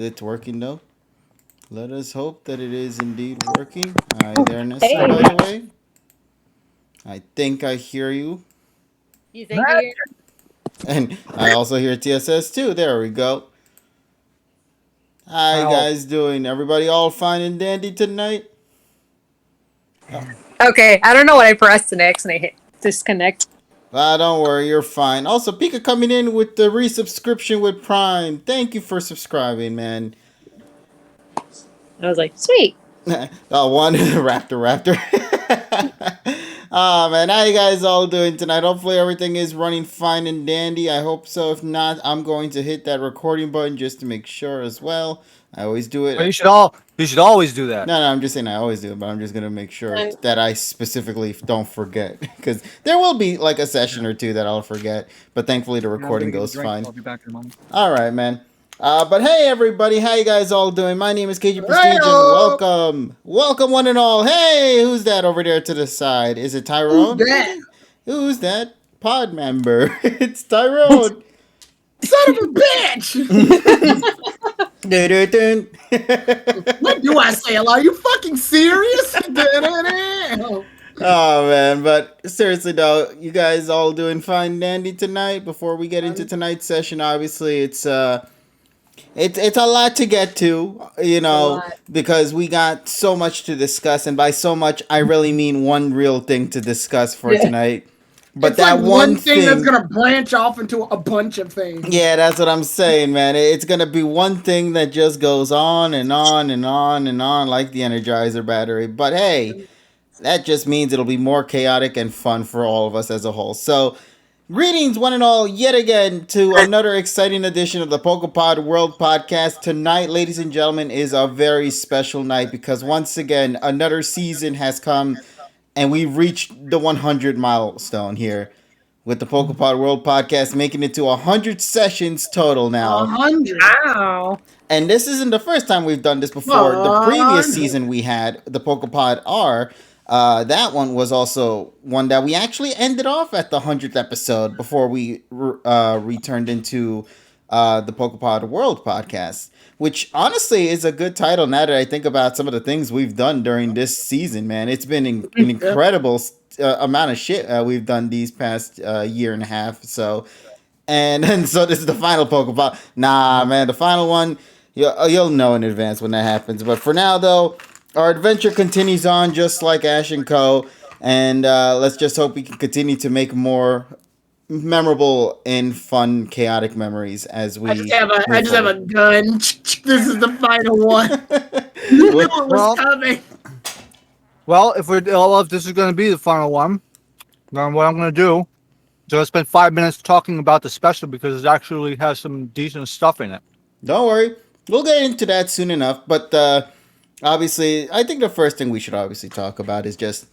It's working though. Let us hope that it is indeed working. Hi there, Nessa, Hey, by the way. I think I hear you. you think you hear? And I also hear TSS too. There we go. How you How? guys doing? Everybody all fine and dandy tonight? Oh, Okay, I don't know what I pressed next and I hit disconnect. don't worry, you're fine. Also, Pika coming in with the resubscription with Prime. Thank you for subscribing, man. I was like, sweet. One Raptor. Oh man, how you guys all doing tonight? Hopefully everything is running fine and dandy. I hope so. If not, I'm going to hit that recording button just to make sure as well. I always do Well, it. you should always do that. No, I'm just saying I always do it, but I'm just gonna make sure Uh, that I specifically don't forget because there will be like a session or two that I'll forget. But thankfully the Yeah, I'm gonna recording get a goes drink. fine. I'll be back in a moment. All right, man. But hey, everybody, how you guys all doing? My name is KG Prestige, and Hey-o! welcome, one and all. Hey, who's that over there to the side? Is it Who's Tyrone? that? Who's that pod member? It's Tyrone. Son of a bitch! Dun-dun-dun. What do I say? Are you fucking serious? Oh man, but seriously though, you guys all doing fine dandy tonight? Before we get into tonight's session, obviously it's a lot to get to, it's a lot. because we got so much to discuss, and by so much I really mean one real thing to discuss for Yeah. tonight. But It's like that one thing that's thing, gonna branch off into a bunch of things. yeah, that's what I'm saying, man. It's gonna be one thing that just goes on and on and on and on like the Energizer battery. But hey, that just means it'll be more chaotic and fun for all of us as a whole. So, greetings, one and all, yet again to another exciting edition of the PokePod World Podcast. Tonight, ladies and gentlemen, is a very special night because once again, another season has come and we've reached the 100 milestone here with the PokePod World Podcast, making it to 100 sessions total A now. hundred. Wow. And this isn't the first time we've done this before. The previous 100. season we had, the PokePod R, that one was also one that we actually ended off at the 100th episode before we returned into the PokePod World podcast, which honestly is a good title now that I think about some of the things we've done during this season, man. It's been an Yep. incredible amount of shit we've done these past year and a half. So, and so this is the final Pokeball. Nah, man, the final one, you'll know in advance when that happens. But for now, though, our adventure continues on just like Ash and Co. And let's just hope we can continue to make more memorable and fun, chaotic memories as we I move just have a forward. gun. This is the final one. You knew it was Well, coming. if this is gonna be the final one, then what I'm gonna do is I'm gonna spend 5 minutes talking about the special because it actually has some decent stuff in it. Don't worry, we'll get into that soon enough. But obviously, I think the first thing we should obviously talk about is just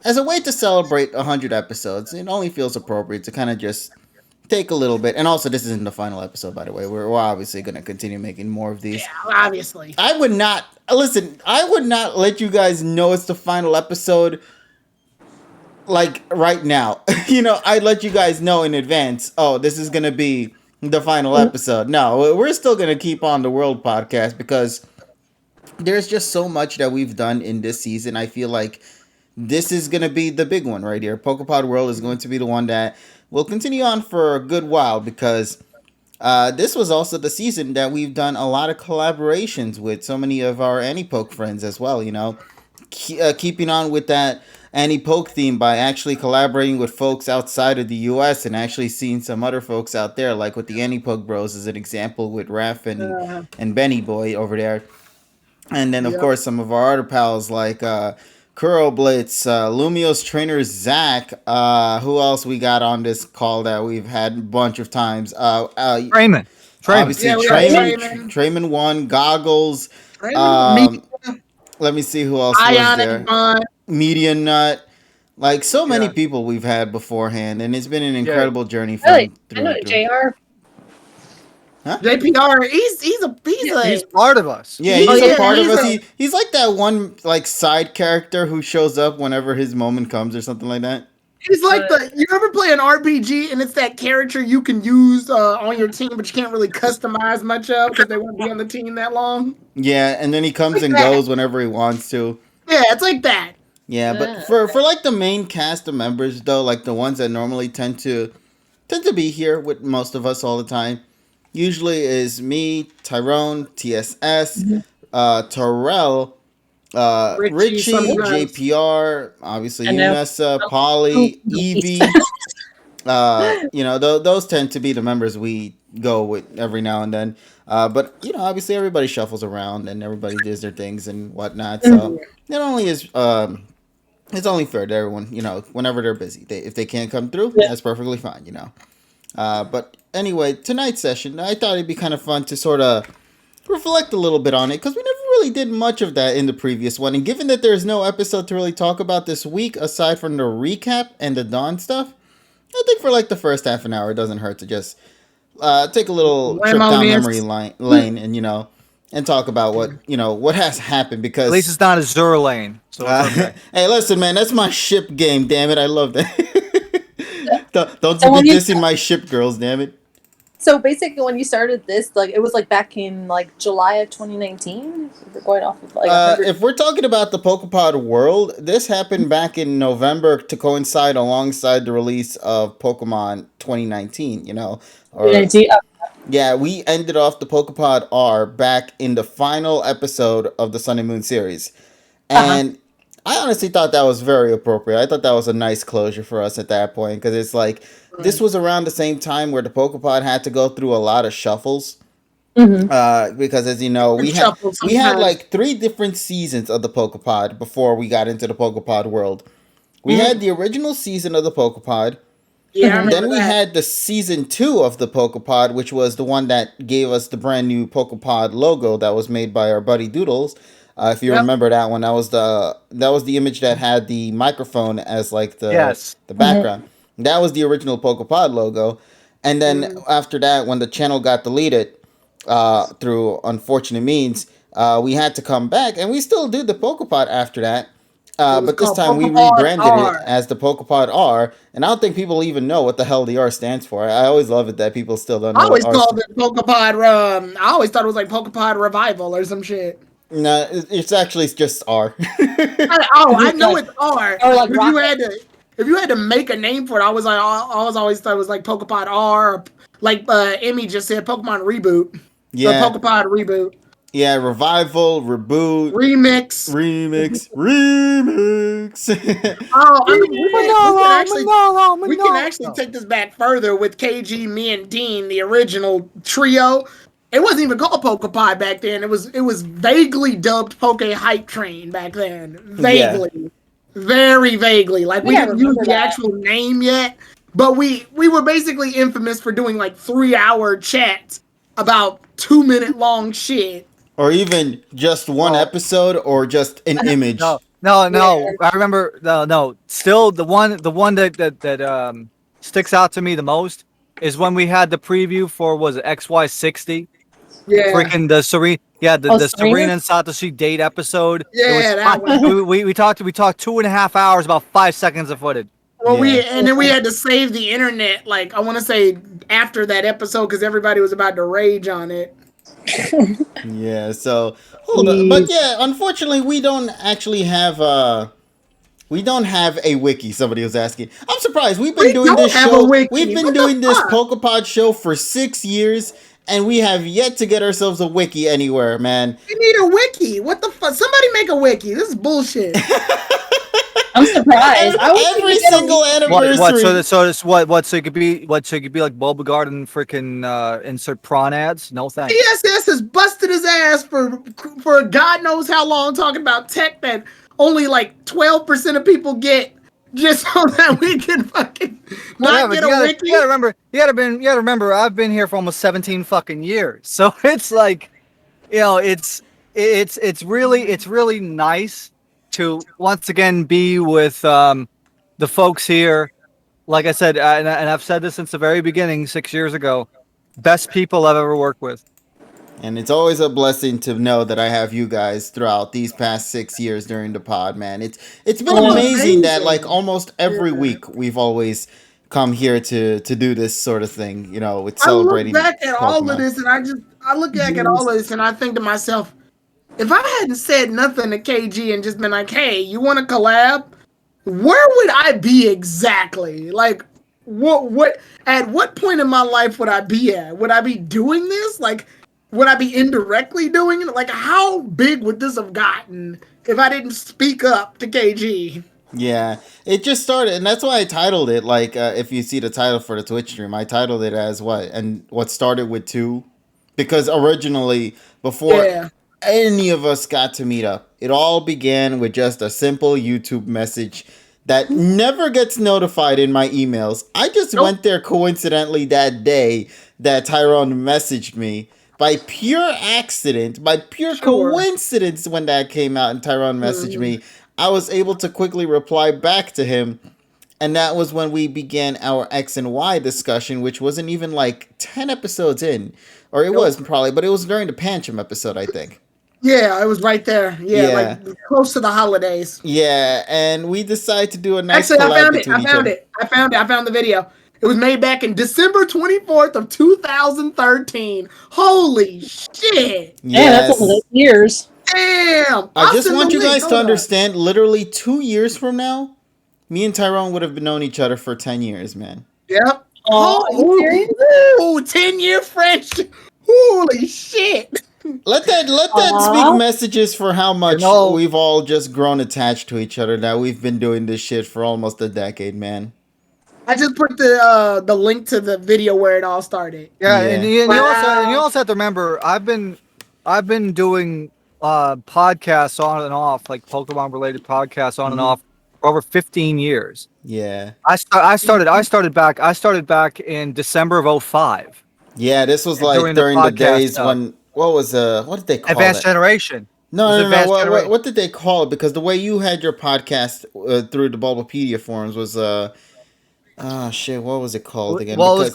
as a way to celebrate 100 episodes, it only feels appropriate to kind of just take a little bit. And also, this isn't the final episode, by the way. We're obviously going to continue making more of Yeah, these. obviously. I would not, listen, I would not let you guys know it's the final episode like right now. I'd let you guys know in advance, oh, this is going to be the final episode. No, we're still going to keep on the World podcast because there's just so much that we've done in this season. I feel like this is going to be the big one right here. Pokepod World is going to be the one that will continue on for a good while because this was also the season that we've done a lot of collaborations with so many of our Annie-Poke friends as well, keeping on with that Annie-Poke theme by actually collaborating with folks outside of the US and actually seeing some other folks out there, like with the Annie-Poke Bros as an example with Raph and Benny Boy over there. And then, of Yep. course, some of our other pals like Kuro Blitz, Lumio's trainer Zach. Who else we got on this call that we've had a bunch of times? Trayman. Obviously, Yeah, we got Trayman, Trayman. Trayman one, Goggles. Me, Um, let me see who else was Ionic there. Bond. Media Nut. Like so many Yeah. people we've had beforehand, and it's been an Yeah. incredible journey Really? from I through know and through. JR. JPR. He's He's part of us. Yeah, He's he's a- a part of he's us. a- He's like that one like side character who shows up whenever his moment comes or something like that. He's like you ever play an RPG and it's that character you can use on your team, but you can't really customize much of because they won't be on the team that long. Yeah, and then he comes Like and that. goes whenever he wants to. Yeah, it's like that. Yeah, but for like the main cast of members though, like the ones that normally tend to be here with most of us all the time, usually is me, Tyrone, TSS, Terrell, Richie Richie, sometimes. JPR, obviously I know. Unessa, Polly, Evie. Those tend to be the members we go with every now and then. But obviously everybody shuffles around and everybody does their things and whatnot. So it only is. It's only fair to everyone, whenever they're busy. If they can't come through, that's perfectly fine, But anyway, tonight's session, I thought it'd be kind of fun to sort of reflect a little bit on it because we never really did much of that in the previous one. And given that there's no episode to really talk about this week aside from the recap and the Dawn stuff, I think for like the first half an hour, it doesn't hurt to just take a little trip down memory lane and talk about what has happened because At least it's not a Zur lane. So it's okay. hey, listen, man, that's my ship game. Damn it, I love that. Don't So you when be you- dissing my ship girls, damn it. So basically, when you started this, like it was like back in like July of 2019. If we're going off of like. If we're talking about the PokePod world, this happened back in November to coincide alongside the release of Pokemon 2019. Yeah, we ended off the PokePod R back in the final episode of the Sun and Moon series. And I honestly thought that was very appropriate. I thought that was a nice closure for us at that point because it's like this was around the same time where the PokePod had to go through a lot of shuffles. Because as you know, we had like 3 different seasons of the PokePod before we got into the PokePod world. We had the original season of the PokePod. Yeah, Then we had the season 2 of the PokePod, which was the one that gave us the brand new PokePod logo that was made by our buddy Doodles. If you remember that one, that was the image that had the microphone as like the background. That was the original PokePod logo. And then after that, when the channel got deleted through unfortunate means, we had to come back, and we still did the PokePod after that. But this time we rebranded it as the PokePod R, and I don't think people even know what the hell the R stands for. I always love it that people still don't know. I always called it PokePod. I always thought it was like PokePod Revival or some shit. No, it's actually just R. I know it's R. Or like if you had to make a name for it, I was always thought it was like PokePod R. Or like Emmy just said, Pokemon Reboot. Yeah. The PokePod Reboot. Yeah, revival, reboot, remix. Oh, I mean, we can actually take this back further with KG, me, and Dean, the original trio. It wasn't even called PokePod back then. It was vaguely dubbed Poke Hype Train back then. Vaguely. Very vaguely. Like we didn't use the actual name yet. But we were basically infamous for doing like 3-hour chats about 2-minute long shit. Or even just one episode or just an image. No. I remember still the one that sticks out to me the most is when we had the preview for was it XY60? Yeah. Freaking the Serena. Yeah, the Serena and Satoshi date episode. Yeah, that one. We talked 2.5 hours, about 5 seconds of footage. Well, then we had to save the internet, like I want to say after that episode because everybody was about to rage on it. Yeah, so hold on. But yeah, unfortunately we don't actually have a wiki. Somebody was asking. I'm surprised. We've been doing this show. We've been doing this PokePod show for 6 years, and we have yet to get ourselves a wiki anywhere, man. We need a wiki. What the fuck? Somebody make a wiki. This is bullshit. I'm surprised. Every single anniversary. So it could be like Bulbagarden and freaking insert prawn ads. No thanks. TSS has busted his ass for God knows how long talking about tech that only like 12% of people get, just so that we can fucking not get a wiki. You gotta remember. I've been here for almost 17 fucking years, so it's like, it's really nice to once again be with the folks here. Like I said, and I've said this since the very beginning, 6 years ago, best people I've ever worked with. And it's always a blessing to know that I have you guys throughout these past 6 years during the pod, man. It's been Oh, amazing that like amazing. almost every Yeah. week we've always come here to do this sort of thing, with I look celebrating back at all of Pokemon. this, and I look back at all of this, and I think to myself, if I hadn't said nothing to KG and just been like, "Hey, you want to collab?" Where would I be exactly? Like, what? At what point in my life would I be at? Would I be doing this? Like, would I be indirectly doing it? Like, how big would this have gotten if I didn't speak up to KG? Yeah, it just started, and that's why I titled it. Like, if you see the title for the Twitch stream, I titled it as what, and what started with two, because originally, before Yeah. any of us got to meet up, it all began with just a simple YouTube message that never gets notified in my emails. I just Nope. went there coincidentally that day that Tyrone messaged me. By pure accident, by pure Sure. coincidence, when that came out and Tyrone messaged me, I was able to quickly reply back to him. And that was when we began our X and Y discussion, which wasn't even like 10 episodes in. Or it Nope. was probably, but it was during the Pancham episode, I think. Yeah, it was right there. Yeah, Yeah. like close to the holidays. Yeah, and we decided to do a nice Actually, I collab found it. between I each found other. it. I found it. I found the video. It was made back in December 24th of 2013. Holy shit. Yeah, that's Yes. 8 years. Damn. I just send want the you link. guys to Hold on. understand, literally 2 years from now, me and Tyrone would have known each other for 10 years, man. Yep. Oh, are you serious? Ooh, 10-year friendship. Holy shit. Let that speak messages for how much we've all just grown attached to each other. Now we've been doing this shit for almost a decade, man. I just put the link to the video where it all started. Yeah, Yeah. and you also have to remember, I've been doing podcasts on and off, like Pokemon related podcasts on and off for over 15 years. Yeah. I started back in December of 05. Yeah, this was like During during the the podcast days stuff. when what did they call Advanced it? Generation. It No, was no, no. Advanced What, Generation. what did they call it? Because the way you had your podcast through the Bulbapedia forums was shit, what was it called again? Well, it Because, was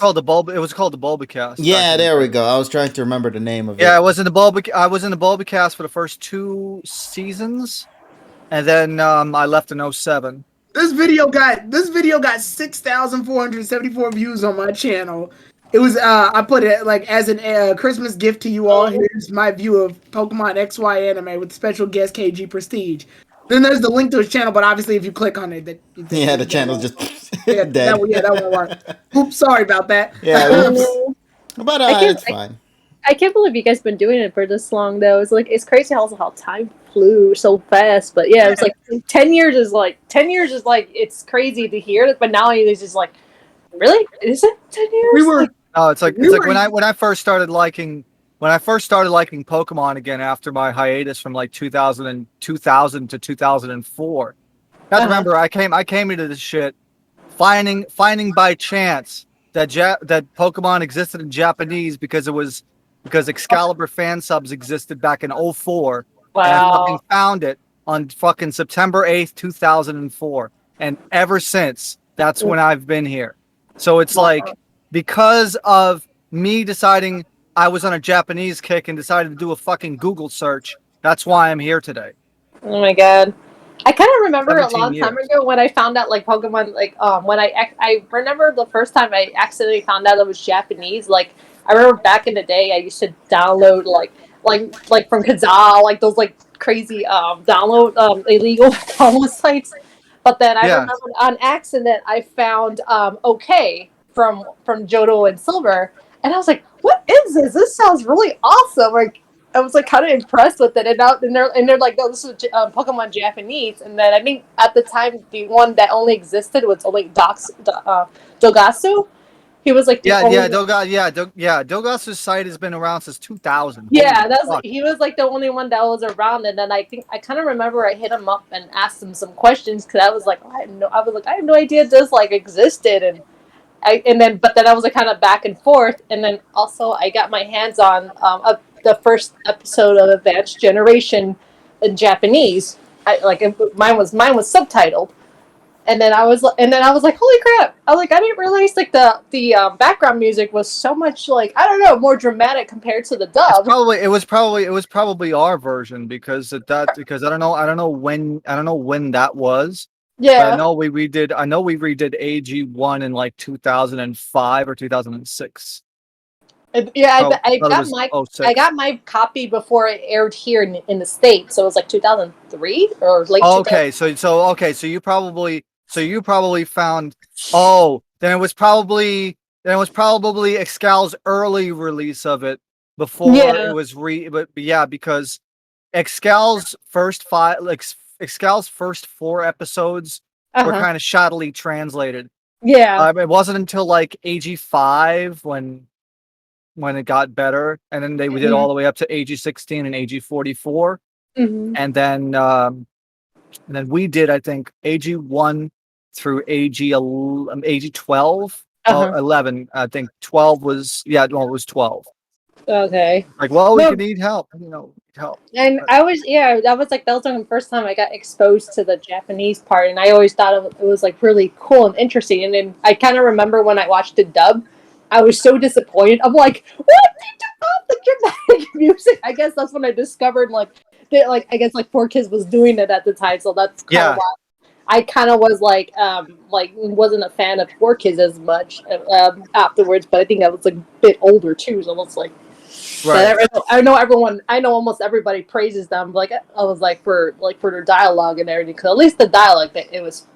called the Bulbacast. yeah, there we go. I was trying to remember the name of it. Yeah, I was in the Bulbacast for the first 2 seasons, and then I left in 07. This video got 6,474 views on my channel. It was I put it like as a Christmas gift to you all. Here's my view of Pokemon XY anime with special guest KG Prestige. Then there's the link to his channel, but obviously if you click on it, Yeah, the channel's just dead. that won't work. Oops, sorry about that. Yeah, oops. But it's fine. I can't believe you guys been doing it for this long though. It's crazy how time flew so fast. But yeah, it's like 10 years is like it's crazy to hear, but now it's just like, really? Is it 10 years? We were Oh, it's like when I first started liking Pokemon again after my hiatus from like 2000 to 2004. Now remember, I came into this shit finding by chance that Pokemon existed in Japanese because Excalibur fan subs existed back in 04. Wow. And I fucking found it on fucking September 8th, 2004. And ever since, that's when I've been here. So it's like, because of me deciding I was on a Japanese kick and decided to do a fucking Google search, that's why I'm here today. Oh my god. I kind of remember a 17 long years. time ago when I found out like Pokemon, like when I remember the first time I accidentally found out it was Japanese. Like I remember back in the day I used to download like from Kazaa, like those like crazy download illegal download sites. But then I remember on accident I found OK from Johto and Silver, and I was like, what is this? This sounds really awesome. Like I was like kind of impressed with it, and they're like, no, this is Pokemon Japanese. And then I think at the time the one that only existed was only Dogasu. He was like Dogasu's site has been around since 2000. Yeah, he was like the only one that was around. And then I think I kind of remember I hit him up and asked him some questions because I was like, I have no idea this like existed, but then I was like kind of back and forth, and then also I got my hands on the first episode of Advanced Generation in Japanese. Mine was subtitled, And then I was like, holy crap! I was like, I didn't realize like the background music was so much like I don't know more dramatic compared to the dub. It was probably our version because because I don't know when that was. But Yeah, I know we redid AG1 in like 2005 or 2006. yeah. Oh, I thought it got was my oh I six. got my copy before it aired here in the States, so it was like 2003 or late 2000. Okay, so you probably found oh then it was probably Excal's early release of it before it Yeah. was but yeah, because Excal's first five like Excal's first 4 episodes Uh were huh. kind of shoddily translated. Yeah. It wasn't until like AG5 when it got better, and then they did Hmm. all the way up to AG16 and AG44, Hmm. and then we did I think AG1 through AG12. Uh Well, huh. 11. I think 12 was yeah. Well, it was 12. Okay. Like, well, we No, could need help. Need help. and I was yeah, that was like the first time I got exposed to the Japanese part, and I always thought it was like really cool and interesting. And then I kind of remember when I watched the dub, I was so disappointed. I'm like, what? They took off the dramatic music. I guess that's when I discovered like that like I guess like 4 Kids was doing it at the time, so that's kind of Yeah. why I kind of was like wasn't a fan of 4 Kids as much afterwards. But I think I was like a bit older too, so it's like. Right. But I know everyone. I know almost everybody praises them. Like I was like for their dialogue and everything. Cause at least the dialogue, it was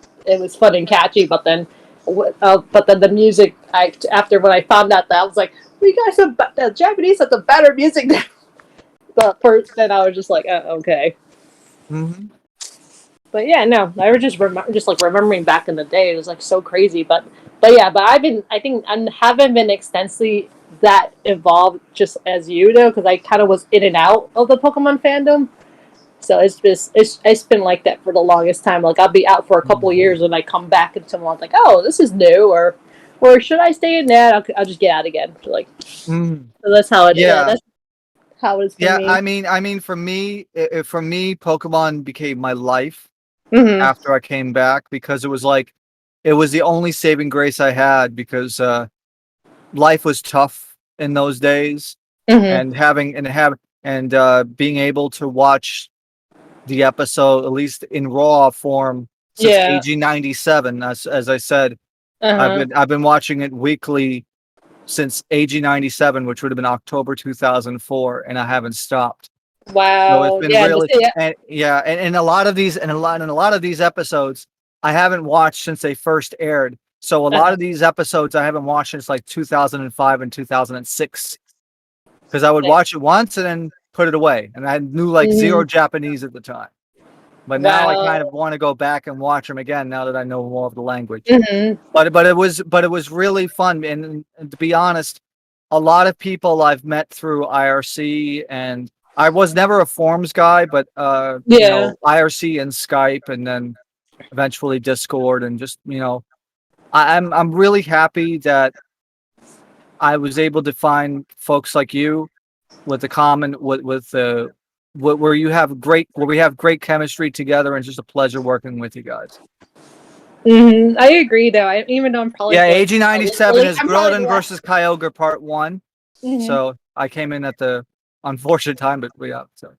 fun and catchy. But then the music. After when I found out that I was like, we guys have the Japanese has a better music. But first, then I was just like, okay. Hmm. But yeah, no, I was just like remembering back in the day. It was like so crazy. But yeah, but I think I haven't been extensively that involved just as you though, because I kind of was in and out of the Pokemon fandom. So it's been like that for the longest time. Like I'll be out for a couple of years and I come back and someone's like, oh, this is new, or should I stay in that? I'll just get out again. So like, Mm. so that's how it. Yeah, Yeah. that's how it is for Yeah. me. I mean, for me, Pokemon became my life Mhm. after I came back because it was the only saving grace I had because life was tough in those days, Mhm. and being able to watch the episode at least in raw form since Yeah. AG97. As I said, Uh huh. I've been watching it weekly since AG97, which would have been October 2004, and I haven't stopped. So it's Wow. been Yeah. really Yeah. and yeah, and a lot of these and a lot of these episodes I haven't watched since they first aired. So a lot Uh-huh. of these episodes I haven't watched since like 2005 and 2006 because I would Yeah. watch it once and then put it away, and I knew like zero Mhm. Japanese at the time. But now I kind Wow. of want to go back and watch them again now that I know more of the language. Mhm. But it was really fun, and to be honest, a lot of people I've met through IRC, and I was never a forums guy, but Yeah. IRC and Skype, and then eventually Discord, and just I'm really happy that I was able to find folks like you with the common with the where you have great where we have great chemistry together, and it's just a pleasure working with you guys. I agree, though. Even though I'm probably Yeah, going, AG97 really, is I'm probably Groudon the last. versus Kyogre Part 1. Hmm. So I came in at the unfortunate time, but yeah. So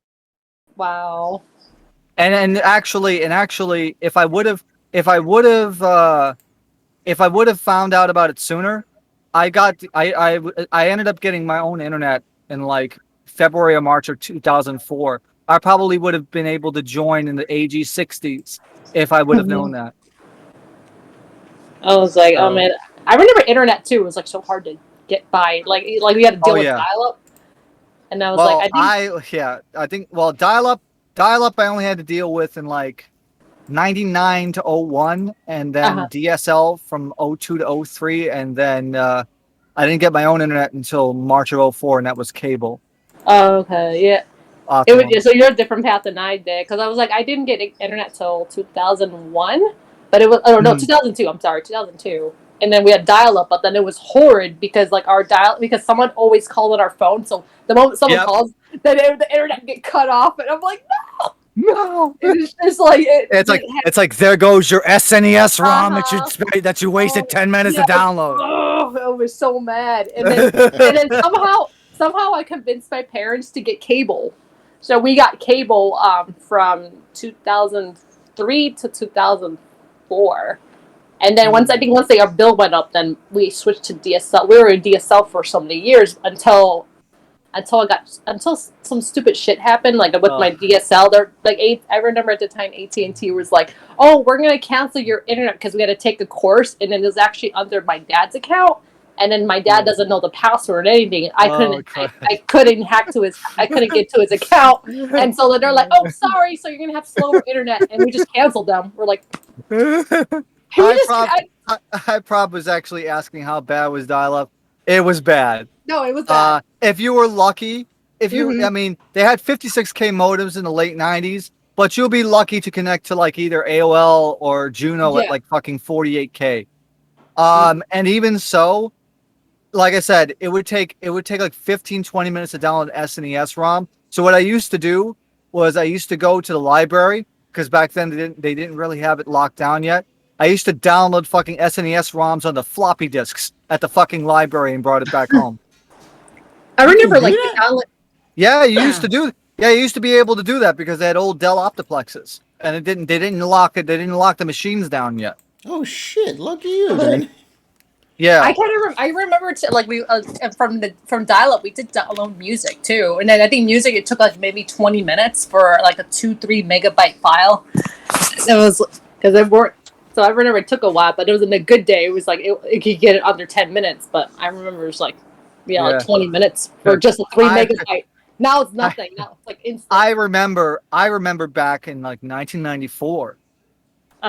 Wow. and actually, if I would have found out about it sooner, I ended up getting my own internet in like February or March of 2004. I probably would have been able to join in the AG60s if I would have known Hmm. that. I was like, oh So, man, I remember internet too. It was like so hard to get by. Like we had to oh deal with yeah. dial up, and I was like, Well, I think. I think dial up I only had to deal with in like 99 to '01, and then Uh-huh. DSL from '02 to '03, and then I didn't get my own internet until March of '04, and that was cable Oh, okay, yeah. It was Optimum. so you're a different path than I did because I was like I didn't get internet till 2001, but it was oh no Mhm. 2002. I'm sorry 2002, and then we had dial up, but then it was horrid because like our dial because someone always called on our phone, so the moment someone Yep. calls, then the internet get cut off, and I'm like no. No. It's just like It's like there goes your SNES ROM Uh-huh. that you wasted 10 minutes yes. to download. Oh, I was so mad. And then somehow I convinced my parents to get cable. So we got cable from 2003 to 2004. And then once our bill went up, then we switched to DSL. We were in DSL for so many years until some stupid shit happened, like with my DSL. They're like I remember at the time AT&T was like, "Oh, we're gonna cancel your internet because we had to take a course," and then it was actually under my dad's account, and then my dad doesn't know the password or anything. I couldn't get to his account, and so they're like, "Oh, sorry, so you're gonna have slower internet," and we just canceled them. We're like, I prob was actually asking how bad was dial-up. It was bad. No, it was bad. If you were lucky, I mean, they had 56K modems in the late 90s, but you'll be lucky to connect to like either AOL or Juno at like fucking 48K. And even so, like I said, it would take like 15, 20 minutes to download SNES ROM. So what I used to do was I used to go to the library, because back then they didn't really have it locked down yet. I used to download fucking SNES ROMs on the floppy disks at the fucking library and brought it back home. I remember like Yeah, you used to do. Yeah, you used to be able to do that because they had old Dell Optiplexes, and they didn't lock the machines down yet. Oh shit! Lucky you then. Yeah, I remember like we from dial-up we did download music too, and then I think music it took like maybe 20 minutes for like a 2-3 megabyte file. It was because it worked. So I remember it took a while, but it was in a good day. It was like it could get it under 10 minutes, but I remember it was like like 20 minutes for just a 3 megabyte. Now it's nothing. Now it's like instant. I remember back in like 1994,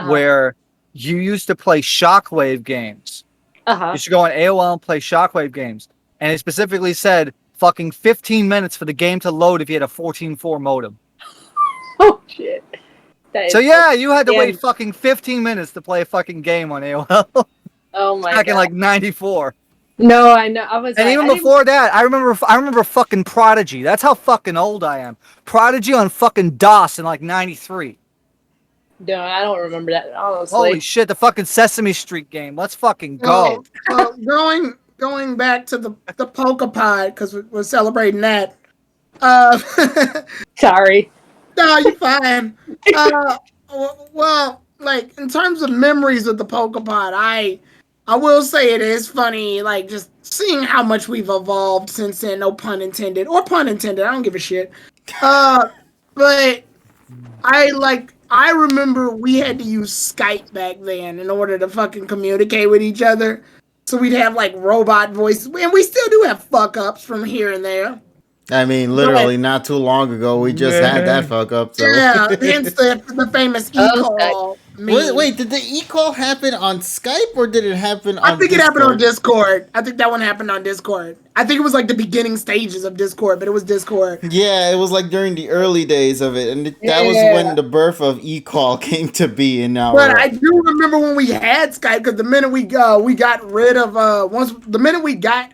where you used to play Shockwave games. You should go on AOL and play Shockwave games, and it specifically said fucking 15 minutes for the game to load if you had a 14.4 modem. Oh shit! So yeah, you had to wait fucking 15 minutes to play a fucking game on AOL. Oh my god! Back in like 94. No, I know. I was. And even before that, I remember fucking Prodigy. That's how fucking old I am. Prodigy on fucking DOS in like 93. No, I don't remember that. Honestly. Holy shit, the fucking Sesame Street game. Let's fucking go. Going back to the PokePod, because we're celebrating that. Sorry. No, you're fine. Well, like in terms of memories of the PokePod, I will say it is funny, like just seeing how much we've evolved since then. No pun intended, or pun intended. I don't give a shit. But I remember we had to use Skype back then in order to fucking communicate with each other. So we'd have like robot voices, and we still do have fuck ups from here and there. I mean, literally not too long ago, we just had that fuck up. So. Yeah, hence the famous e-call. Wait, did the e-call happen on Skype or did it happen on I think it happened on Discord. I think that one happened on Discord. I think it was like the beginning stages of Discord, but it was Discord. Yeah, it was like during the early days of it. And that was when the birth of e-call came to be in our... But I do remember when we had Skype, because the minute we got rid of... the minute we got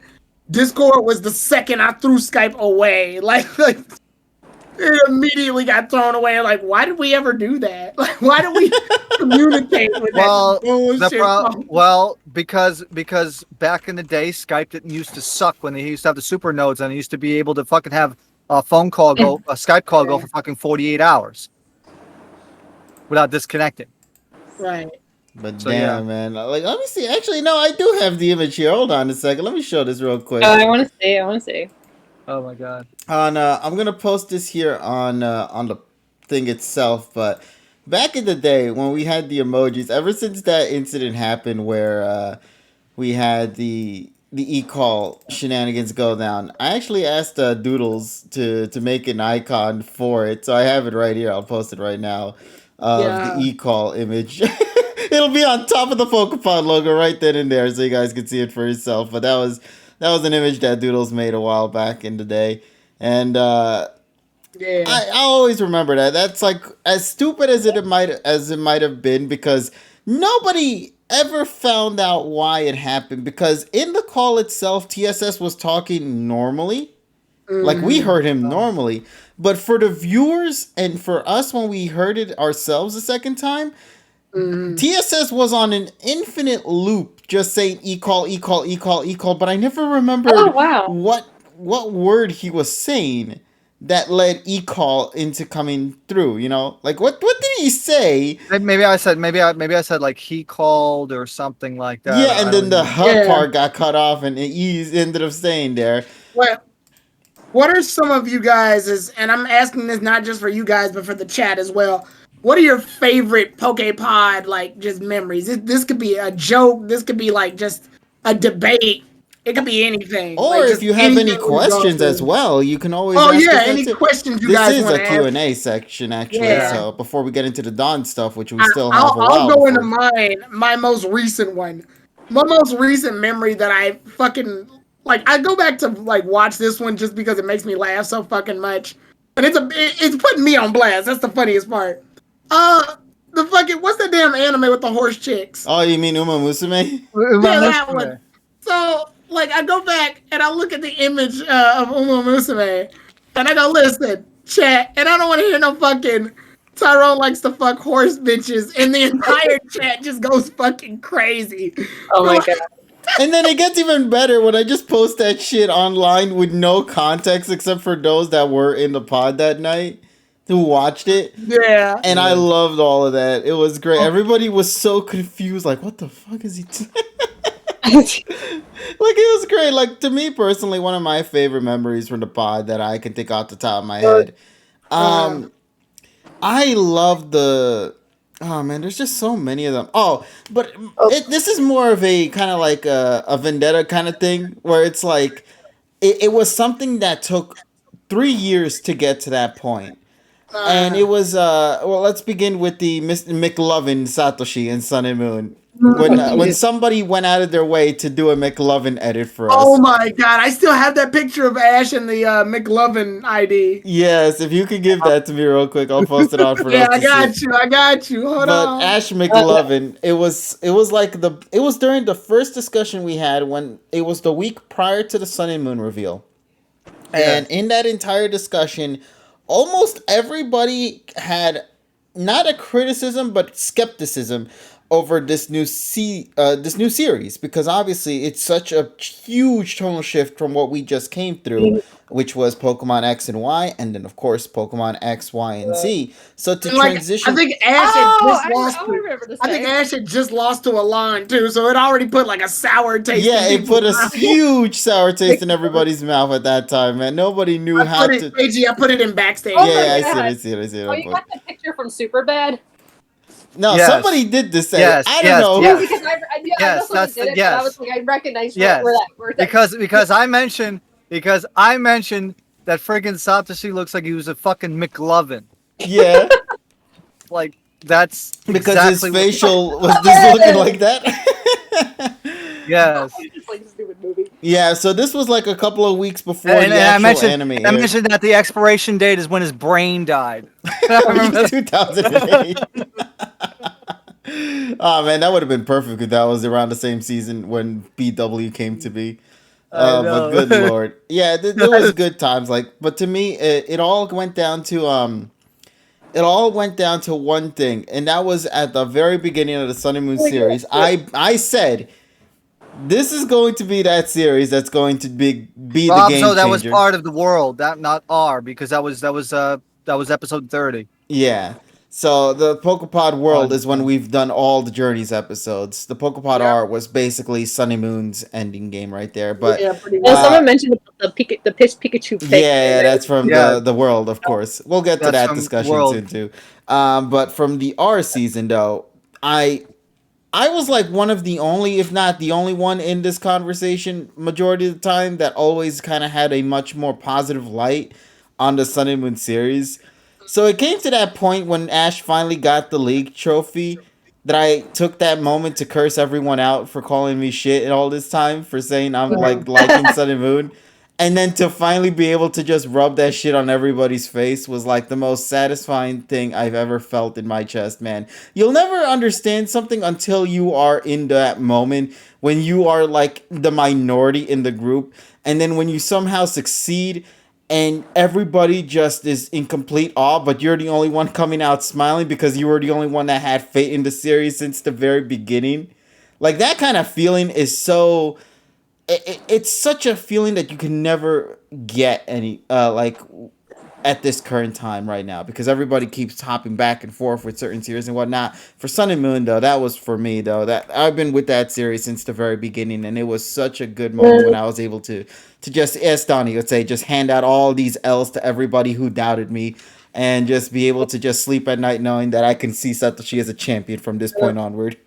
Discord was the second I threw Skype away. Like it immediately got thrown away. Like, why did we ever do that? Like, why did we communicate with that bullshit? Well, because back in the day, Skype didn't used to suck when they used to have the super nodes, and they used to be able to fucking have a Skype call go for fucking 48 hours without disconnecting. Right. But so, damn, man. Like, let me see. Actually, no, I do have the image here. Hold on a second. Let me show this real quick. Oh, I want to see. Oh my god. I'm gonna post this here on the thing itself. But back in the day when we had the emojis, ever since that incident happened where we had the e-call shenanigans go down, I actually asked Doodles to make an icon for it. So I have it right here. I'll post it right now. The e-call image. It'll be on top of the PokePod logo right then and there, so you guys can see it for yourself. But that was an image that Doodles made a while back in the day, and I always remember that. That's like as stupid as it might have been, because nobody ever found out why it happened. Because in the call itself, TSS was talking normally, Like, we heard him normally. But for the viewers and for us, when we heard it ourselves the second time, TSS was on an infinite loop, just saying e-call, e-call, e-call, e-call. But I never remembered what word he was saying that led e-call into coming through. You know, like what did he say? Maybe I said like he called or something like that. Yeah, and then the hug part got cut off, and he ended up staying there. Well, what are some of you guys' and I'm asking this not just for you guys, but for the chat as well. What are your favorite PokePod, like, just memories? This could be a joke. This could be, like, just a debate. It could be anything. Or like, if you have any questions as well, you can always ask us any questions you this guys want to ask. This is a Q&A section, actually. Yeah. So before we get into the Dawn stuff, which we still have a while I'll go before. into mine, my most recent one. My most recent memory that I fucking... Like, I go back to, like, watch this one just because it makes me laugh so fucking much. And it's putting me on blast. That's the funniest part. The fucking... What's that damn anime with the horse chicks? Oh, you mean Uma Musume? Yeah, that one. So, like, I go back and I look at the image of Uma Musume. And I go, listen, chat. And I don't want to hear no fucking... Tyrone likes to fuck horse bitches. And the entire chat just goes fucking crazy. Oh my god. And then it gets even better when I just post that shit online with no context except for those that were in the pod that night who watched it. Yeah. And I loved all of that. It was great. Everybody was so confused, like, what the fuck is he doing? Like, it was great. Like, to me personally, one of my favorite memories from the pod that I can think off the top of my head. I love the... Oh, man, there's just so many of them. Oh, but this is more of a kind of like a vendetta kind of thing, where it's like, it was something that took 3 years to get to that point. And it was, well, let's begin with the Mr. McLovin Satoshi in Sun and Moon. When somebody went out of their way to do a McLovin edit for us. Oh my god, I still have that picture of Ash and the McLovin ID. Yes, if you could give that to me real quick, I'll post it on for yeah, I got you. Hold on. But Ash McLovin, it was during the first discussion we had when it was the week prior to the Sun and Moon reveal. Yeah. And in that entire discussion, almost everybody had not a criticism but skepticism over this new series, because obviously it's such a huge tonal shift from what we just came through, which was Pokemon X and Y, and then of course Pokemon X, Y, and Z. So to transition, I think Ash had just lost to Alon too, so it already put like a sour taste. Yeah, it put a huge sour taste in everybody's mouth at that time, man. Nobody knew how to. AG, I put it in backstage. Yeah, I see it. Oh, you got the picture from Superbad? No, somebody did this. I don't know. Yes. I was like, I recognized where that. Because I mentioned that friggin' Satoshi looks like he was a fucking McLovin. Yeah. Like, that's because exactly his facial was just looking like that. Yes. Yeah, so this was like a couple of weeks before the actual anime. I mentioned that the expiration date is when his brain died. 2008. Oh man, that would have been perfect if that was around the same season when BW came to be. But good lord, yeah, there was good times. Like, but to me, it all went down to one thing, and that was at the very beginning of the Sun and Moon series. I said, this is going to be that series that's going to be the game changer. So that was part of the world, that not R, because that was episode 30. Yeah. So the PokePod world is when we've done all the Journeys episodes. The PokePod R was basically Sun and Moon's ending game right there. But someone mentioned the Pikachu. Yeah, that's from the world, of course. We'll get to that discussion soon too. But from the R season though, I was like one of the only, if not the only one in this conversation majority of the time that always kind of had a much more positive light on the Sun and Moon series. So it came to that point when Ash finally got the league trophy that I took that moment to curse everyone out for calling me shit all this time for saying I'm like liking Sun and Moon. And then to finally be able to just rub that shit on everybody's face was like the most satisfying thing I've ever felt in my chest, man. You'll never understand something until you are in that moment when you are like the minority in the group. And then when you somehow succeed and everybody just is in complete awe, but you're the only one coming out smiling because you were the only one that had faith in the series since the very beginning. Like that kind of feeling is so it's such a feeling that you can never get any like at this current time right now, because everybody keeps hopping back and forth with certain series and whatnot. For Sun and Moon though, that was for me though, that I've been with that series since the very beginning, and it was such a good moment when I was able to just, as Donnie would say, just hand out all these L's to everybody who doubted me, and just be able to just sleep at night knowing that I can see Satoshi as a champion from this point onward.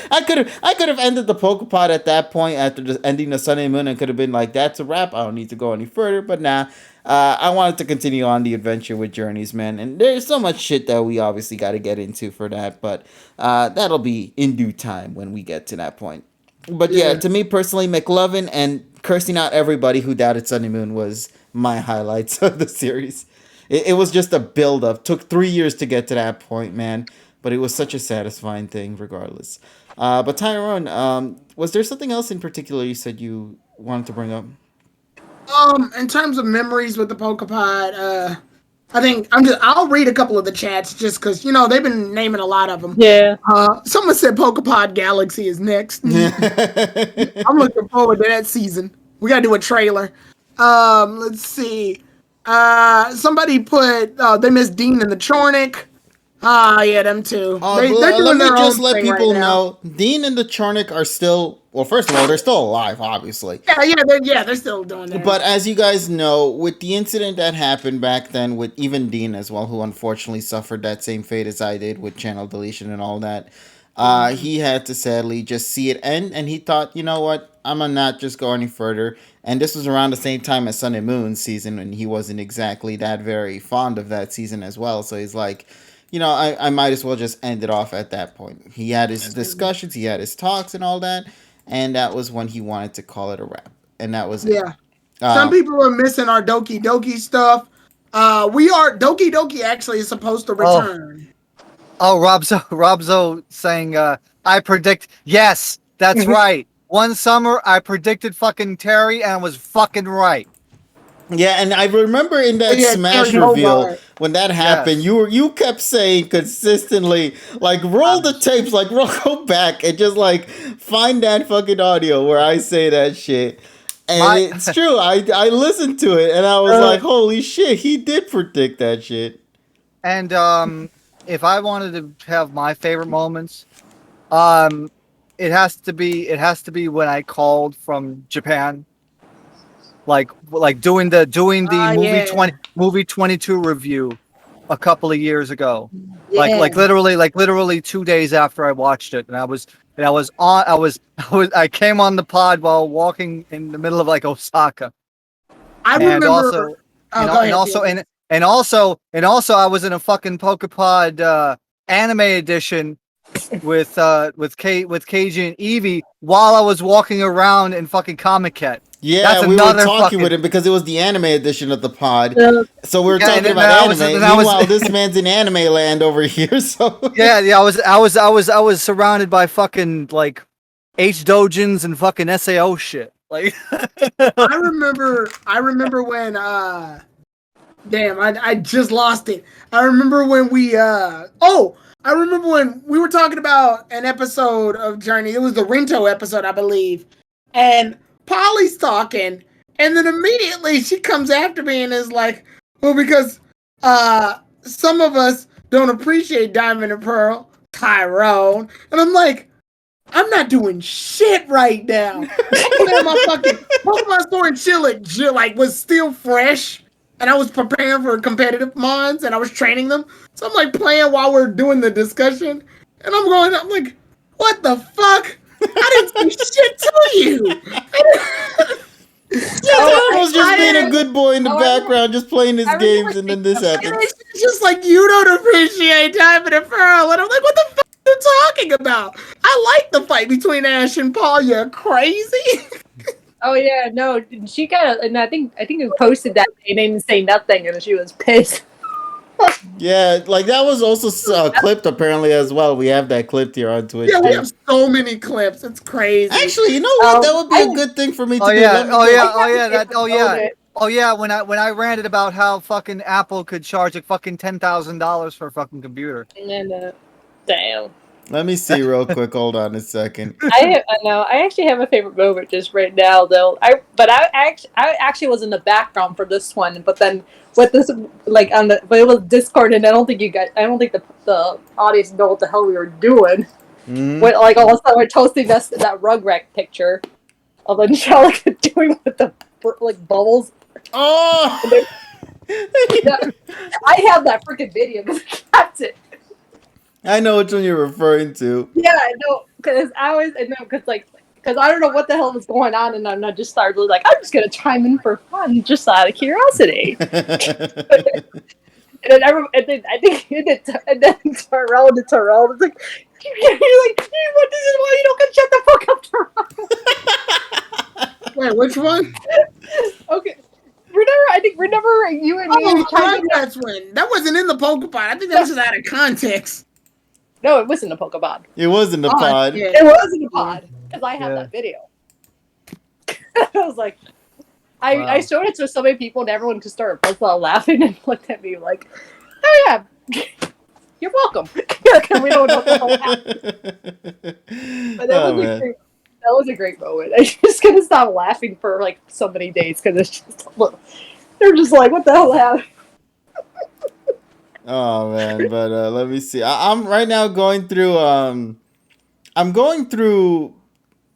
I could have ended the PokePod at that point after the ending of Sun and Moon, and could have been like, that's a wrap. I don't need to go any further. But nah, I wanted to continue on the adventure with Journeys, man. And there's so much shit that we obviously got to get into for that, but that'll be in due time when we get to that point. But yeah, to me personally, McLovin and cursing out everybody who doubted Sun and Moon was my highlights of the series. It was just a build up. Took 3 years to get to that point, man. But it was such a satisfying thing, regardless. But Tyrone, was there something else in particular you said you wanted to bring up? In terms of memories with the PokePod, I think I'll read a couple of the chats just because they've been naming a lot of them. Yeah. Someone said PokePod Galaxy is next. I'm looking forward to that season. We gotta do a trailer. Let's see. Somebody put they miss Dean and the Chornick. Yeah, them too. They're doing let me their just own let thing people right now. know Dean and the Charnick are still, well, first of all, they're still alive, obviously. They're still doing that. But as you guys know, with the incident that happened back then with even Dean as well, who unfortunately suffered that same fate as I did with channel deletion and all that, he had to sadly just see it end, and he thought, you know what, I'm gonna not just go any further. And this was around the same time as Sun and Moon season, and he wasn't exactly that very fond of that season as well. So he's like, I might as well just end it off at that point. He had his discussions, he had his talks and all that, and that was when he wanted to call it a wrap. And that was it. Some people are missing our Doki Doki stuff. Doki Doki actually is supposed to return. Robzo saying, I predict, yes, that's right. One summer, I predicted fucking Terry, and I was fucking right. Yeah, and I remember in that Smash reveal when that happened, you kept saying consistently, like, roll the tapes, like, go back and just, like, find that fucking audio where I say that shit. And it's true. I listened to it, and I was like, holy shit, he did predict that shit. And if I wanted to have my favorite moments, it has to be when I called from Japan. Like doing the movie 22 review a couple of years ago. Yeah. Like literally 2 days after I watched it, and I came on the pod while walking in the middle of like Osaka. I remember and also I was in a fucking PokePod anime edition with KG and Eevee while I was walking around in fucking Comic-Con. Yeah, we were talking with him because it was the anime edition of the pod. So we were talking about anime. Meanwhile, this man's in anime land over here. So I was surrounded by fucking like H dojins and fucking SAO shit. Like I remember when damn, I just lost it. I remember when I remember when we were talking about an episode of Journey. It was the Rinto episode, I believe. And Polly's talking, and then immediately she comes after me and is like, well, because some of us don't appreciate Diamond and Pearl, Tyrone. And I'm like, I'm not doing shit right now. My fucking Pokemon Sword and Shield like was still fresh, and I was preparing for competitive mons, and I was training them. So I'm like playing while we're doing the discussion, and I'm like, what the fuck? I didn't say shit to you. I was just being a good boy in the background, just playing his games, and then this happened. It's just like, you don't appreciate Diamond and Pearl, and I'm like, what the fuck are you talking about? I like the fight between Ash and Paul. You're crazy. Oh yeah, no, she got, and I think you posted that and they didn't say nothing, and she was pissed. Yeah, like that was also clipped apparently as well. We have that clipped here on Twitch. Yeah, we have so many clips. It's crazy. Actually, you know what? That would be a good thing for me to do. Yeah. Oh yeah, when I ranted about how fucking Apple could charge like fucking $10,000 for a fucking computer. And then, damn. Let me see real quick. Hold on a second. I know. I actually have a favorite moment just right now, though. I actually was in the background for this one, but then with this like but it was Discord, and I don't think the audience know what the hell we were doing. Mm-hmm. When like all of a sudden we're toasting that Rugrat picture of Angelica doing with the like bubbles. Oh, Yeah, I have that freaking video because I kept it. I know which one you're referring to. Yeah, I know, because I don't know what the hell was going on, and I just started like, I'm just gonna chime in for fun, just out of curiosity. And then and then Terrell was like, you're like, what? This is why you don't get shut the fuck up, Terrell. Wait, which one? Okay. Remember you and me chimed in. That's when that wasn't in the PokePod. I think that was just out of context. No, it wasn't a PokePod. It was in the pod. Yeah. It was in the pod because I have that video. I was like, I showed it to so many people, and everyone just started laughing and looked at me like, "Oh yeah, you're welcome." Because we don't know what the hell happened. But that was a great moment. I just couldn't stop laughing for like so many days because it's just they're just like, "What the hell happened?" Oh man, but let me see. I'm right now going through. I'm going through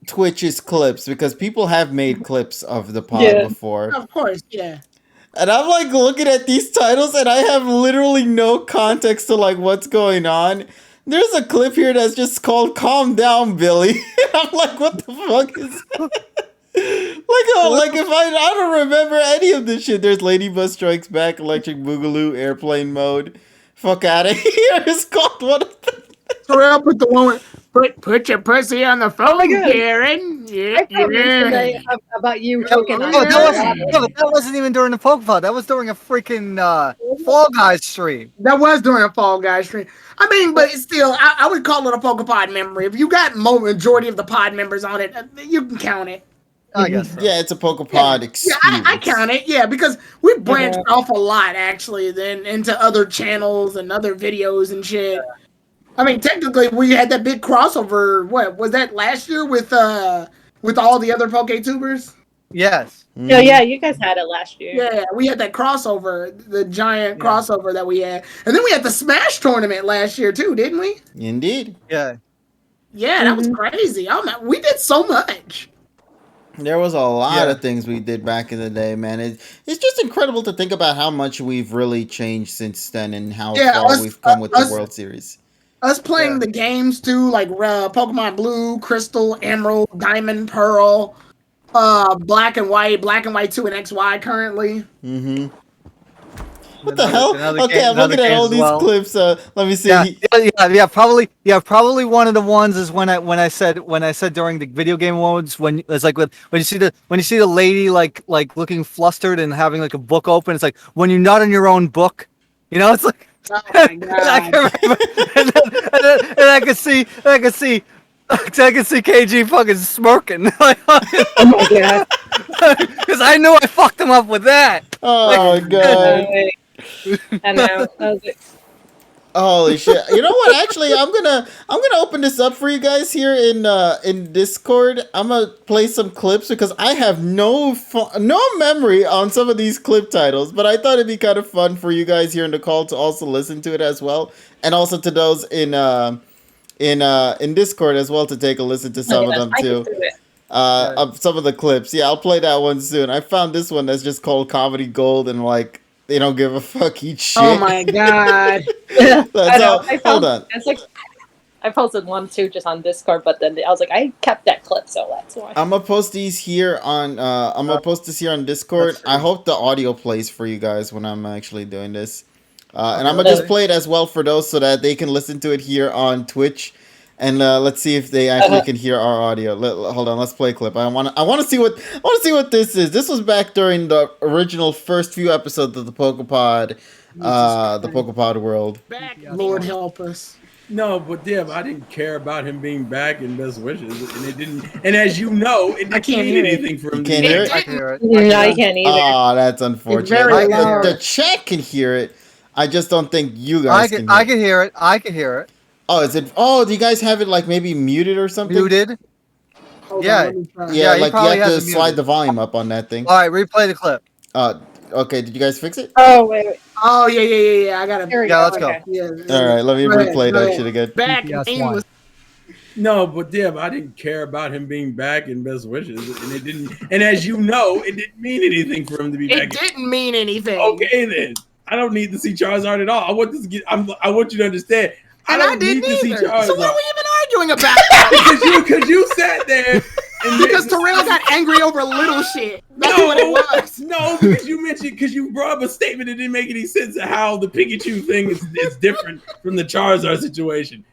Twitch's clips because people have made clips of the pod before. Of course, yeah. And I'm like looking at these titles, and I have literally no context to like what's going on. There's a clip here that's just called "Calm Down, Billy." I'm like, what the fuck is that? Like if I don't remember any of this shit. There's Ladybug Strikes Back, Electric Boogaloo, Airplane Mode. Fuck out of here. It's called one of them. Terrell put the one with put your pussy on the phone, Karen. Yeah. About you choking on that wasn't even during the PokePod. That was during a freaking Fall Guys stream. That was during a Fall Guys stream. I mean, but still, I would call it a PokePod memory. If you got majority of the pod members on it, you can count it. I guess so. Yeah, it's a PokePod experience. Yeah, I count it. Yeah, because we branched off a lot actually, then into other channels and other videos and shit. I mean, technically, we had that big crossover. What was that last year with all the other PokeTubers? Yes. No, yeah, you guys had it last year. Yeah, we had that crossover, the giant crossover that we had, and then we had the Smash tournament last year too, didn't we? Indeed. Yeah. Yeah, that was crazy. We did so much. There was a lot of things we did back in the day, man. It's just incredible to think about how much we've really changed since then and how far we've come with the World Series. Us playing the games too, like Pokemon Blue, Crystal, Emerald, Diamond, Pearl, Black and White 2 and XY currently. Mm-hmm. What the hell? Okay, I'm looking at all these clips. Let me see. Probably one of the ones is when I said during the video game awards when it's like when you see the lady like looking flustered and having like a book open. It's like when you're not in your own book, you know. It's like oh my god. and I can see KG fucking smirking. Oh my god! Because I knew I fucked him up with that. Oh my god. I know. I was like, holy shit! You know what? Actually, I'm gonna open this up for you guys here in Discord. I'm gonna play some clips because I have no memory on some of these clip titles, but I thought it'd be kind of fun for you guys here in the call to also listen to it as well, and also to those in Discord as well to take a listen to some of them too. Of some of the clips. Yeah, I'll play that one soon. I found this one that's just called Comedy Gold, and like they don't give a fuck, eat shit. Oh my god. Hold on. It's like I posted one too just on Discord, but then I was like, I kept that clip, so that's why. I'm gonna post these here on. I'm gonna post this here on Discord. I hope the audio plays for you guys when I'm actually doing this, and I'm gonna just play it as well for those so that they can listen to it here on Twitch. And let's see if they actually can hear our audio. Hold on, let's play a clip. I want to see what this is. This was back during the original first few episodes of the PokePod, the PokePod world. Lord help us. No, but Deb, I didn't care about him being back in Best Wishes, and it didn't. And as you know, it didn't mean anything for him. You can't hear it? I can hear it. No, you can't either. Oh, that's unfortunate. very low. The chat can hear it. I just don't think you guys can hear I can hear it. I can hear it. Oh, is it? Oh, do you guys have it like maybe muted or something? Muted. Hold Yeah. on, let me try. Yeah, like you probably have to has it slide muted. the volume up on that thing. All right, replay the clip. Okay, did you guys fix it? Oh wait. Oh yeah. I got Here we it. go. let's go. Okay. Yeah. All right, let me Go ahead, replay go that ahead. shit again. Back. Yes, Dean one. was No, but Deb, I didn't care about him being back in Best Wishes, and it didn't. And as you know, it didn't mean anything for him to be back. It didn't mean anything. Okay, then I don't need to see Charizard at all. I want this to get. I want you to understand. And I didn't need to see either. Charizard. So what are we even arguing about? because you sat there. And Because Terrell got angry over little shit. That's no, what it was. No, because you brought up a statement that didn't make any sense of how the Pikachu thing is different from the Charizard situation.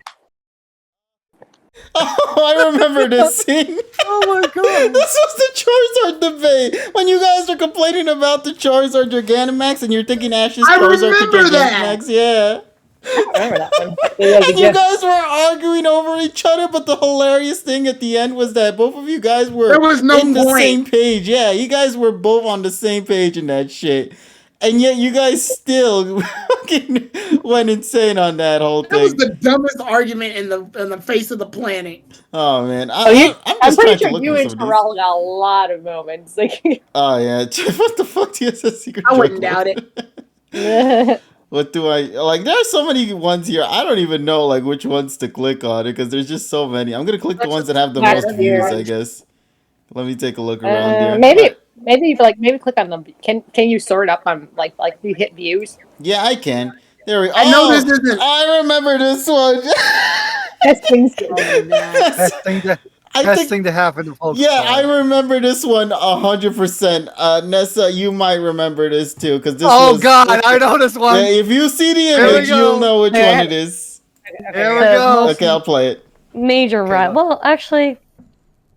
Oh, I remember this scene. Oh my god. This was the Charizard debate. When you guys are complaining about the Charizard Gigantamax and you're thinking Ash's I Charizard to remember that. Gigantamax, yeah. I remember that one. It was a And you gift. guys were arguing over each other, but the hilarious thing at the end was that both of you guys were There was no in the point. same page. Yeah, you guys were both on the same page in that shit. And yet you guys still fucking went insane on that whole That was thing. the dumbest argument in the face of the planet. Oh man. I'm I'm just pretty trying to sure look you for and some of these. Terrell got a lot of moments. Like, Oh yeah. What the fuck do you have a secret I wouldn't joke doubt with? yeah, What do I like? There are so many ones here. I don't even know like which ones to click on because there's just so many. I'm gonna click the ones that have the That's most views, weird. I guess. Let me take a look around here. maybe click on them. Can you sort up on like you hit views? Yeah, I can. There we go. I know this isn't- I remember this one. That's things. Best thing to I best think. thing to happen to Pokemon. Yeah, I remember this one 100%. Nessa, you might remember this too, because this Oh was. god, I know this one. Yeah, if you see the Here we image, go. you'll know which one it is. Here we go. Okay, I'll play it. Major Okay, rival. look. Well, actually,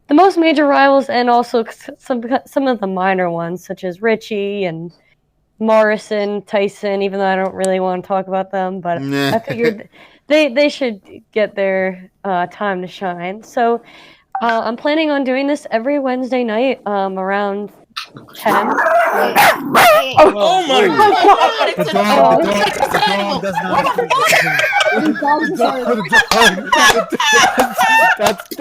the most major rivals, and also some of the minor ones, such as Richie and Morrison, Tyson. Even though I don't really want to talk about them, but Nah. I figured they should get their time to shine. So I'm planning on doing this every Wednesday night around 10. Oh my god! The dog does not that's the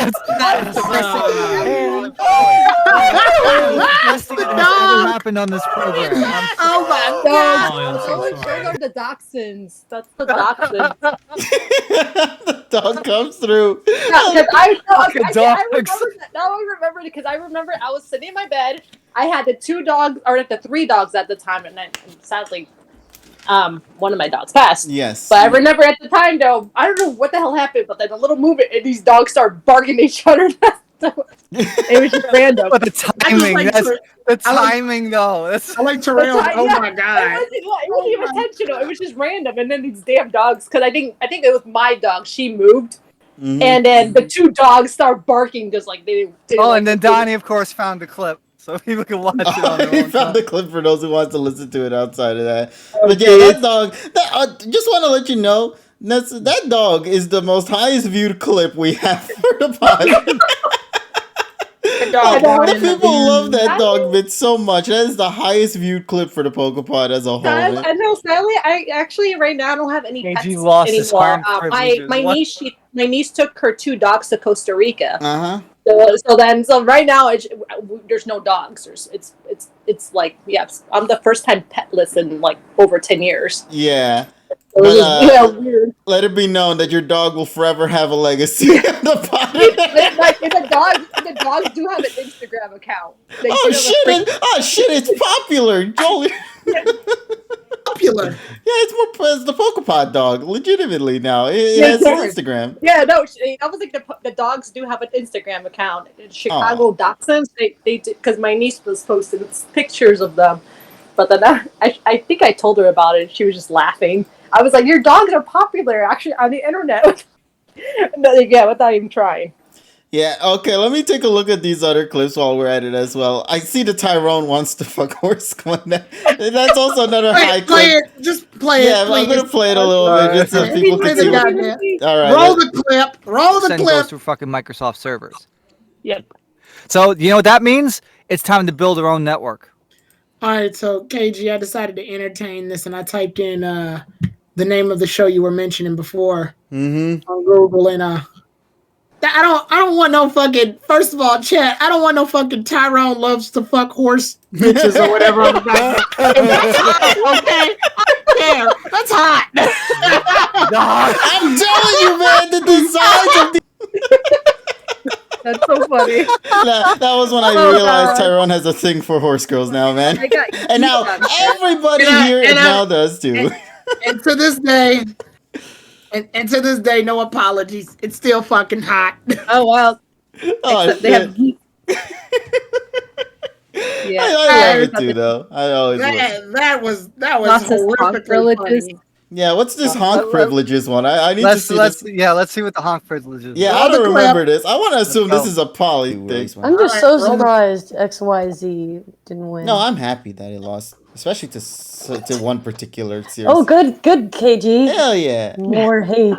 best thing that has ever happened on this program. Oh my god! Those are the dachshunds. That's the dachshunds. The dog comes through. Yeah, Fucking I dogs. remember that. Now I remember it because I remember I was sitting in my bed. I had the 2 dogs, or the 3 dogs at the time, and sadly, one of my dogs passed. Yes. But I remember at the time, though, I don't know what the hell happened, but then a little movement, and these dogs started barking at each other. It was just random. But the timing, like that's to- the I like- timing though. That's I like Terrell. But, Oh yeah, my god! It wasn't even intentional. It was just random. And then these damn dogs, because I think it was my dog. She moved, Mhm. and then the 2 dogs started barking just like they did. and then Donnie, of course, found the clip, so people can watch it on their He own found time. the clip for those who want to listen to it outside of that. Oh, But yeah, that dog. Just want to let you know, that dog is the most highest viewed clip we have for the pod. The people love that dog bit so much. That is the highest viewed clip for the PokePod as a whole. I man. know. Sadly, I actually right now don't have any pets KG lost his anymore. farm My privileges. What? niece took her 2 dogs to Costa Rica. Uh-huh. So right now there's no dogs. It's like, yes, I'm the first time petless in like over 10 years. Yeah. It was But, just, weird. Let it be known that your dog will forever have a legacy in the pod. Like if the dogs do have an Instagram account. They Oh do have a shit! It's popular. Jolie. Popular. Yeah, it's the PokePod dog. Legitimately now, it Yeah, has sorry. an Instagram. Yeah, no, I was like the dogs do have an Instagram account. Chicago Dachshunds, they do, because my niece was posting pictures of them. But then I think I told her about it. And she was just laughing. I was like, "Your dogs are popular, actually, on the internet." No, yeah, without even trying. Yeah, okay, let me take a look at these other clips while we're at it as well. I see the Tyrone wants to fuck horse one. That's also another high Play clip. it. Just play Yeah, it, please. I'm gonna play it a little bit just so people Play can see the what. goddamn. Alright. Roll the clip. Roll the Send clip. goes through fucking Microsoft servers. Yep. So you know what that means? It's time to build our own network. All right, so KG, I decided to entertain this, and I typed in the name of the show you were mentioning before on Google, and I don't want no fucking. First of all, chat, I don't want no fucking Tyrone loves to fuck horse bitches or whatever. That's hot, okay, I don't care. That's hot. I'm telling you, man, the designs of the. That's so funny. That was when I realized Tyrone has a thing for horse girls now, man. And now everybody here now does too. And to this day, and to this day, no apologies. It's still fucking hot. Oh wow. Oh, Except they have geek. Yeah, I love it too, though. I always love it. That was Lots of horrifically privileges. funny. Yeah, what's this honk privileges one? I need to see this. Yeah, let's see what the honk privileges. Yeah, I don't remember this. I want to assume this is a poly thing. I'm just so surprised XYZ didn't win. No, I'm happy that it lost, especially to one particular series. Oh, good, KG. Hell yeah. More hate.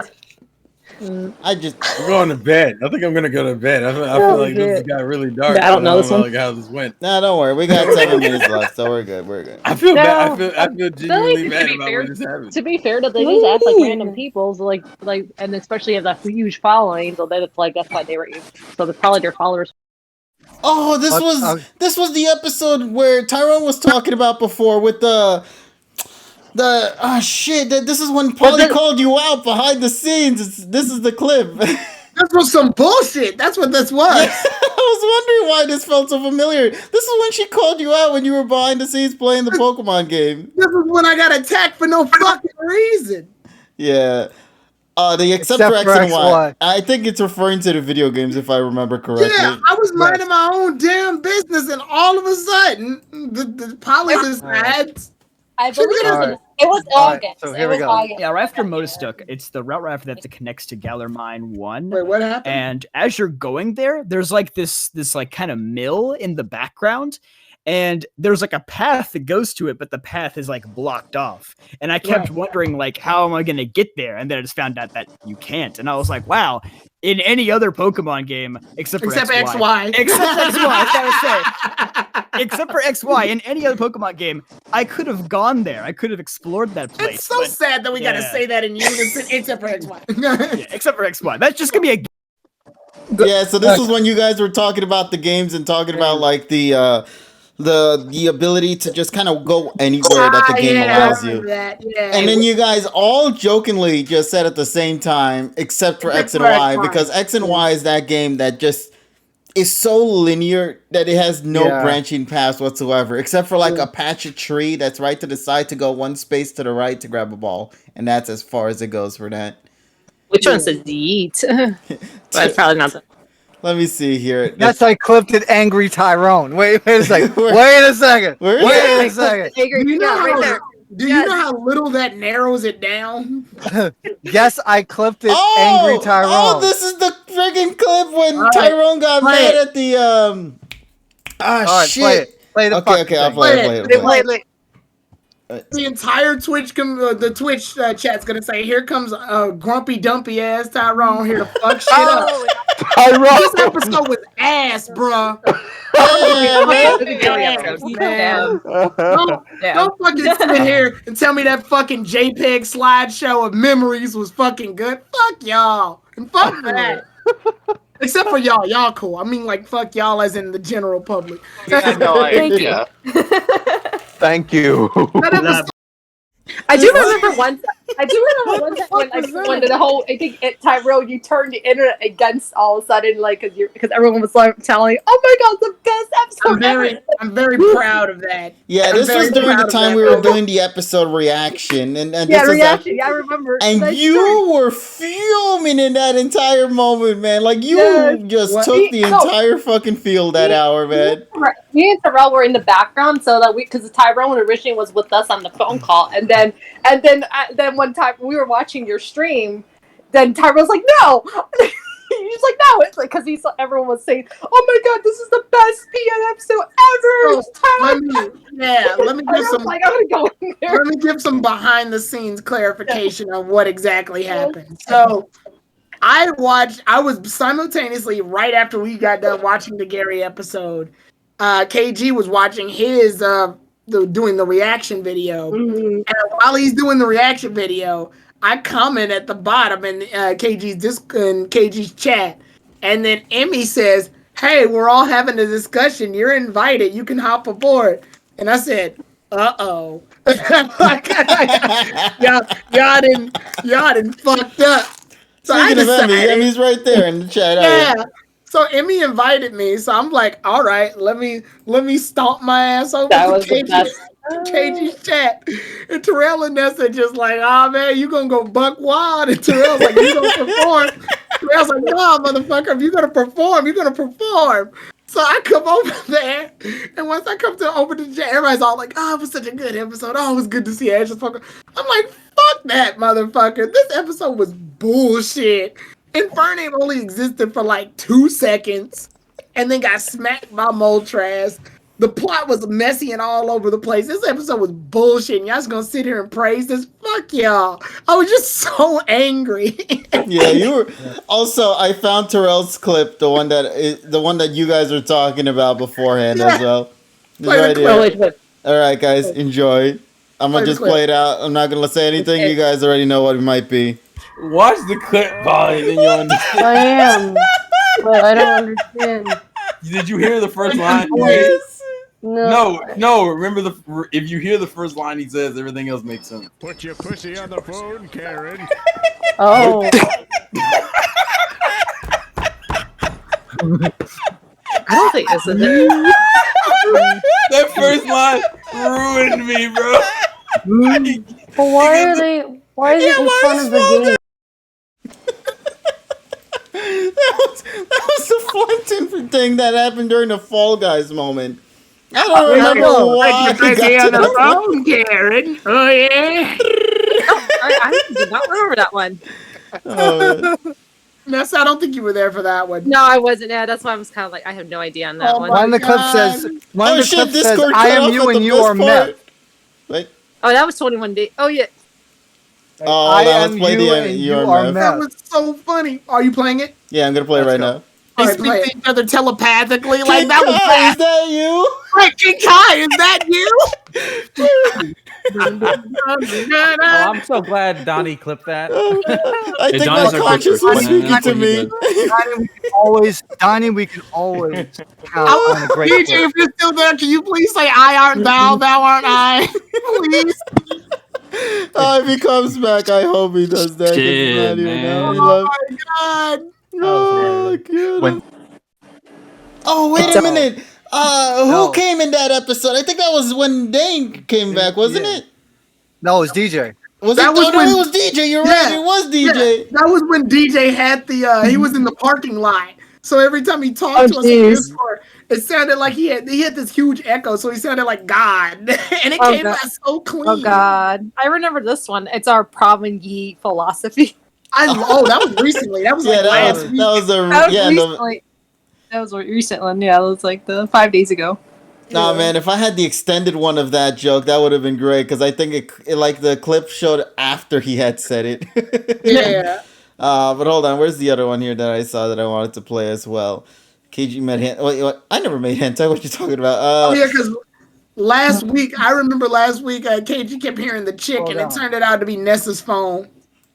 I just. I'm going to bed. I think I'm gonna go to bed. I feel like this got really dark. I don't know this one. Like how this went. No, don't worry. We got 7 minutes left, so we're good. We're good. I feel bad. No. I feel genuinely bad about what just happened. To be fair, they just act like random people, so like, and especially have a huge following, so then it's like that's why they were. So that's probably their followers. Oh, this was the episode where Tyrone was talking about before with the shit. This is when Polly called you out behind the scenes. This is the clip. This was some bullshit. That's what this was. Yeah, I was wondering why this felt so familiar. This is when she called you out when you were behind the scenes playing the Pokemon game. This is when I got attacked for no fucking reason. Yeah. The except for X and Y. I think it's referring to the video games, if I remember correctly. Yeah, I was minding my own damn business, and all of a sudden, the Polly decides. I believe it was August. So here we go. August. Yeah, right after Motostook, it's the route right after that connects to Galar Mine 1. Wait, what happened? And as you're going there, there's like this like kind of mill in the background. And there's like a path that goes to it, but the path is like blocked off. And I kept wondering, like, how am I going to get there? And then I just found out that you can't. And I was like, wow, in any other Pokemon game, except for XY. Except XY, I was gonna say. Except for XY, in any other Pokemon game, I could have gone there. I could have explored that place. It's so sad that we got to say that in unison, except for XY. Yeah, except for XY. That's just going to be a... Yeah, so this is when you guys were talking about the games and talking about, like, the ability to just kind of go anywhere that the game allows you. And then you guys all jokingly just said at the same time, except for X and Y, because X and Y is that game that just is so linear that it has no branching paths whatsoever, except for like a patch of tree that's right to the side to go one space to the right to grab a ball. And that's as far as it goes for that. Which one says yeet? But it's probably not. Let me see here. That's I clipped it, angry Tyrone. Wait a second. Wait a second. Do you know how little that narrows it down? Yes, I clipped it, angry Tyrone. Oh, this is the freaking clip when Tyrone got mad at the shit. Play the okay, I'll play it. The entire Twitch, the Twitch chat's gonna say, "Here comes a grumpy, dumpy ass Tyrone here to fuck shit up." Tyrone, this episode was ass, bruh. Don't fucking sit here and tell me that fucking JPEG slideshow of memories was fucking good. Fuck y'all and fuck that. Except for y'all cool. I mean, like, fuck y'all as in the general public. Thank you. Thank you. I do remember one time when the whole Tyrone, you turned the internet against all of a sudden, like because everyone was like telling, "Oh my god, the best episode!" I'm very proud of that. Yeah, this was during the time we were doing the episode reaction, and this reaction. Yeah, I remember. And you were fuming in that entire moment, man. Like you just took the entire fucking field that hour, man. Me and Terrell were in the background, so that because Tyrone originally was with us on the phone call, and then one time we were watching your stream, then Tyrell's like, "No, you just like, no, it's like, because everyone was saying, oh my god, this is the best PN episode ever. Let me give some. Like, I'm gonna go in there. Let me give some behind the scenes clarification on what exactly happened. So, I was simultaneously right after we got done watching the Gary episode. KG was watching his doing the reaction video, and while he's doing the reaction video, I comment at the bottom in KG's chat, and then Emmy says, "Hey, we're all having a discussion. You're invited. You can hop aboard." And I said, "Uh-oh." y'all didn't fucked up. So Speaking of Emmy's right there in the chat. Yeah. So Emmy invited me, so I'm like, all right, let me stomp my ass over to KG's chat. And Terrell and Nessa just like, oh man, you gonna go buck wild. And Terrell's like, you gonna perform. Terrell's like, no, motherfucker, if you're gonna perform, you're gonna perform. So I come over there, and once I come over to the chat, everybody's all like, oh, it was such a good episode. Oh, it was good to see Ashley's Pokémon. I'm like, fuck that, motherfucker. This episode was bullshit. Infernape only existed for like 2 seconds, and then got smacked by Moltres. The plot was messy and all over the place. This episode was bullshit, and y'all just gonna sit here and praise this? Fuck y'all. I was just so angry. Yeah, you were. Also, I found Terrell's clip, the one that you guys were talking about beforehand as well. Right here. All right, guys, enjoy. I'm gonna just play it out. I'm not gonna say anything. You guys already know what it might be. Watch the clip, Polly, then you understand. I am, but I don't understand. Did you hear the first line? No. Remember if you hear the first line he says, everything else makes sense. Put your pussy on the phone, Karen. Oh. I don't think this is it. That first line ruined me, bro. But why is it in front of the game? That was the fun thing that happened during the Fall Guys moment. I don't remember why. Pussy on the phone, Karen. Oh yeah. I did not remember that one. Nessa, I don't think you were there for that one. No, I wasn't. Yeah, that's why I was kind of like, I have no idea on that one. One of the clip says, Discord I am you and you are met. Wait. Oh, that was 21 days. Oh, yeah. Oh, I let's am play you the and you you are are met. That was so funny. Are you playing it? Yeah, I'm gonna play it right now. They speak to each other telepathically. Like that was Is that you? King Kai, is that you? Oh, I'm so glad Donnie clipped that. I think my conscience was speaking to me. Donnie, we can always count on a great DJ, clip. if you're still there, can you please say I aren't thou, thou aren't I? Please. Oh, if he comes back, I hope he does that. Shit, He's not here man. now. He Oh left. my god. Oh, God. Oh, wait a minute. Who came in that episode? I think that was when Dane came back, wasn't it? No, it was DJ. Was That it? was No, when- it was DJ. You're right. It was DJ. Yeah, that was when DJ had the he was in the parking lot. So every time he talked to us in Discord, it sounded like he had this huge echo, so he sounded like God. And it came out so clean. Oh, God. I remember this one. It's our Problem Ye philosophy. That was recently. That was like last week. That was a recent one. Yeah, it was like the 5 days ago. Nah, man, if I had the extended one of that joke, that would have been great, because I think it like the clip showed after he had said it. Yeah. But hold on, where's the other one here that I saw that I wanted to play as well? KG made Wait, I never made hentai. What you talking about? Yeah, because I remember last week, KG kept hearing the chick, and it turned out to be Nessa's phone.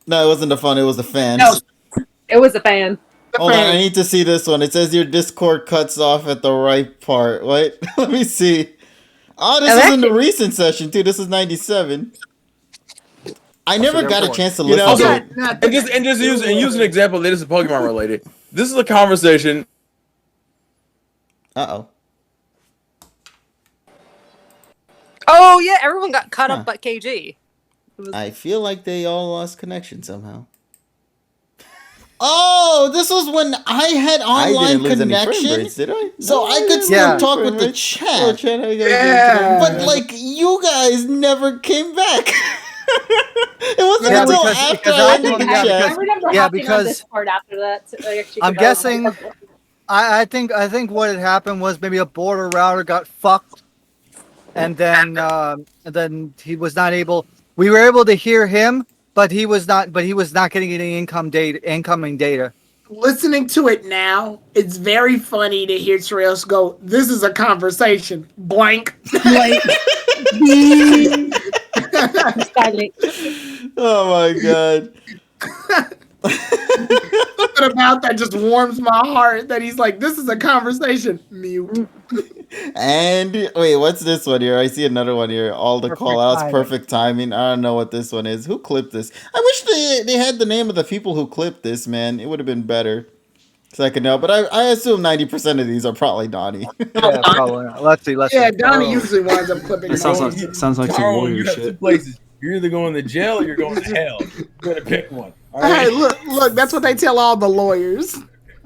No, it wasn't the phone. It was the fans. No, it was a fan. Hold on, I need to see this one. It says your Discord cuts off at the right part. Wait, let me see. Oh, this is in the recent session too. This is 97. I never got a chance to listen to it. And just use an example that is Pokemon related. This is a conversation. Oh yeah, everyone got cut up but KG. I feel like they all lost connection somehow. Oh, this was when I had online connection, did I? so I could still talk with the chat. Yeah. But like, you guys never came back. It wasn't Yeah, until because- after because I I ended think- the yeah, chat. I remember Yeah, hopping on because- Discord after that. To actually I'm figure out guessing- what- I think what had happened was maybe a border router got fucked, and then he was not able. We were able to hear him, but he was not getting any incoming data. Listening to it now, it's very funny to hear Trails go, "This is a conversation." Blank. Oh my god. Something about that just warms my heart that he's like, "This is a conversation." Mute. And wait, what's this one here? I see another one here. All the Perfect call outs, timing. perfect timing. I don't know what this one is. Who clipped this? I wish they had the name of the people who clipped this, man. It would have been better. So I could know. But I assume 90% of these are probably Donnie. Yeah, probably. Let's see. Yeah, Donnie usually winds up clipping. That sounds like some Tyrone, warrior you have two shit. places. You're either going to jail or you're going to hell. You better pick one. All Hey, right? look, that's what they tell all the lawyers.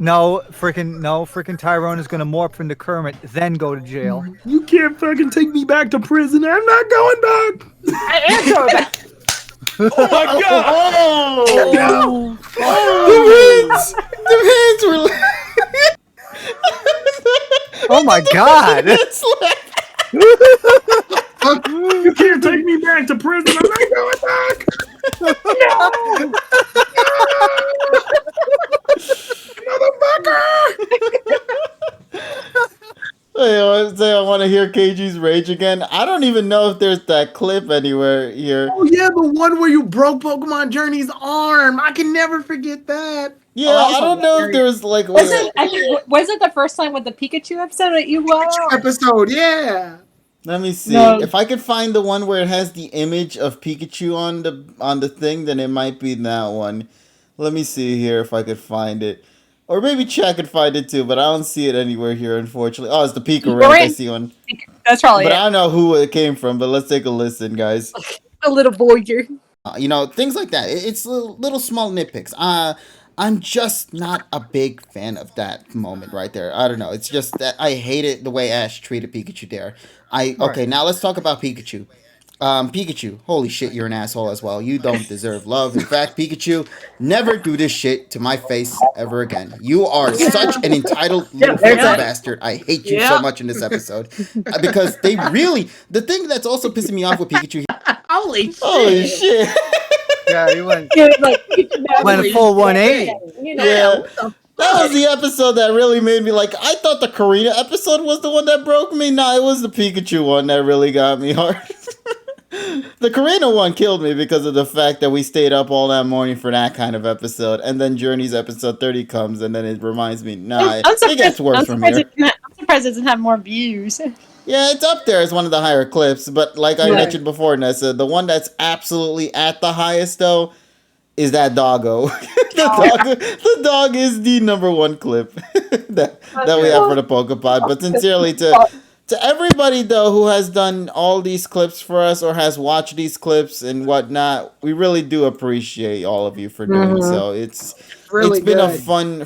No, freaking Tyrone is gonna morph into Kermit, then go to jail. You can't fucking take me back to prison. I'm not going back. I am going back. Oh my god! The hands were. Oh my god! You can't take me back to prison. I'm not going back. I want to hear KG's rage again. I don't even know if there's that clip anywhere here. Oh yeah, the one where you broke Pokemon Journey's arm. I can never forget that. Yeah, I don't know if there's like. Was it the first time with the Pikachu episode that you episode? Yeah. Let me see. No. If I could find the one where it has the image of Pikachu on the thing, then it might be that one. Let me see here if I could find it. Or maybe Chad could find it too, but I don't see it anywhere here, unfortunately. Oh, it's the Pika rant. I see one. That's probably But it. I don't know who it came from, but let's take a listen, guys. A little voyeur. Things like that. It's little small nitpicks. I'm just not a big fan of that moment right there. I don't know. It's just that I hated the way Ash treated Pikachu there. Okay, now let's talk about Pikachu. Pikachu, holy shit, you're an asshole as well. You don't deserve love. In fact, Pikachu, never do this shit to my face ever again. You are such an entitled little fucking bastard. I hate you so much in this episode. Because they really, the thing that's also pissing me off with Pikachu. Holy shit. Yeah, he went Went a full 180. Yeah. That was the episode that really made me like. I thought the Karina episode was the one that broke me. Nah, it was the Pikachu one that really got me hard. The Karina one killed me because of the fact that we stayed up all that morning for that kind of episode, and then Journey's episode 30 comes, and then it reminds me, nah, it gets worse from here. I'm surprised it doesn't have more views. Yeah, it's up there as one of the higher clips, but like I mentioned before, Nessa, the one that's absolutely at the highest though is that doggo. The dog is the number one clip that we have for the PokePod. But sincerely to everybody though who has done all these clips for us or has watched these clips and whatnot, we really do appreciate all of you for doing so. It's been a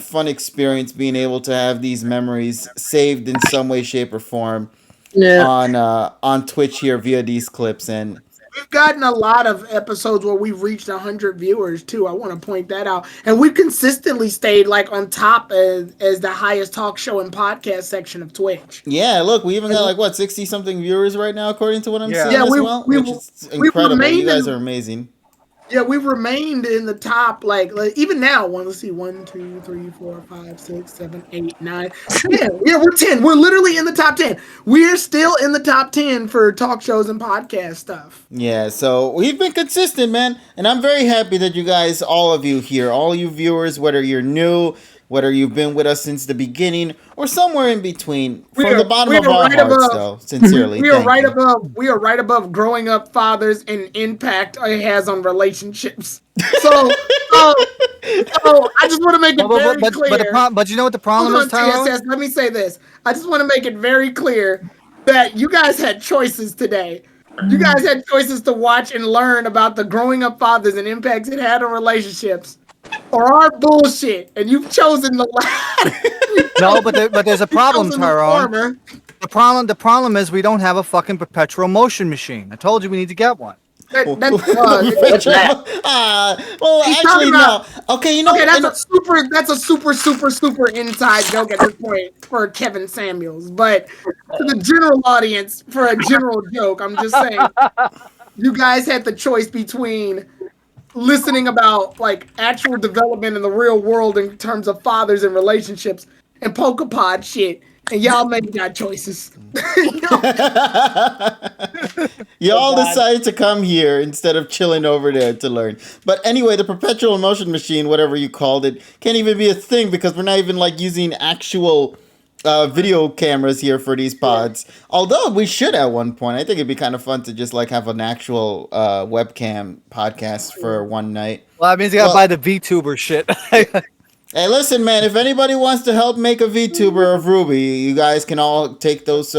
fun experience being able to have these memories saved in some way, shape, or form on Twitch here via these clips. And we've gotten a lot of episodes where we've reached 100 viewers too. I want to point that out, and we've consistently stayed like on top as the highest talk show and podcast section of Twitch. Yeah, look, we even got like 60 something viewers right now, according to what I'm seeing as well, which is incredible. You guys are amazing. Yeah, we've remained in the top, like even now. Let's see, 1, 2, 3, 4, 5, 6, 7, 8, 9. Yeah, we're 10. We're literally in the top 10. We're still in the top 10 for talk shows and podcast stuff. Yeah, so we've been consistent, man, and I'm very happy that you guys, all of you here, all you viewers, whether you're new, whether you've been with us since the beginning, or somewhere in between, from the bottom of our hearts, though, sincerely. We are right above growing up fathers and impact it has on relationships. So I just want to make it very clear. But you know what the problem is, Tyrone? TSS, let me say this. I just want to make it very clear that you guys had choices today. You guys had choices to watch and learn about the growing up fathers and impacts it had on relationships. Or our bullshit, and you've chosen the latter. No, but there's a problem, Tyrone. The problem is we don't have a fucking perpetual motion machine. I told you we need to get one. What's that? Well, He's actually, talking no. about- Okay, you know, Okay, and- that's a super inside joke at this point for Kevin Samuels. But to the general audience, for a general joke, I'm just saying, you guys had the choice between listening about like actual development in the real world in terms of fathers and relationships and PokePod shit, and y'all made that choices. Y'all decided to come here instead of chilling over there to learn. But anyway, the perpetual motion machine, whatever you called it, can't even be a thing because we're not even like using actual video cameras here for these pods. Although we should at one point. I think it'd be kind of fun to just like have an actual webcam podcast for one night. Well, that means you gotta buy the VTuber shit. Hey, listen, man, if anybody wants to help make a VTuber of Ruby, you guys can all take those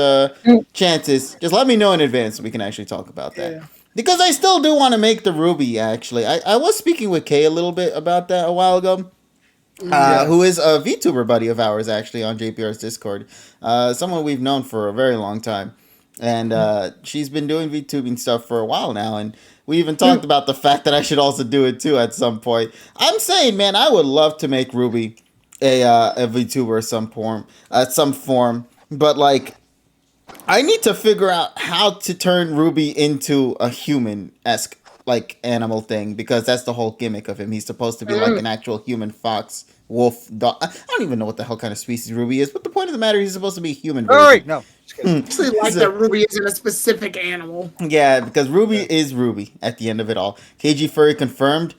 chances. Just let me know in advance so we can actually talk about that. Yeah. Because I still do want to make the Ruby, actually. I was speaking with Kay a little bit about that a while ago. Who is a VTuber buddy of ours, actually, on JPR's Discord. Someone we've known for a very long time. And she's been doing VTubing stuff for a while now, and we even talked about the fact that I should also do it too at some point. I'm saying, man, I would love to make Ruby a VTuber some form, but like, I need to figure out how to turn Ruby into a human-esque like animal thing, because that's the whole gimmick of him. He's supposed to be like an actual human fox, wolf, dog. I don't even know what the hell kind of species Ruby is, but the point of the matter, he's supposed to be a human. No. I actually like that Ruby isn't a specific animal. Yeah, because Ruby is Ruby at the end of it all. KG Furry confirmed.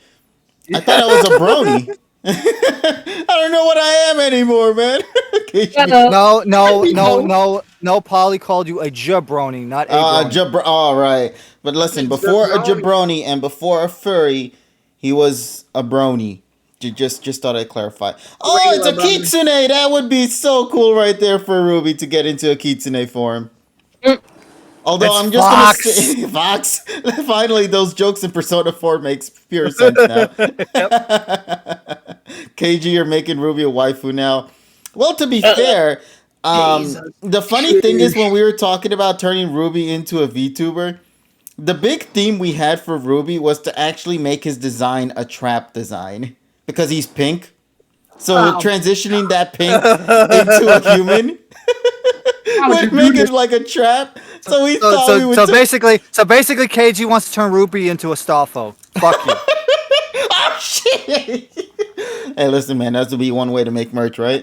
I thought I was a brony. I don't know what I am anymore, man. No. Polly called you a jabroni, not a brony. All right. But listen, before a jabroni and before a furry, he was a brony. Just thought I'd clarify. Oh, it's a kitsune. That would be so cool right there for Ruby to get into a kitsune form. Although it's I'm just Fox. Gonna say Fox. Finally, those jokes in Persona 4 makes pure sense now. KG, you're making Ruby a waifu now. Well, to be fair, the funny thing is when we were talking about turning Ruby into a VTuber, the big theme we had for Ruby was to actually make his design a trap design. Because he's pink. So transitioning that pink into a human would make it like a trap. So we thought we would... So basically, KG wants to turn Ruby into a Starfo. Fuck you. Oh, shit! Hey, listen, man. That's to be one way to make merch, right?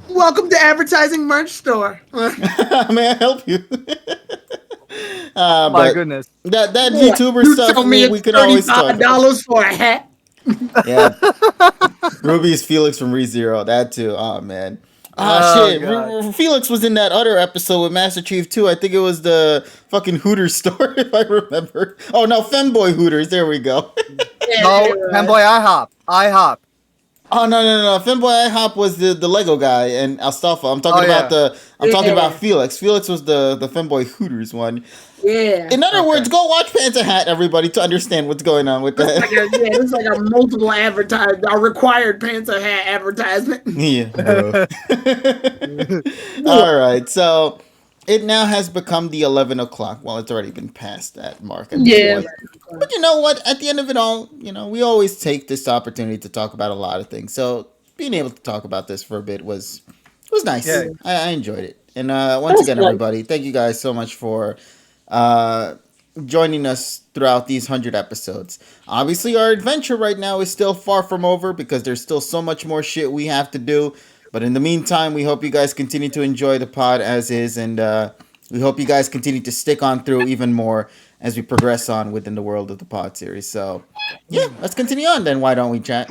Welcome to Advertising Merch Store. May I help you? My goodness. That VTuber stuff, we could always talk about. $35 for a hat. Yeah. Ruby's Felix from ReZero. That too. Oh, man. Shit. Felix was in that other episode with Master Chief too. I think it was the fucking Hooters store, if I remember. Oh, no. Femboy Hooters. There we go. Femboy IHOP. Oh, no. Femboy IHOP was the Lego guy and Alstafa. I'm talking about Felix. Felix was the Femboy Hooters one. Yeah. In other words, go watch Panther Hat, everybody, to understand what's going on with that. It's like a multiple a required Panther Hat advertisement. Yeah. All right. So it now has become the 11 o'clock. Well, it's already been past that mark. Yeah. But you know what? At the end of it all, we always take this opportunity to talk about a lot of things. So being able to talk about this for a bit was nice. Yeah. I enjoyed it. And once again, everybody, thank you guys so much for joining us throughout these 100 episodes. Obviously, our adventure right now is still far from over because there's still so much more shit we have to do. But in the meantime, we hope you guys continue to enjoy the pod as is, and we hope you guys continue to stick on through even more as we progress on within the world of the pod series. So, yeah, let's continue on then. Why don't we, chat?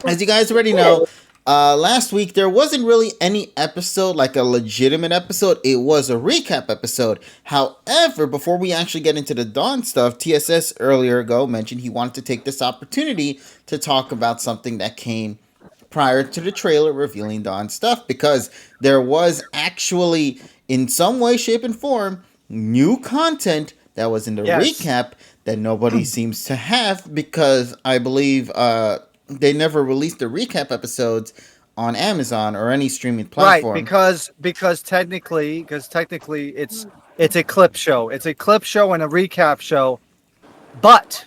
As you guys already know, last week there wasn't really any episode, like a legitimate episode. It was a recap episode. However, before we actually get into the Dawn stuff, TSS earlier ago mentioned he wanted to take this opportunity to talk about something that came prior to the trailer revealing Dawn stuff, because there was actually, in some way, shape, and form, new content that was in the recap that nobody seems to have, because I believe they never released the recap episodes on Amazon or any streaming platform. Right, because technically it's It's a clip show. It's a clip show and a recap show. But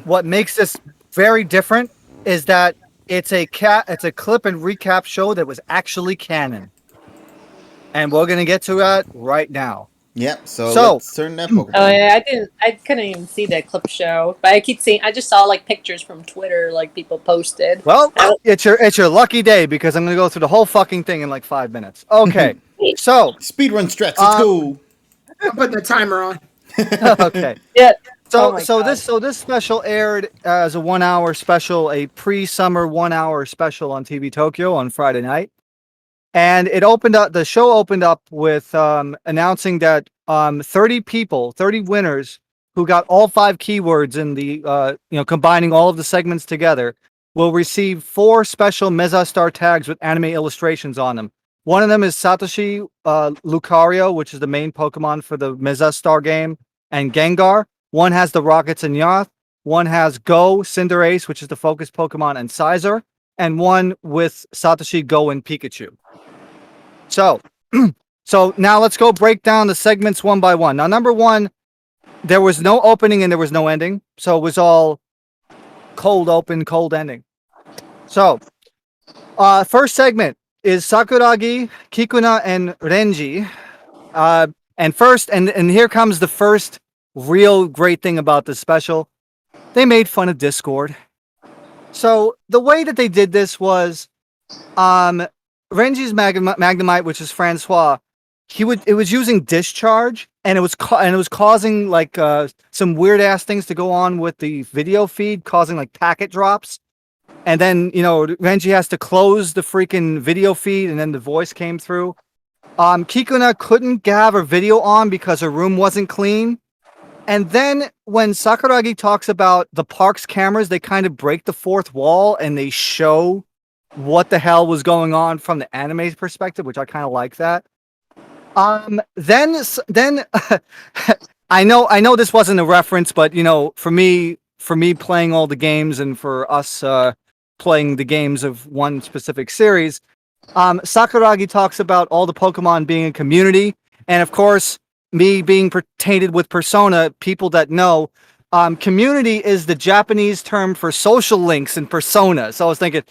what makes this very different is that it's a clip and recap show that was actually canon. And we're gonna get to that right now. Yep. So let's turn that Pokemon. Oh yeah, I couldn't even see that clip show, but I just saw like pictures from Twitter, like people posted. Well, it's your lucky day because I'm gonna go through the whole fucking thing in like 5 minutes. Okay, so speedrun stretch. Let's go. I'm putting the timer on. Okay. Yeah. So this special aired as a 1 hour special, a pre-summer 1 hour special on TV Tokyo on Friday night. And the show opened up with announcing that 30 winners who got all 5 keywords in the combining all of the segments together will receive 4 special Meza Star tags with anime illustrations on them. One of them is Satoshi Lucario, which is the main Pokemon for the Meza Star game, and Gengar. One has the Rockets and Yacht. One has Go, Cinderace, which is the focus Pokemon, and Sizer. And one with Satoshi, Go, and Pikachu. So now let's go break down the segments one by one. Now, number 1, there was no opening and there was no ending. So it was all cold open, cold ending. So, first segment is Sakuragi, Kikuna, and Renji. And here comes the first real great thing about this special. They made fun of Discord. So the way that they did this was, Renji's Magnemite, which is Francois, it was using discharge, and it was causing like some weird ass things to go on with the video feed, causing like packet drops. And then Renji has to close the freaking video feed, and then the voice came through. Kikuna couldn't have her video on because her room wasn't clean. And then when Sakuragi talks about the park's cameras, they kind of break the fourth wall and they show what the hell was going on from the anime's perspective, which I kind of like that. Then I know this wasn't a reference, but for me playing all the games and for us playing the games of one specific series, Sakuragi talks about all the Pokemon being a community, and of course, me being tainted with Persona, people that know, community is the Japanese term for social links in Persona. So I was thinking,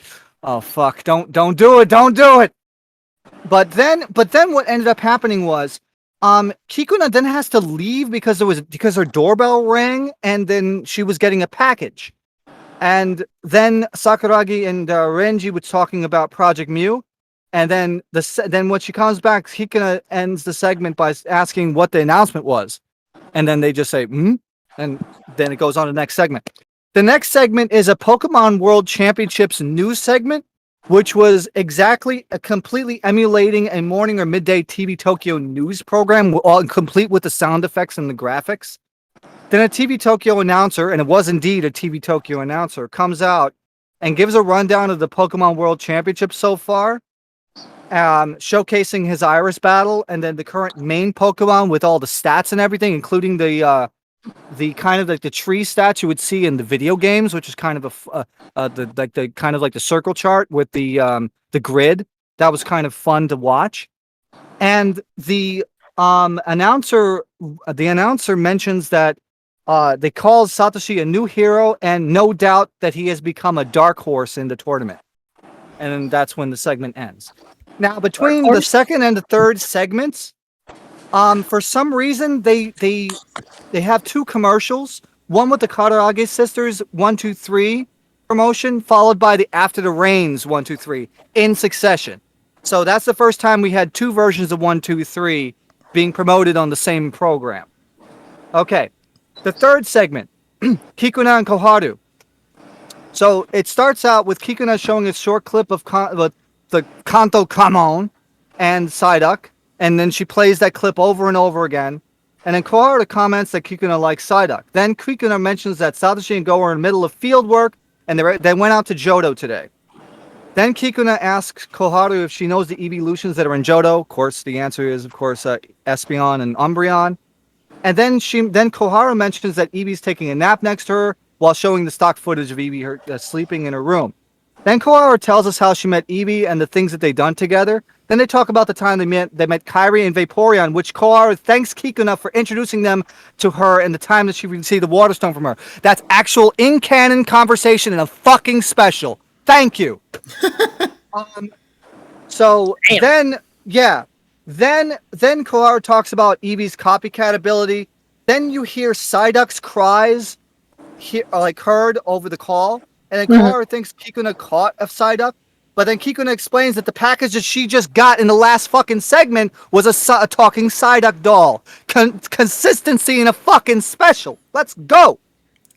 oh fuck, don't do it. But then what ended up happening was, Kikuna then has to leave because her doorbell rang, and then she was getting a package. And then Sakuragi and Renji was talking about Project Mew. And then when she comes back, Kikuna ends the segment by asking what the announcement was. And then they just say, and then it goes on to the next segment. The next segment is a Pokemon World Championships news segment, which was completely emulating a morning or midday TV Tokyo news program, all complete with the sound effects and the graphics. Then a TV Tokyo announcer, and it was indeed a TV Tokyo announcer, comes out and gives a rundown of the Pokemon World Championship so far, showcasing his Iris battle, and then the current main Pokemon with all the stats and everything, including the kind of like the tree stats you would see in the video games, which is kind of the circle chart with the grid. That was kind of fun to watch. And the announcer mentions that they call Satoshi a new hero, and no doubt that he has become a dark horse in the tournament. And then that's when the segment ends. Now, between the second and the third segments, for some reason they have 2 commercials. One with the Kararage sisters 1, 2, 3 promotion, followed by the After the Rains 1, 2, 3 in succession. So that's the first time we had 2 versions of 1, 2, 3 being promoted on the same program. Okay, the third segment, Kikuna and Koharu. So it starts out with Kikuna showing a short clip of the Kanto Kamon and Psyduck, and then she plays that clip over and over again. And then Koharu comments that Kikuna likes Psyduck. Then Kikuna mentions that Satoshi and Go are in the middle of field work, and they went out to Johto today. Then Kikuna asks Koharu if she knows the evolutions that are in Johto. Of course, the answer is, Espeon and Umbreon. And then Koharu mentions that Eevee's taking a nap next to her while showing the stock footage of Eevee sleeping in her room. Then Koharu tells us how she met Eevee and the things that they've done together. Then they talk about the time they met Kyrie and Vaporeon, which Koharu thanks Kikuna for introducing them to her and the time that she received the Water Stone from her. That's actual in-canon conversation in a fucking special. Thank you. Then Koharu talks about Eevee's copycat ability. Then you hear Psyduck's cries heard over the call. And then Koharu thinks Kikuna caught a Psyduck. But then Kikuna explains that the package that she just got in the last fucking segment was a talking Psyduck doll. Consistency in a fucking special. Let's go.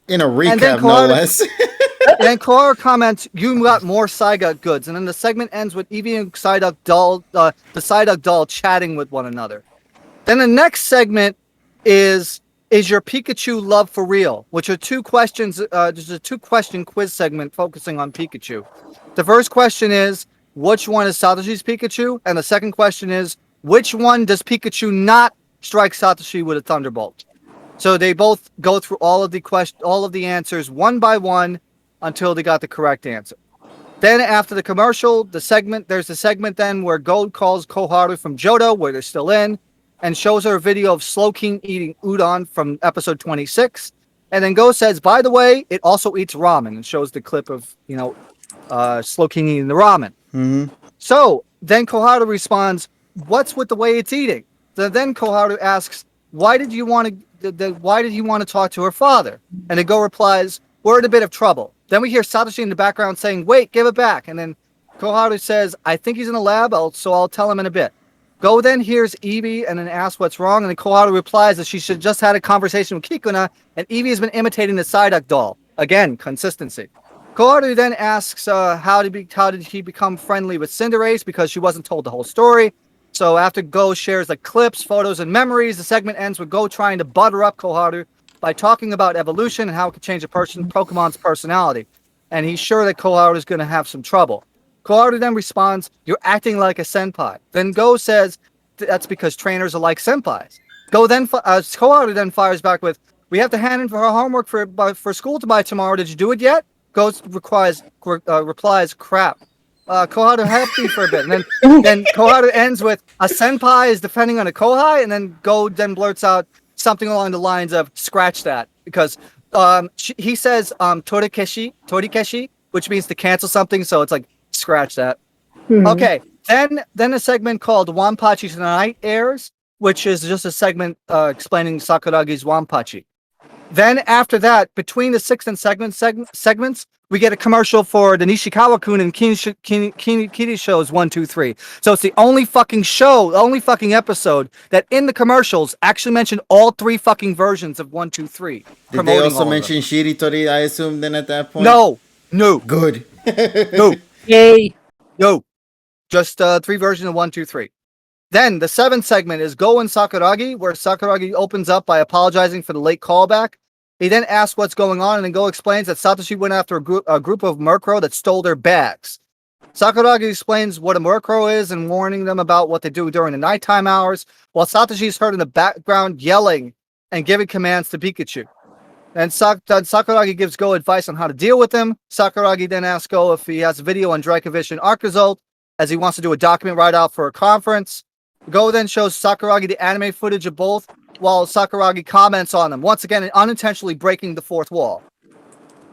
In a recap, no less. And then Koharu comments, "You got more Psyduck goods." And then the segment ends with Eevee and Psyduck doll, the Psyduck doll chatting with one another. Then the next segment is your Pikachu love for real? Which are two questions. There's a 2-question quiz segment focusing on Pikachu. The first question is, which one is Satoshi's Pikachu? And the second question is, which one does Pikachu not strike Satoshi with a Thunderbolt? So they both go through all of the answers one by one until they got the correct answer. Then after the commercial, there's a segment then where Gold calls Koharu from Johto, where they're still in, and shows her a video of Slowking eating udon from episode 26. And then Go says, by the way, it also eats ramen, and shows the clip of, Slowking eating the ramen. Mm-hmm. So then Koharu responds, what's with the way it's eating? So then Koharu asks, why did you want to talk to her father? And then Go replies, we're in a bit of trouble. Then we hear Satoshi in the background saying, wait, give it back. And then Koharu says, I think he's in the lab, so I'll tell him in a bit. Go then hears Eevee and then asks what's wrong. And then Koharu replies that she should just had a conversation with Kikuna, and Eevee has been imitating the Psyduck doll. Again, consistency. Koharu then asks how did he become friendly with Cinderace, because she wasn't told the whole story. So after Go shares the clips, photos, and memories, the segment ends with Go trying to butter up Koharu by talking about evolution and how it could change a Pokemon's personality. And he's sure that Koharu is going to have some trouble. Koharu then responds, you're acting like a senpai. Then Go says, that's because trainers are like senpais. Koharu then fires back with, we have to hand in for her homework for school to buy tomorrow. Did you do it yet? Go replies, crap. Koharu helped me for a bit. And then Koharu ends with, a senpai is depending on a kohai. And then Go then blurts out something along the lines of, scratch that. Because he says torikeshi, which means to cancel something. So it's like, scratch that. Okay. Then a segment called Wanpachi Tonight airs, which is just a segment explaining Sakuragi's Wanpachi. Then after that, between the 6th and segments, we get a commercial for the Nishikawa-kun and Kiri shows 1, 2, 3. So it's the only fucking show, the only fucking episode that in the commercials actually mentioned all 3 fucking versions of 1, 2, 3. Did they also mention Shiritori, I assume, then at that point? No. Good. No. Yay. No. Just 3 versions of 1, 2, 3. Then the 7th segment is Go and Sakuragi, where Sakuragi opens up by apologizing for the late callback. He then asks what's going on, and then Go explains that Satoshi went after a group of Murkrow that stole their bags. Sakuragi explains what a Murkrow is and warning them about what they do during the nighttime hours, while Satoshi is heard in the background yelling and giving commands to Pikachu. And Sakuragi gives Go advice on how to deal with them. Sakuragi then asks Go if he has a video on Dracovish and Arcazult, as he wants to do a document write-out for a conference. Go then shows Sakuragi the anime footage of both, while Sakuragi comments on them, once again unintentionally breaking the 4th wall.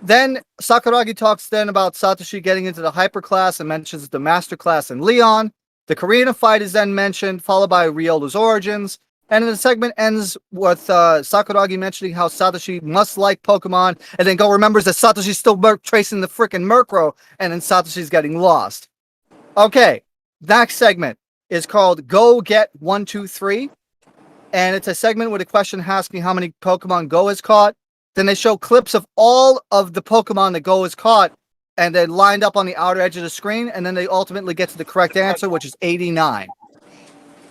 Then Sakuragi talks then about Satoshi getting into the hyper class and mentions the master class in Leon. The Karina fight is then mentioned, followed by Riola's origins. And then the segment ends with Sakuragi mentioning how Satoshi must like Pokemon, and then Go remembers that Satoshi's still tracing the frickin' Murkrow, and then Satoshi's getting lost. Okay, next segment is called Go Get 1, 2, 3. And it's a segment with a question asking how many Pokemon Go has caught. Then they show clips of all of the Pokemon that Go has caught, and they're lined up on the outer edge of the screen, and then they ultimately get to the correct answer, which is 89.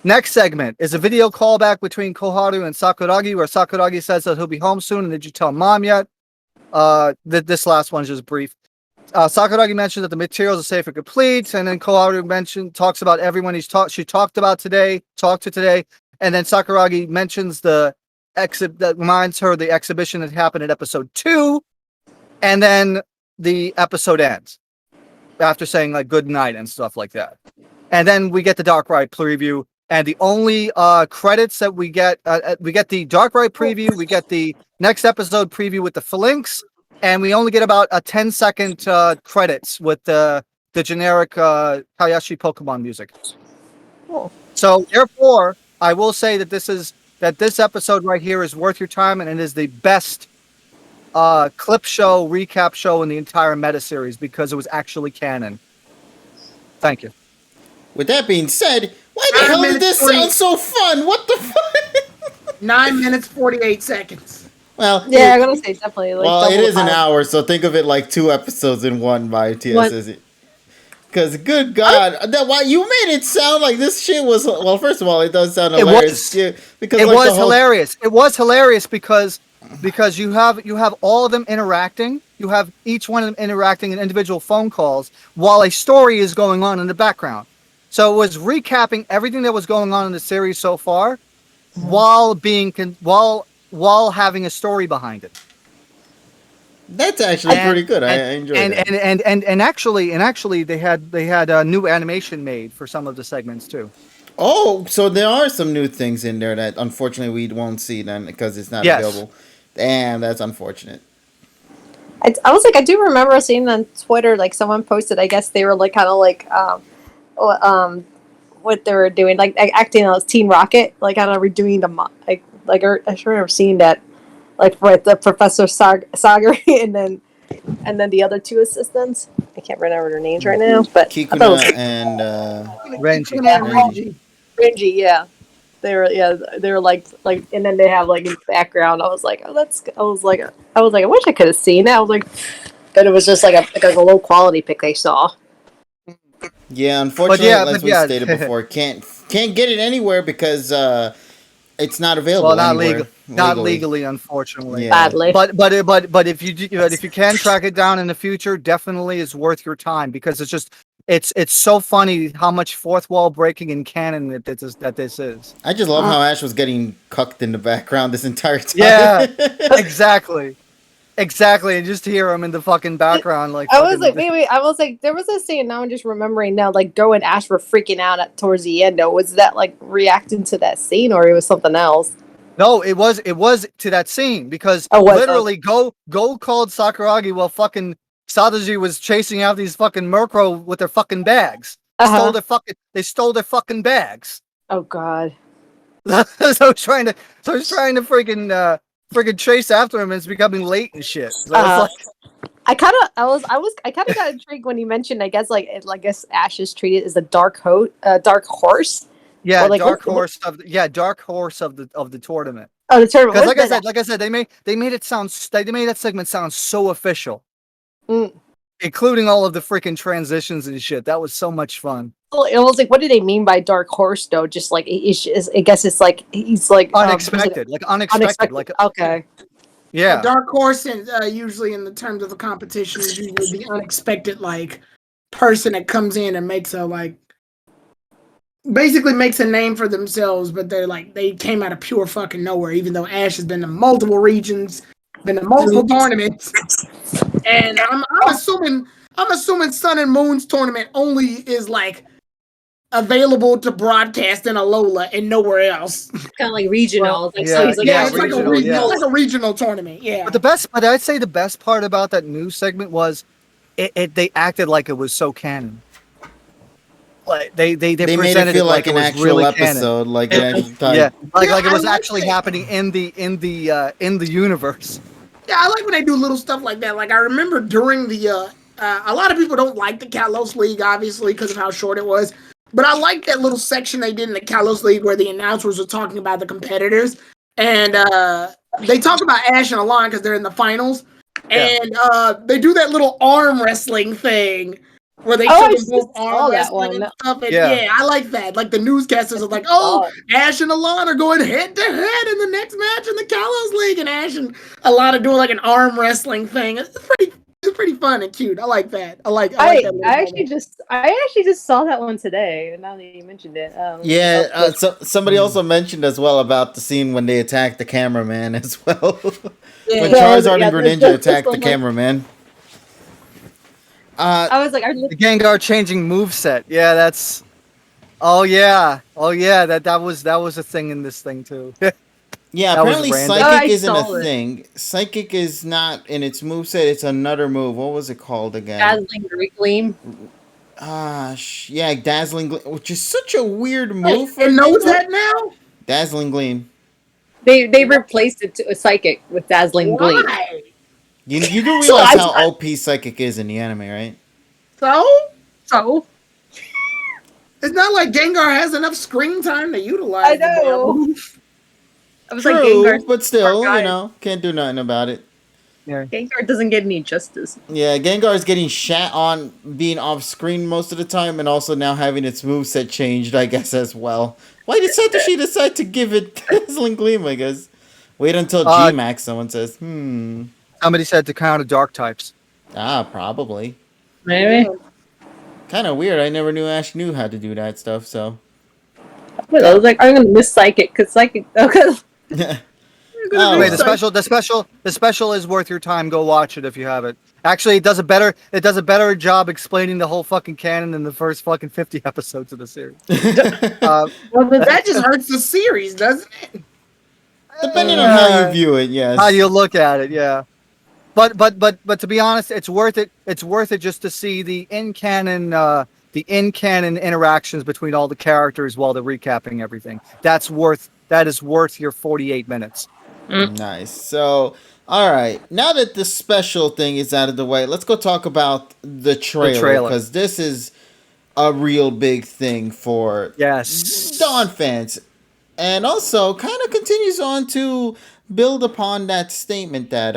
Next segment is a video callback between Koharu and Sakuragi, where Sakuragi says that he'll be home soon, and did you tell Mom yet? This last one is just brief. Sakuragi mentioned that the materials are safe and complete, and then Koharu talks about everyone she talked to today, and then Sakuragi mentions that reminds her the exhibition that happened in episode 2, and then the episode ends. after saying like good night and stuff like that. And then we get the Dark Ride preview, and the only credits that we get the Dark Ride preview, we get the next episode preview with the Phalanx, and we only get about a 10-second credits with the generic Hayashi Pokemon music. So therefore, I will say that this episode right here is worth your time, and it is the best clip show, recap show in the entire meta series because it was actually canon. Thank you. With that being said, why the hell did this sound so fun? What the fuck? 9 minutes 48 seconds. Well, yeah, I'm gonna say definitely. Like, well, it is an time. hour, so think of it like 2 episodes in one by TSS. Because, good God, why you made it sound like this shit was. Well, first of all, it does sound hilarious. Because it was hilarious. It was hilarious because you have all of them interacting. You have each one of them interacting in individual phone calls while a story is going on in the background. So it was recapping everything that was going on in the series so far, while having a story behind it. That's actually pretty good. I enjoyed it. And actually, they had a new animation made for some of the segments too. Oh, so there are some new things in there that unfortunately we won't see then because it's not available. Damn, that's unfortunate. I was like, I do remember seeing on Twitter, like someone posted. I guess they were like kind of like, what they were doing, like acting as Team Rocket, like kind of redoing the like I should have seen that, like with the Professor Sagar and then the other 2 assistants. I can't remember their names right now, but Kikuna and Renji. Renji, yeah. They were like, and then they have like in the background. I was like, I was like, I wish I could have seen that. I was like, but it was just like a low quality pic they saw. Yeah, unfortunately, as we stated before, can't get it anywhere because it's not available. Well, not legally, unfortunately. Yeah. Badly. But if you can track it down in the future, definitely is worth your time because it's so funny how much fourth wall breaking in canon that this is. I just love how Ash was getting cucked in the background this entire time. Yeah, exactly. Exactly, and just to hear him in the fucking background, like I was like, wait, I was like, there was a scene. Now I'm just remembering now, like Go and Ash were freaking out towards the end. Though, was that like reacting to that scene, or it was something else? No, it was to that scene because literally Go called Sakuragi while fucking Sadaji was chasing out these fucking Murkrow with their fucking bags. They stole their fucking bags. Oh God. so he's trying to freaking chase after him and it's becoming late and shit. So I kind of got intrigued when you mentioned, I guess Ash is treated as a dark horse. Yeah, like, dark horse of the tournament. Oh, the tournament. Because like I said, they made that segment sound so official, including all of the freaking transitions and shit. That was so much fun. Well, it was like, what do they mean by dark horse though? Just like I guess it's like he's like unexpected, unexpected. Like okay. Yeah, a dark horse, and usually in the terms of a competition, is usually the unexpected like person that comes in and makes basically makes a name for themselves, but they came out of pure fucking nowhere. Even though Ash has been to multiple regions, been to multiple tournaments, and I'm assuming Sun and Moon's tournament only is like available to broadcast in Alola and nowhere else. Kind of like regional. It's like a regional tournament. Yeah. But I'd say the best part about that news segment was they acted like it was so canon. Like they presented made it feel like an it was actual really episode, like an actual time. like it was actually happening in the universe. Yeah, I like when they do little stuff like that. Like I remember during the a lot of people don't like the Kalos League, obviously, because of how short it was. But I like that little section they did in the Kalos League where the announcers were talking about the competitors. And they talk about Ash and Alon because they're in the finals. And they do that little arm wrestling thing where they show them both arm wrestling and stuff. And I like that. Like the newscasters are like, Ash and Alon are going head to head in the next match in the Kalos League. And Ash and Alon are doing like an arm wrestling thing. It's pretty fun and cute. I like that. I like that. I actually just saw that one today. Now that you mentioned it. So somebody also mentioned as well about the scene when they attacked the cameraman as well. When Charizard and Greninja attacked the cameraman. I was like, are you The Gengar changing moveset. Yeah, that's. Oh yeah. That was a thing in this thing too. Yeah, That was apparently random. Oh, Psychic I isn't a saw it. thing. Psychic is not in its moveset, it's another move. What was it called again? Dazzling Gleam? Yeah, Dazzling Gleam, which is such a weird move for It knows Gengar. that now? Dazzling Gleam. They replaced it to a Psychic with Dazzling Gleam. Why? You do So realize how OP Psychic is in the anime, right? So It's not like Gengar has enough screen time to utilize I know. the damn move. I was True, like, Gengar, but still, can't do nothing about it. Gengar doesn't get any justice. Yeah, Gengar is getting shat on being off screen most of the time, and also now having its moveset changed, I guess, as well. Why did Satoshi decide to give it Dazzling Gleam, I guess? Wait until G-Max, someone says. Somebody said to counter dark types. Probably. Maybe. Kind of weird. I never knew Ash knew how to do that stuff, so. I was like, I'm gonna miss Psychic, because Psychic... Wait, the special is worth your time. Go watch it if you have it. Actually, it does a better job explaining the whole fucking canon than the first fucking 50 episodes of the series. Well, that just hurts the series, doesn't it? Depending on how you view it, yes. How you look at it, yeah. But to be honest, it's worth it. It's worth it just to see the in canon interactions between all the characters while they're recapping everything. That is worth your 48 minutes. Nice. So, all right. Now that the special thing is out of the way, let's go talk about the trailer, because this is a real big thing for Dawn fans, and also kind of continues on to build upon that statement that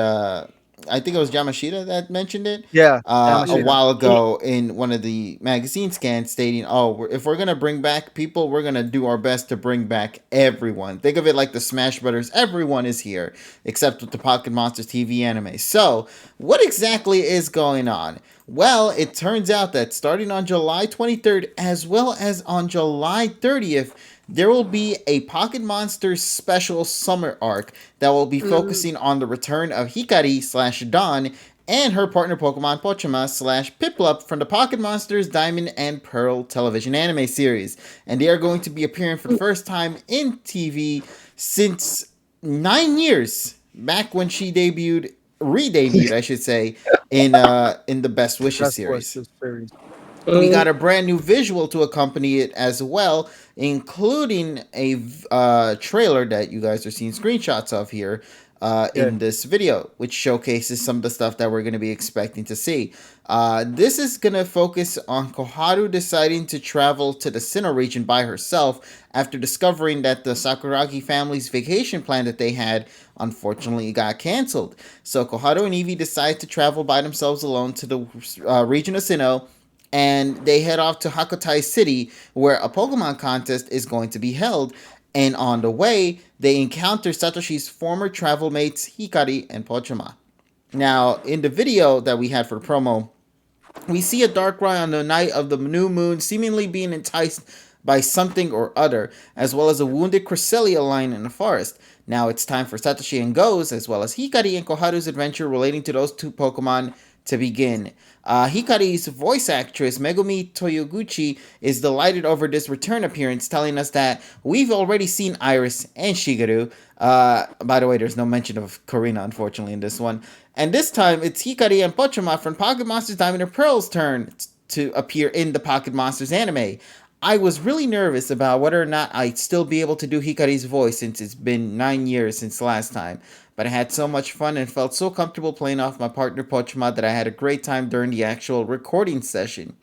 I think it was Yamashita that mentioned it. Yeah, a while ago in one of the magazine scans, stating, "Oh, if we're gonna bring back people, we're gonna do our best to bring back everyone." Think of it like the Smash Brothers. Everyone is here except with the Pocket Monsters TV anime. So, what exactly is going on? Well, it turns out that starting on July 23rd as well as on July 30th. There will be a Pocket Monsters special summer arc that will be focusing on the return of Hikari/Dawn and her partner Pokemon Pochama/Piplup from the Pocket Monsters Diamond and Pearl television anime series. And they are going to be appearing for the first time in TV since 9 years, back when she re-debuted, I should say, in the Best Wishes series. We got a brand new visual to accompany it as well, including a trailer that you guys are seeing screenshots of here in this video, which showcases some of the stuff that we're going to be expecting to see. This is going to focus on Koharu deciding to travel to the Sinnoh region by herself after discovering that the Sakuragi family's vacation plan that they had unfortunately got canceled. So Koharu and Eevee decide to travel by themselves alone to the region of Sinnoh, and they head off to Hakutai City, where a Pokemon contest is going to be held. And on the way, they encounter Satoshi's former travel mates Hikari and Pochama. Now, in the video that we had for the promo, we see a Darkrai on the night of the new moon seemingly being enticed by something or other, as well as a wounded Cresselia lying in the forest. Now it's time for Satoshi and Go's, as well as Hikari and Koharu's adventure relating to those two Pokemon to begin. Hikari's voice actress, Megumi Toyoguchi, is delighted over this return appearance, telling us that we've already seen Iris and Shigeru. By the way, there's no mention of Karina, unfortunately, in this one. And this time, it's Hikari and Pochama from Pocket Monsters Diamond and Pearl's turn to appear in the Pocket Monsters anime. I was really nervous about whether or not I'd still be able to do Hikari's voice, since it's been 9 years since last time. But I had so much fun and felt so comfortable playing off my partner Pochama that I had a great time during the actual recording session.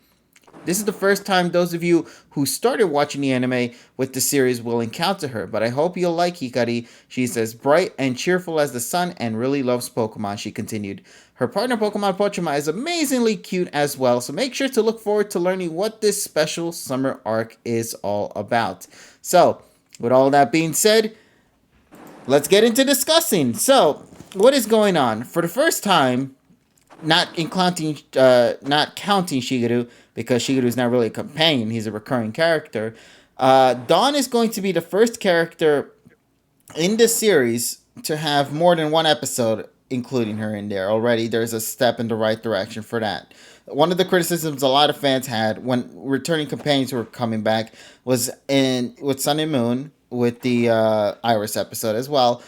This is the first time those of you who started watching the anime with the series will encounter her, but I hope you'll like Hikari. She's as bright and cheerful as the sun and really loves Pokemon, she continued. Her partner Pokemon Pochama is amazingly cute as well, so make sure to look forward to learning what this special summer arc is all about. So, with all that being said, let's get into discussing. So, what is going on? For the first time, not counting Shigeru, because Shigeru is not really a companion, he's a recurring character. Dawn is going to be the first character in this series to have more than one episode including her in there. Already there's a step in the right direction for that. One of the criticisms a lot of fans had when returning companions were coming back was in with Sun and Moon with the Iris episode as well.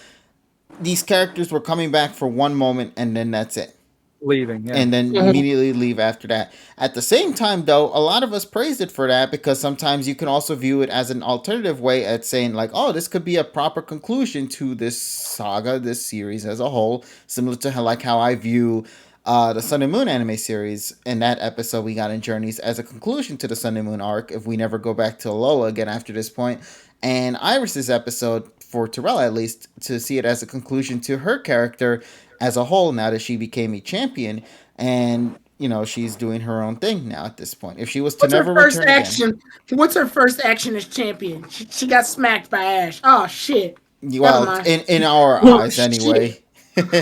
These characters were coming back for one moment and then that's it. Leaving, yeah. And then immediately leave after that. At the same time, though, a lot of us praised it for that because sometimes you can also view it as an alternative way at saying, like, oh, this could be a proper conclusion to this saga, this series as a whole, similar to how I view the Sun and Moon anime series. In that episode, we got in Journeys as a conclusion to the Sun and Moon arc, if we never go back to Alola again after this point. And Iris's episode, for Terrell at least, to see it as a conclusion to her character as a whole now that she became a champion, and she's doing her own thing now at this point. If she was to what's never her first return action? again, what's her first action as champion? She got smacked by Ash. Oh shit! Well, in our eyes anyway.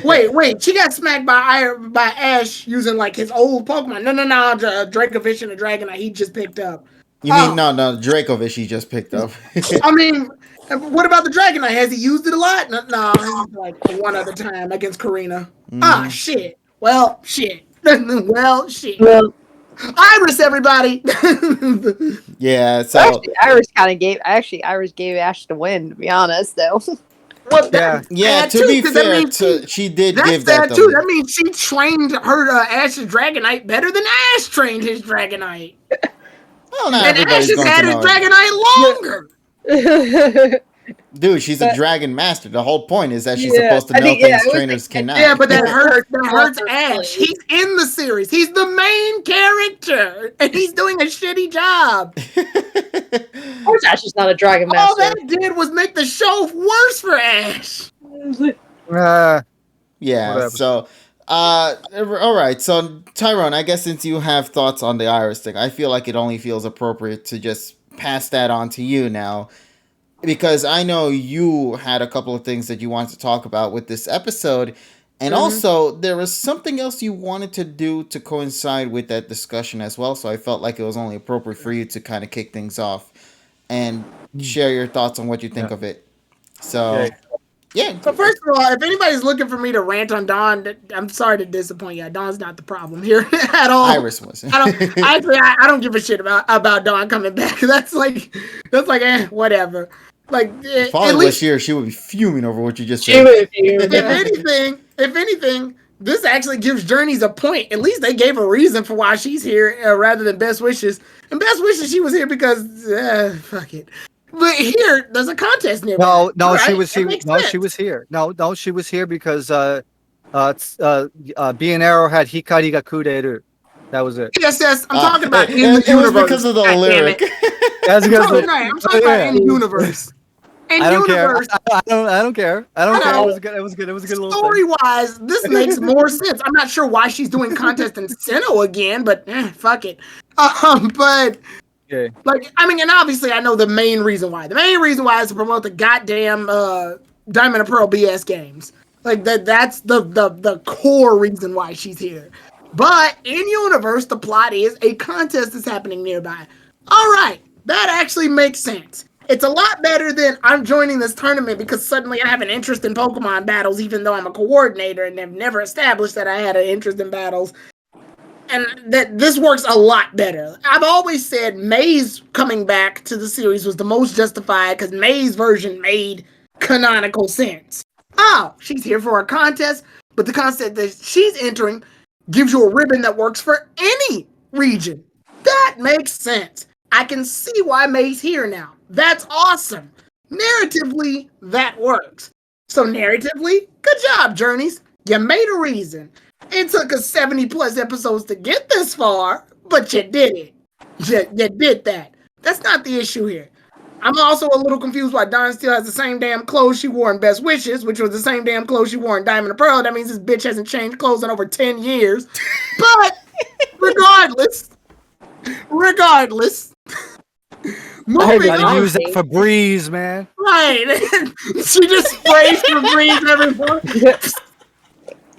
wait, she got smacked by Ash using like his old Pokemon. No, Dracovish and the Dragonite he just picked up. You mean no, Dracovish he just picked up. I mean, what about the Dragonite? Has he used it a lot? No, like one other time against Karina. Ah, shit. Well, shit. Well, shit. Well, Iris, everybody. Yeah, so actually, Iris gave Ash the win. To be honest, though. Well, yeah. To be fair, she did give that too. That means she trained her Ash's Dragonite better than Ash trained his Dragonite. Well, not and Ash has had his Dragonite longer. Dude, she's a dragon master. The whole point is that she's supposed to know things trainers cannot. Yeah, but that hurts Ash. He's in the series. He's the main character, and he's doing a shitty job. Of course, Ash is not a dragon master. All that did was make the show worse for Ash. Yeah. Whatever. So, all right. So, Tyrone, I guess since you have thoughts on the Iris thing, I feel like it only feels appropriate to just pass that on to you now. Because I know you had a couple of things that you wanted to talk about with this episode. And also, there was something else you wanted to do to coincide with that discussion as well. So I felt like it was only appropriate for you to kind of kick things off and share your thoughts on what you think of it. So, yeah. So first of all, if anybody's looking for me to rant on Dawn, I'm sorry to disappoint you. Dawn's not the problem here at all. Iris was. I don't give a shit about Dawn coming back. That's like whatever. Like if was here, she would be fuming over what you just said. If anything, this actually gives Journeys a point. At least they gave a reason for why she's here rather than Best Wishes. And Best Wishes, she was here because fuck it. But here, there's a contest nearby. No, right? she was here. No, she was here. No, she was here because B and Arrow had Hikari ga kureru. That was it. Yes, I'm talking about in the universe. Was because of the lyric. I'm talking about in the universe. I don't care. I don't care. It was good. It was good. It was a good little story-wise, this makes more sense. I'm not sure why she's doing contest in Sinnoh again, but fuck it. But and obviously I know the main reason why. The main reason why is to promote the goddamn Diamond and Pearl BS games. Like that's the core reason why she's here. But in universe, the plot is a contest is happening nearby. All right, that actually makes sense. It's a lot better than I'm joining this tournament because suddenly I have an interest in Pokemon battles, even though I'm a coordinator and have never established that I had an interest in battles. And that this works a lot better. I've always said May's coming back to the series was the most justified because May's version made canonical sense. Oh, she's here for a contest, but the contest that she's entering gives you a ribbon that works for any region. That makes sense. I can see why May's here now. That's awesome. Narratively, that works. So narratively, good job, Journeys. You made a reason. It took us 70 plus episodes to get this far, but you did it. You did that. That's not the issue here. I'm also a little confused why Dawn still has the same damn clothes she wore in Best Wishes, which was the same damn clothes she wore in Diamond and Pearl. That means this bitch hasn't changed clothes in over 10 years. But regardless, moving on. Use that Febreze, man. Right. She just sprays Febreze everywhere.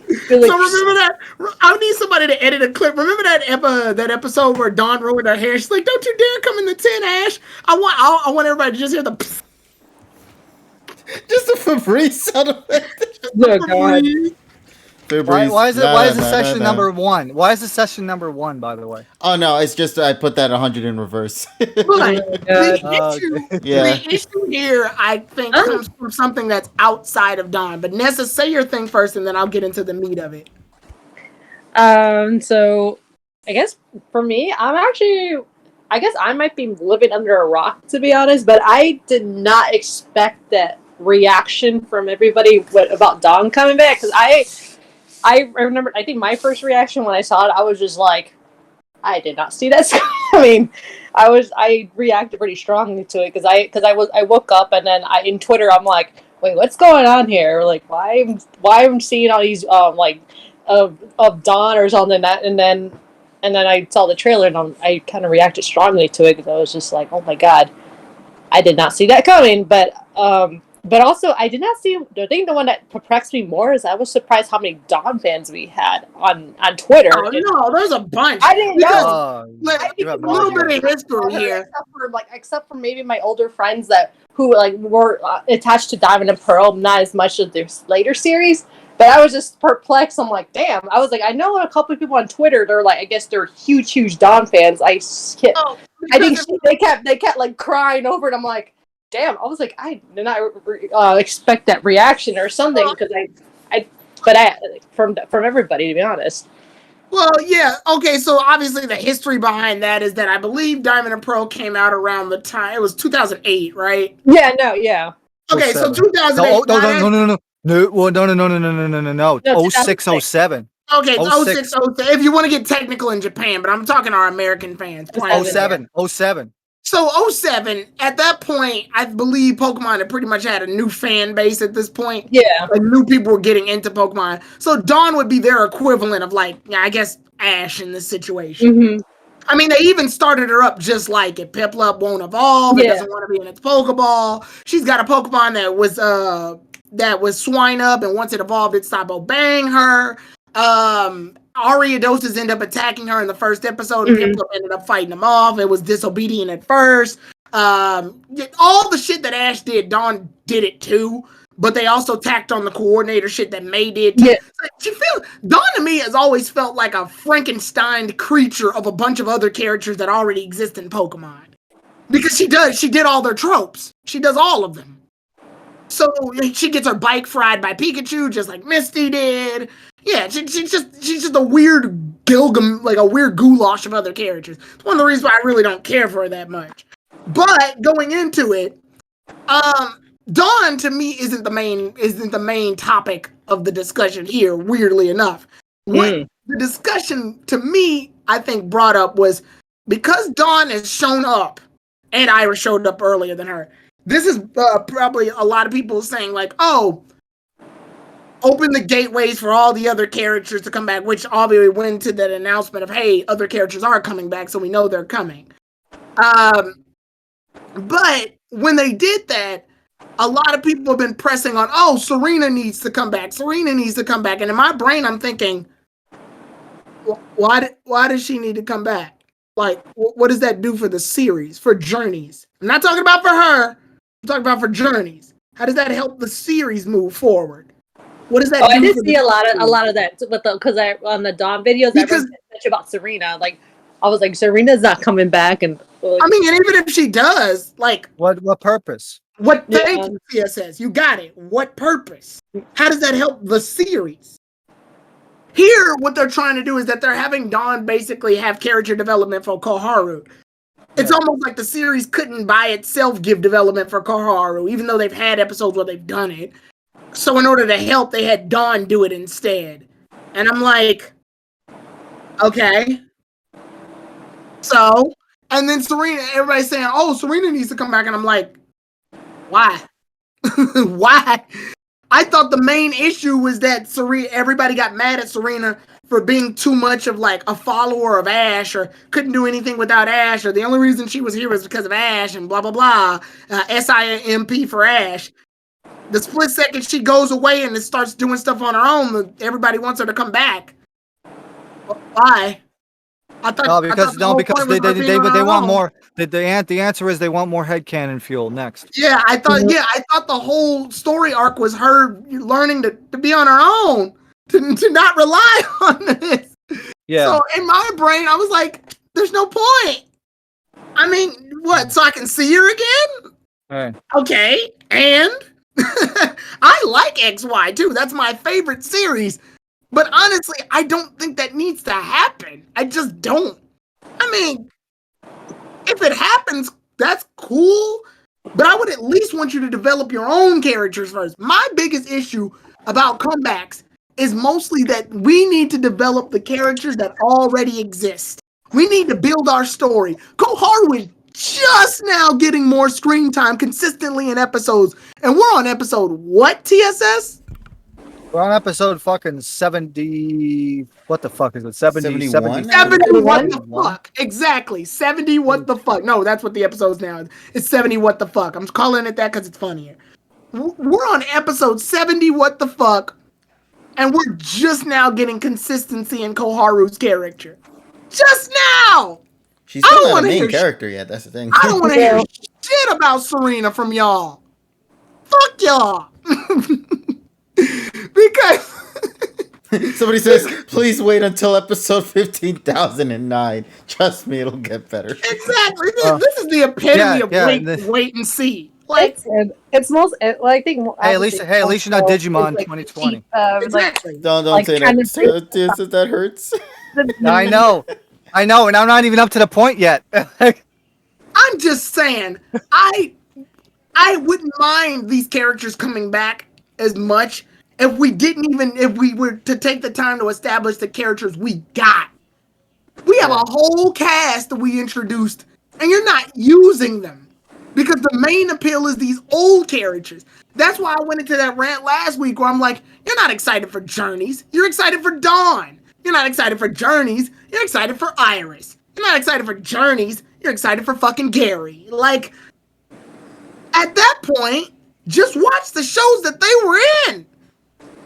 So remember that? I need somebody to edit a clip. Remember that episode where Dawn ruined her hair? She's like, "Don't you dare come in the tent, Ash! I want everybody to just hear the just a Febreze sound effect." Oh, God. Why is it session number 1? Why is it session number 1, by the way? Oh no, it's just I put that 100 in reverse. Right. Yeah. The issue here, I think, comes from something that's outside of Dawn. But Nessa, say your thing first, and then I'll get into the meat of it. So I guess for me, I guess I might be living under a rock, to be honest, but I did not expect that reaction from everybody about Dawn coming back, because I remember, I think my first reaction when I saw it, I was just like, I did not see that coming. I reacted pretty strongly to it, because I woke up, and then in Twitter I'm like, wait, what's going on here? Like, why I'm seeing all these of Dawn or something, and then I saw the trailer, and I kind of reacted strongly to it, because I was just like, oh my god, I did not see that coming. But also, I did not see. I think the one that perplexed me more is I was surprised how many Dawn fans we had on Twitter. Oh no, there's a bunch. I didn't know. A little bit of history here, except for maybe my older friends who were attached to Diamond and Pearl, not as much as their later series. But I was just perplexed. I'm like, damn. I was like, I know a couple of people on Twitter. They're like, I guess they're huge Dawn fans. I think they kept like crying over it. I'm like, damn. I was like, I did not expect that reaction or something, because from everybody, to be honest. Well, yeah, okay. So obviously, the history behind that is that I believe Diamond and Pearl came out around the time it was 2008, right? Yeah. No. Yeah. Okay, so 2008. No. No. 06, 07. Okay, it's 06, 07. If you want to get technical in Japan, but I'm talking our American fans. 07. So 07, at that point, I believe Pokemon had pretty much had a new fan base at this point. Yeah. Like, new people were getting into Pokemon. So Dawn would be their equivalent of, like, I guess, Ash in this situation. Mm-hmm. I mean, they even started her up just like it. Piplup won't evolve. It doesn't want to be in its Pokeball. She's got a Pokemon that was Swine Up, and once it evolved, it stopped obeying her. Ariadosas end up attacking her in the first episode, and Piplup ended up fighting them off. It was disobedient at first. All the shit that Ash did, Dawn did it too. But they also tacked on the coordinator shit that May did. Yeah. Dawn to me has always felt like a Frankenstein creature of a bunch of other characters that already exist in Pokemon. Because she did all their tropes. She does all of them. So she gets her bike fried by Pikachu, just like Misty did. Yeah, she's just a weird a weird goulash of other characters. It's one of the reasons why I really don't care for her that much. But going into it, Dawn to me isn't the main topic of the discussion here, weirdly enough. What the discussion to me, I think, brought up was because Dawn has shown up, and Iris showed up earlier than her. This is probably a lot of people saying like, oh, open the gateways for all the other characters to come back, which obviously went to that announcement of, hey, other characters are coming back, so we know they're coming. But when they did that, a lot of people have been pressing on, oh, Serena needs to come back. Serena needs to come back. And in my brain, I'm thinking, why does she need to come back? Like, what does that do for the series, for Journeys? I'm not talking about for her. I'm talking about for Journeys. How does that help the series move forward? What does that do? I did see a lot of that, because on the Dawn videos, everyone mentioned about Serena. Like, I was like, Serena's not coming back, and I mean, and even if she does, like, what purpose? Thank you, CSS. You got it. What purpose? How does that help the series? Here, what they're trying to do is that they're having Dawn basically have character development for Koharu. It's almost like the series couldn't by itself give development for Koharu, even though they've had episodes where they've done it. So in order to help, they had Dawn do it instead. And I'm like, okay. So, and then Serena, everybody's saying, oh, Serena needs to come back. And I'm like, why? Why? I thought the main issue was that everybody got mad at Serena for being too much of like a follower of Ash, or couldn't do anything without Ash, or the only reason she was here was because of Ash, and blah, blah, blah. SIMP for Ash. The split second she goes away and starts doing stuff on her own, everybody wants her to come back. Why? Because they want more. The answer is they want more headcanon fuel next. Yeah, I thought the whole story arc was her learning to be on her own. to not rely on this. Yeah. So in my brain, I was like, there's no point. I mean, what? So I can see her again? Right. Okay, and I like XY too. That's my favorite series. But honestly, I don't think that needs to happen. I just don't. I mean, if it happens, that's cool. But I would at least want you to develop your own characters first. My biggest issue about comebacks is mostly that we need to develop the characters that already exist. We need to build our story. Koharu is just now getting more screen time consistently in episodes. And we're on episode what, TSS? We're on episode fucking 70. What the fuck is it? 70, 71? 70 what the fuck? Exactly. 70 what the fuck. No, that's what the episode's now. It's 70 what the fuck. I'm calling it that because it's funnier. We're on episode 70 what the fuck. And we're just now getting consistency in Koharu's character. Just now! She's still not a main character yet, that's the thing. I don't want to hear shit about Serena from y'all. Fuck y'all. Because somebody says, please wait until episode 15,009. Trust me, it'll get better. Exactly. This is the epitome of wait and see. Like it's most. I think. Hey, at least you're not Digimon 2020. Exactly. Don't say that. That hurts. I know, and I'm not even up to the point yet. I'm just saying, I wouldn't mind these characters coming back as much if we were to take the time to establish the characters we got. We have a whole cast that we introduced, and you're not using them. Because the main appeal is these old characters. That's why I went into that rant last week where I'm like, you're not excited for Journeys. You're excited for Dawn. You're not excited for Journeys. You're excited for Iris. You're not excited for Journeys. You're excited for fucking Gary. Like, at that point, just watch the shows that they were in.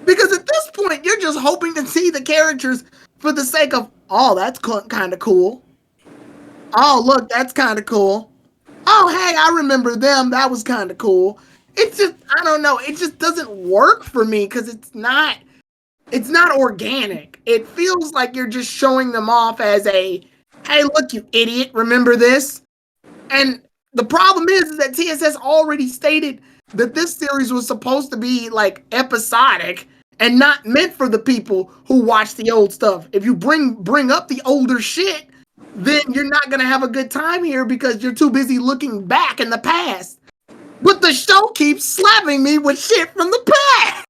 Because at this point, you're just hoping to see the characters for the sake of, oh, that's kind of cool. Oh, look, that's kind of cool. Oh, hey, I remember them. That was kind of cool. It's just, I don't know. It just doesn't work for me because it's not organic. It feels like you're just showing them off as a, hey, look, you idiot, remember this? And the problem is that TSS already stated that this series was supposed to be like episodic and not meant for the people who watch the old stuff. If you bring up the older shit, then you're not going to have a good time here because you're too busy looking back in the past. But the show keeps slapping me with shit from the past.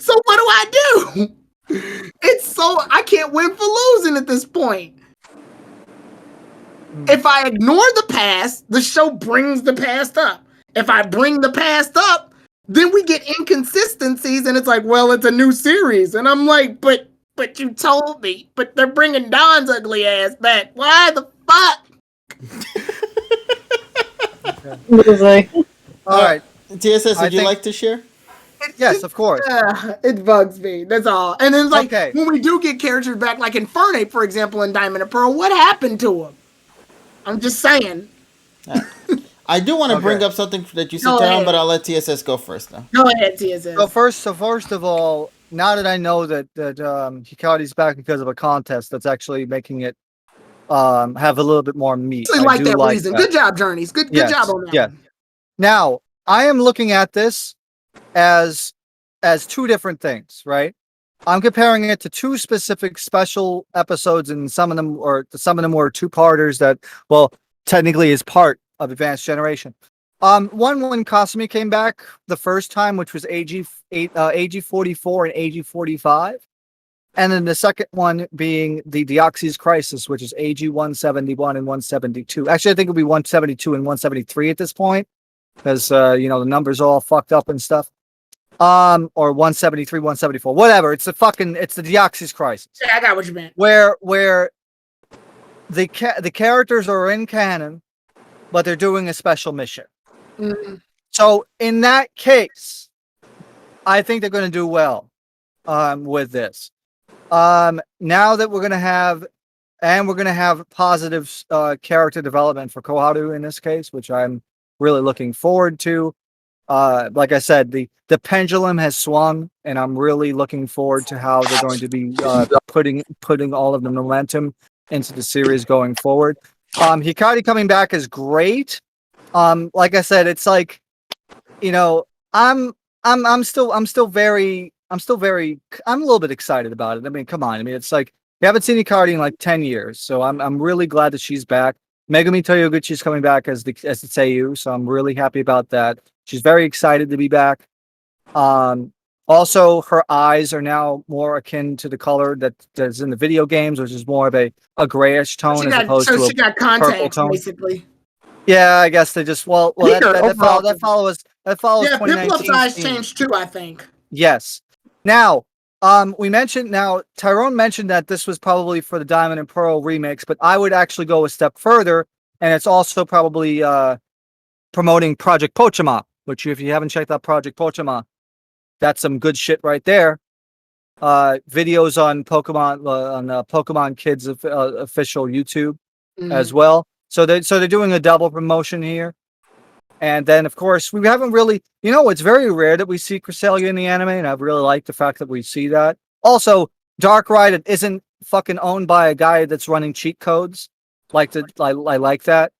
So what do I do? I can't win for losing at this point. If I ignore the past, the show brings the past up. If I bring the past up, then we get inconsistencies and it's like, well, it's a new series. And I'm like, but you told me, but they're bringing Don's ugly ass back. Why the fuck? All right. TSS, would you like to share? Yes, of course. It bugs me. That's all. And then, like, when we do get characters back, like Infernape, for example, in Diamond and Pearl, what happened to him? I'm just saying. I do want to bring up something that you said, Taron, but I'll let TSS go first, though. Go ahead, TSS. So first of all, now that I know that Hikari's back because of a contest that's actually making it have a little bit more meat. I like that reason. Good job, Journeys. Good job on that. Yeah. Now, I am looking at this as two different things, right? I'm comparing it to two specific special episodes, and some of them were two-parters that, well, technically is part of Advanced Generation. One when Kasumi came back the first time, which was AG44 and AG45. And then the second one being the Deoxys Crisis, which is AG171 and 172. Actually, I think it'll be 172 and 173 at this point, because the numbers are all fucked up and stuff. Or 173, 174, whatever. It's the Deoxys Crisis. Yeah, I got what you meant. Where the characters are in canon, but they're doing a special mission. Mm-hmm. So in that case, I think they're going to do well with this. Now that we're going to have positive character development for Koharu in this case, which I'm really looking forward to. like I said, the pendulum has swung, and I'm really looking forward to how they're going to be putting all of the momentum into the series going forward. Hikari coming back is great. Like I said, it's like, you know, I'm a little bit excited about it. I mean, come on. I mean, it's like we haven't seen Hikari in like 10 years, so I'm really glad that she's back. Megumi Toyoguchi's coming back as the Seiyu, so I'm really happy about that. She's very excited to be back. Also, her eyes are now more akin to the color that's in the video games, which is more of a grayish tone as opposed to she got a purple contacts tone. basically. Yeah, I guess they just that follows Yeah, 2019 Piplup's eyes theme. changed too, I think. Yes. Now, Tyrone mentioned that this was probably for the Diamond and Pearl remix, but I would actually go a step further, and it's also probably promoting Project Pochama, which if you haven't checked out Project Pochama, that's some good shit right there. Videos on Pokemon Kids official YouTube as well. So they're doing a double promotion here. And then, of course, we haven't really, it's very rare that we see Cresselia in the anime, and I really like the fact that we see that. Also, Darkrai isn't fucking owned by a guy that's running cheat codes. I like that.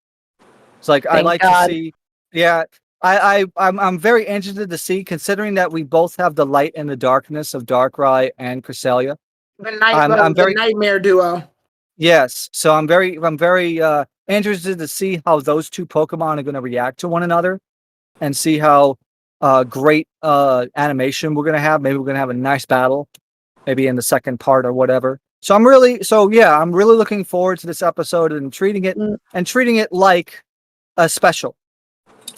It's like, I like to see, yeah. I'm very interested to see, considering that we both have the light and the darkness of Darkrai and Cresselia. The nightmare duo. Yes, so I'm very interested to see how those two Pokemon are going to react to one another, and see how great animation we're going to have. Maybe we're going to have a nice battle, maybe in the second part or whatever. So I'm really looking forward to this episode and treating it like a special.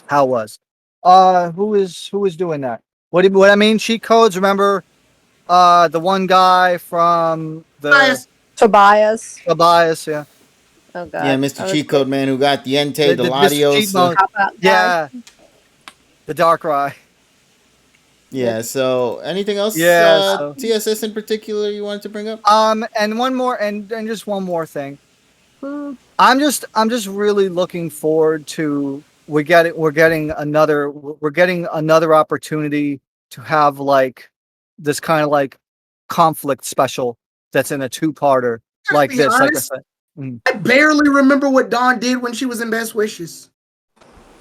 How was? Who is doing that? What I mean? Cheat codes. Remember, the one guy from the Tobias. Yeah. Oh god. Yeah, Mr. Cheat Code Man who got the Entei, the Latios. Yeah. The Darkrai. Yeah, so anything else TSS in particular you wanted to bring up? And one more and just one more thing. I'm just really looking forward to we're getting another opportunity to have like this kind of like conflict special that's in a two-parter like this. Honest, like I said. I barely remember what Dawn did when she was in Best Wishes.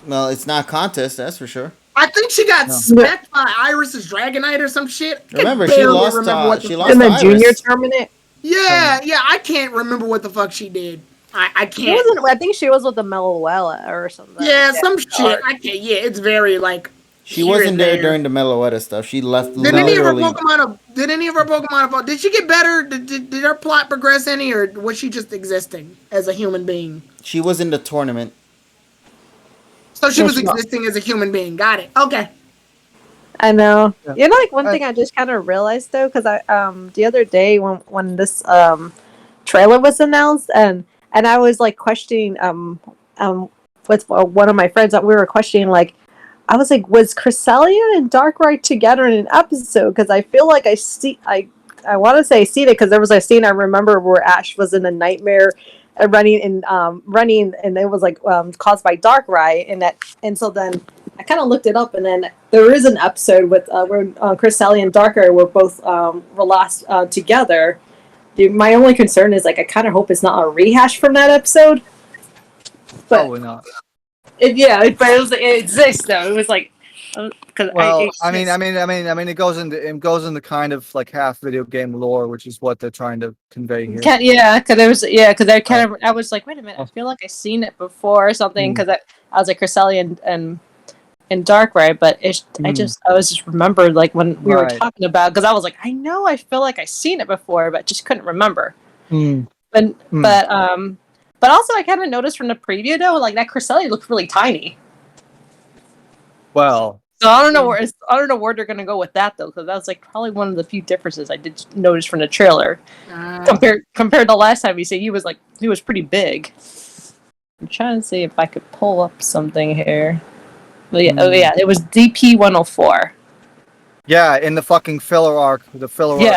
Well, it's not contest, that's for sure. I think she got smacked by Iris's Dragonite or some shit. Remember, she lost in the junior tournament. Yeah, I can't remember what the fuck she did. I can't. I think she was with the Meloella or something. Yeah, some shit. I can't. Yeah, it's very like. She wasn't there during the Meloetta stuff. She left. Did any of her Pokemon evolve? Did she get better? Did her plot progress any, or was she just existing as a human being? She was in the tournament. So she was existing as a human being. Got it. Okay. I know. Yeah. Like one thing I just kind of realized though, because I the other day when this trailer was announced and I was like questioning with one of my friends that we were questioning like. I was like, was Cresselia and Darkrai together in an episode? Because I feel like I want to say I seen it because there was a scene I remember where Ash was in a nightmare running and it was like caused by Darkrai and so then I kind of looked it up and then there is an episode with where Cresselia and Darkrai were both were lost together. My only concern is like I kind of hope it's not a rehash from that episode. But probably not. But it exists though. It was like, because I mean, it goes into kind of like half video game lore, which is what they're trying to convey here. Because I was like, wait a minute, I feel like I've seen it before or something. Because I was like Cresselia and Darkrai, but I was just remembered like when we were talking about because I was like, I feel like I've seen it before, but just couldn't remember. But also, I kind of noticed from the preview though, like that Cresselia looked really tiny. Well, so I don't know where they're gonna go with that though, because that was like probably one of the few differences I did notice from the trailer compared to last time. He was pretty big. I'm trying to see if I could pull up something here. But it was DP 104. Yeah, in the fucking filler arc, arc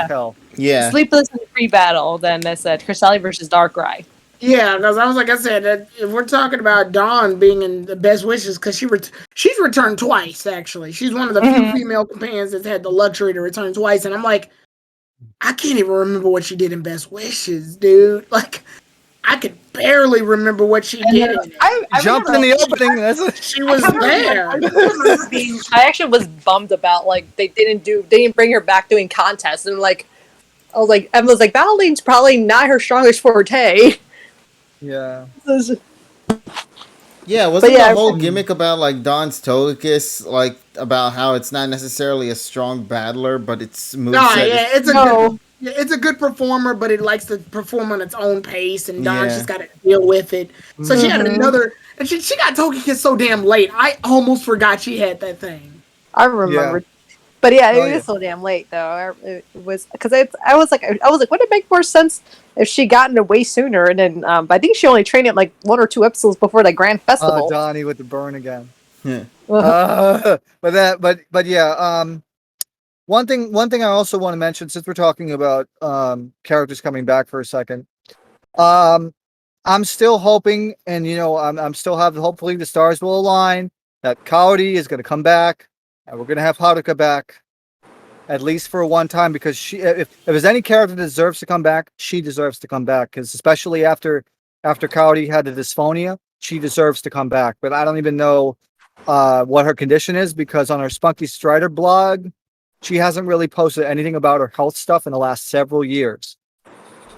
hell. Yeah. Sleepless in the pre-battle. Then they said Cresselia versus Darkrai. Yeah, because I was like I said, if we're talking about Dawn being in the best wishes, because she's returned twice actually. She's one of the few female companions that's had the luxury to return twice, and I'm like, I can't even remember what she did in Best Wishes, dude. Like, I could barely remember what she did. I Jumped in the opening. That's what She was there. I actually was bummed about like they didn't bring her back doing contests, and like I was like Emma's like battling's probably not her strongest forte. Yeah. Yeah, wasn't the whole gimmick about like Dawn's Togekiss, like about how it's not necessarily a strong battler, but its moveset it's a good performer, but it likes to perform on its own pace, and Dawn's just got to deal with it. So she had another, and she got Togekiss so damn late. I almost forgot she had that thing. I remembered. But yeah, it was so damn late though. It was because I was like, would it make more sense if she gotten it way sooner? And then I think she only trained it like 1 or 2 episodes before the grand festival. Donnie with the burn again. Yeah. But yeah. One thing I also want to mention, since we're talking about characters coming back for a second, I'm still hoping, and I'm still having, hopefully the stars will align, that Kaori is going to come back. And we're gonna have Haruka back, at least for one time, because if there's any character that deserves to come back, she deserves to come back. Because especially after Kaori had the dysphonia, she deserves to come back. But I don't even know what her condition is, because on her Spunky Strider blog, she hasn't really posted anything about her health stuff in the last several years.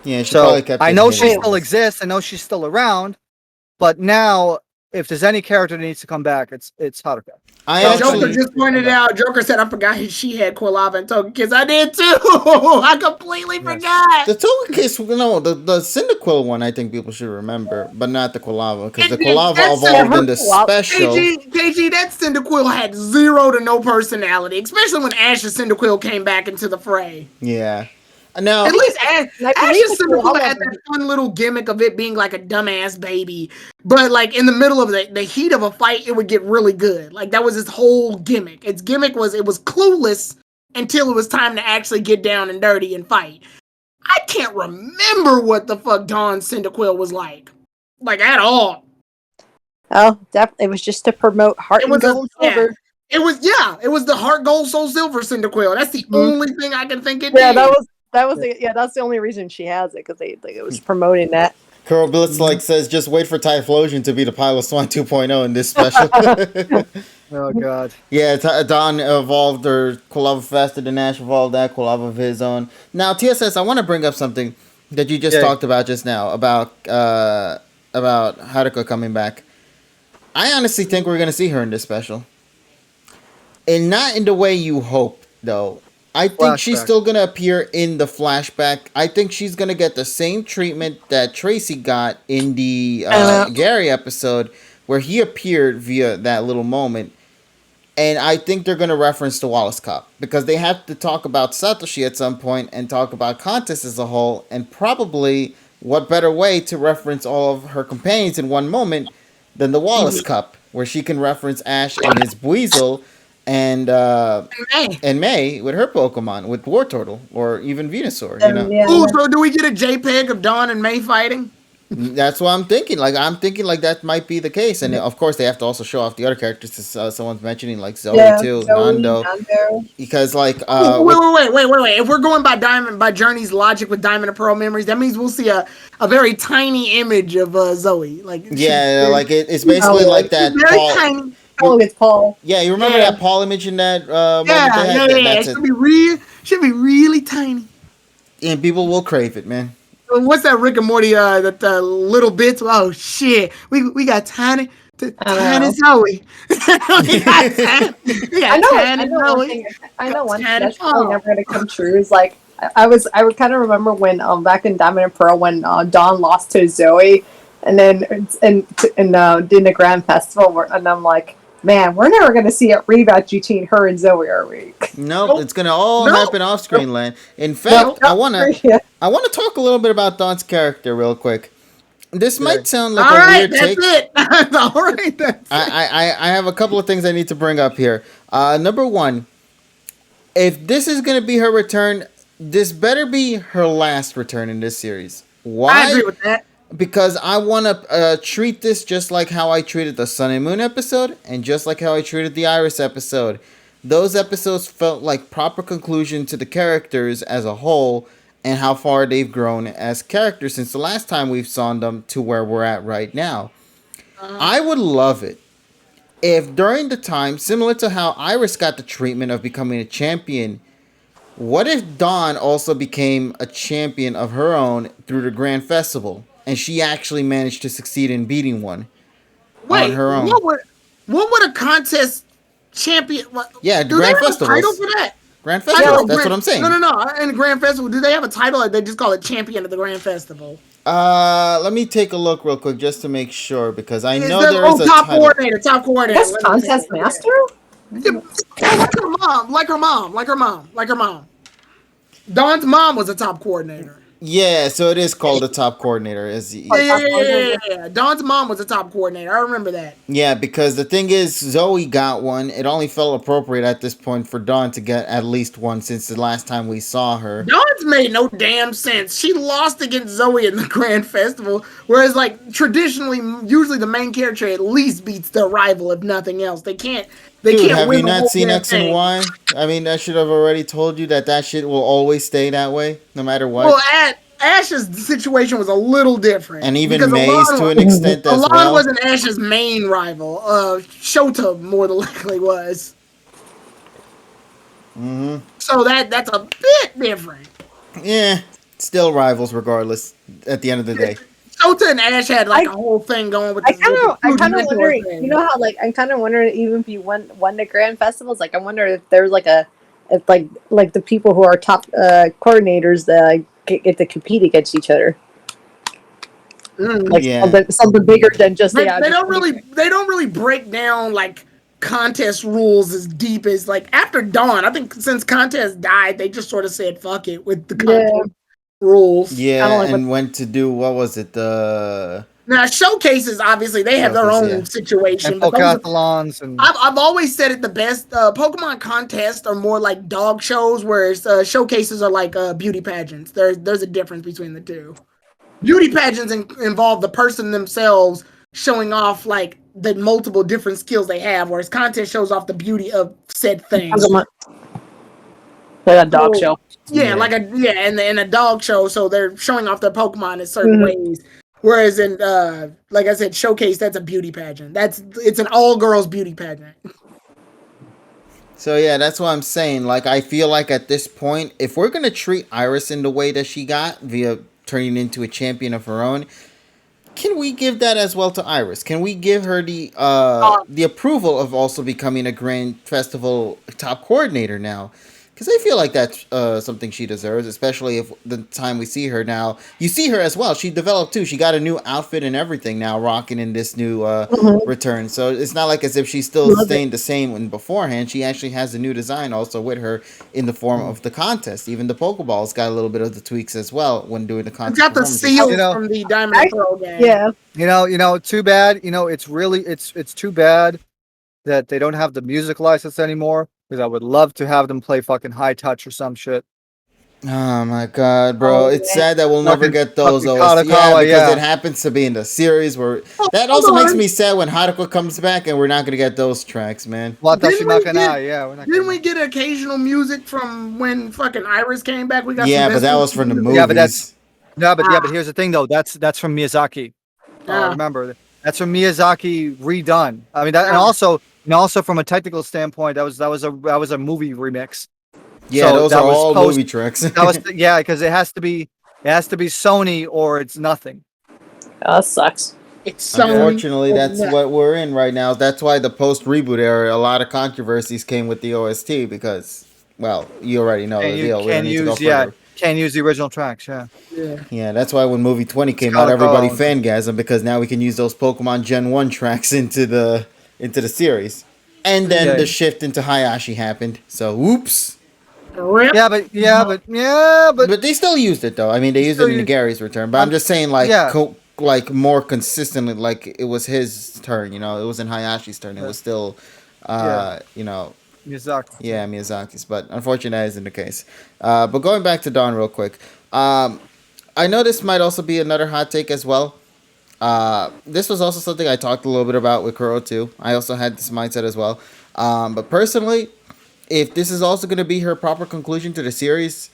Yeah, she probably kept. I know she still exists. I know she's still around, but now, if there's any character that needs to come back, it's Haruka. Joker just pointed out. Joker said, "I forgot she had Quilava and Togekiss." I did too. I completely forgot. The Togekiss, the Cyndaquil one. I think people should remember, but not the Quilava, because the Quilava evolved into special. KG, that Cyndaquil had 0 to no personality, especially when Ash's Cyndaquil came back into the fray. Yeah. Now, at least Ash's Cyndaquil had that fun little gimmick of it being like a dumbass baby, but like in the middle of the heat of a fight, it would get really good. Like that was its whole gimmick. Its gimmick was it was clueless until it was time to actually get down and dirty and fight. I can't remember what the fuck Dawn's Cyndaquil was like at all. Oh, definitely. It was just to promote Heart and Gold Silver. It was the Heart Gold Soul Silver Cyndaquil. That's the only thing I can think it did. That's the only reason she has it, because it was promoting that. Curl Blitz says, just wait for Typhlosion to be the Pilot Swan 2.0 in this special. Oh god. Yeah, Dawn evolved her Quilava faster than Ash evolved that Quilava of his own. Now, TSS, I want to bring up something that you just talked about just now about Haruka coming back. I honestly think we're gonna see her in this special, and not in the way you hope, though. I think she's still going to appear in the flashback. I think she's going to get the same treatment that Tracy got in the Gary episode, where he appeared via that little moment. And I think they're going to reference the Wallace Cup, because they have to talk about Satoshi at some point and talk about Contest as a whole. And probably what better way to reference all of her companions in one moment than the Wallace Cup, where she can reference Ash and his Buizel, and May with her Pokemon, with Wartortle or even Venusaur. Ooh, so do we get a JPEG of Dawn and May fighting? That's what I'm thinking. I'm thinking that might be the case, and of course they have to also show off the other characters. Someone's mentioning Zoe too, Nando. Because wait. If we're going by Journey's logic with Diamond and Pearl memories, that means we'll see a very tiny image of Zoe. It's basically like that. Very tiny. It's Paul. Yeah, you remember that Paul image in that moment? It should be really tiny. And people will crave it, man. What's that Rick and Morty? That little bits. Oh shit, we got tiny Zoe. I know one that's probably never gonna come true. Is like I would kind of remember when back in Diamond and Pearl when Dawn lost to Zoe, and then in the Grand Festival, and I'm like, man, we're never going to see a rematch between her and Zoe, are we? Nope, it's going to all happen off screen land. In fact, I want to talk a little bit about Dawn's character real quick. This might sound like a weird take. All right, that's it. I have a couple of things I need to bring up here. Number one, if this is going to be her return, this better be her last return in this series. Why? I agree with that. because I want to treat this just like how I treated the Sun and Moon episode, and just like how I treated the Iris episode. Those episodes felt like proper conclusion to the characters as a whole, and how far they've grown as characters since the last time we've saw them to where we're at right now. I would love it if during the time, similar to how Iris got the treatment of becoming a champion, what if Dawn also became a champion of her own through the Grand Festival, and she actually managed to succeed in beating one on Wait, her own? what would a contest champion? Yeah, do Grand they have a Festivals. title for that? Grand Festival. That's what I'm saying. No. In the Grand Festival, do they have a title, or they just call it champion of the Grand Festival? Let me take a look real quick just to make sure, because I know there there is a top title. coordinator. Top coordinator. That's contest master. Yeah, like her mom. Dawn's mom was a top coordinator. Yeah, so it is called the top coordinator. Yeah. Dawn's mom was a top coordinator. I remember that. Yeah, because the thing is, Zoe got one. It only felt appropriate at this point for Dawn to get at least one since the last time we saw her. Dawn's made no damn sense. She lost against Zoe in the Grand Festival, whereas, like, traditionally, usually the main character at least beats their rival, if nothing else. They can't. Dude, have you not seen X and Y? I mean, I should have already told you that shit will always stay that way, no matter what. Well, Ash's situation was a little different. And even May's to an extent as well. Alon wasn't Ash's main rival. Shota more than likely was. Mm-hmm. So that's a bit different. Yeah, still rivals regardless at the end of the day. Shota and Ash had like a whole thing going with I kind of wondering, you know how like I'm kind of wondering even if you won the grand festivals, like I wonder if there's like if the people who are top coordinators that get to compete against each other. Like something bigger than just they don't really break down like contest rules as deep as like after Dawn. I think since contest died, they just sort of said fuck it with the contest rules. Yeah, and went to do what was it? Now showcases obviously they have their own situation. And Pokathlons and I've always said it the best. Pokemon contests are more like dog shows, whereas showcases are like beauty pageants. There's a difference between the two. Beauty pageants involve the person themselves showing off like the multiple different skills they have, whereas contest shows off the beauty of said things. Like a dog show. Yeah, in a dog show, so they're showing off their Pokemon in certain ways. Whereas in like I said, showcase, that's a beauty pageant. It's an all girls beauty pageant. So yeah, that's what I'm saying. Like I feel like at this point, if we're gonna treat Iris in the way that she got via turning into a champion of her own, can we give that as well to Iris? Can we give her the approval of also becoming a Grand Festival top coordinator now? Because I feel like that's something she deserves, especially if the time we see her now. You see her as well. She developed too. She got a new outfit and everything now, rocking in this new return. So it's not like as if she's still staying the same when beforehand. She actually has a new design also with her in the form of the contest. Even the Pokeballs got a little bit of the tweaks as well when doing the contest. Got the seal from the Diamond Pearl game. Yeah. You know, too bad. It's too bad that they don't have the music license anymore. Because I would love to have them play fucking High Touch or some shit. Oh my god, bro! It's sad that we'll never get those. Because it happens to be in the series where that also makes me sad when Haruka comes back and we're not gonna get those tracks, man. Didn't we get occasional music from when fucking Iris came back? We got but that was from the movies. But here's the thing though. That's from Miyazaki. Remember, that's from Miyazaki redone. I mean, and also from a technical standpoint, that was a movie remix. Yeah, so those are all movie tracks. Because it has to be Sony or it's nothing. Oh, that sucks. It's Sony. Unfortunately, that's what we're in right now. That's why the post reboot era, a lot of controversies came with the OST because, well, you already know the deal. Can't use the original tracks. Yeah, that's why when movie 20 came out, everybody fangasmed because now we can use those Pokemon Gen 1 tracks into the series. And then the shift into Hayashi happened. So, whoops. But they still used it though. I mean, they used it in Nagari's return. But I'm just saying, like more consistently, like it was his turn. You know, it wasn't Hayashi's turn. It was still, Miyazaki. Yeah, Miyazaki's. But unfortunately, that isn't the case. But going back to Dawn real quick. I know this might also be another hot take as well. this was also something I talked a little bit about with Kuro too. I also had this mindset as well. But personally, if this is also going to be her proper conclusion to the series,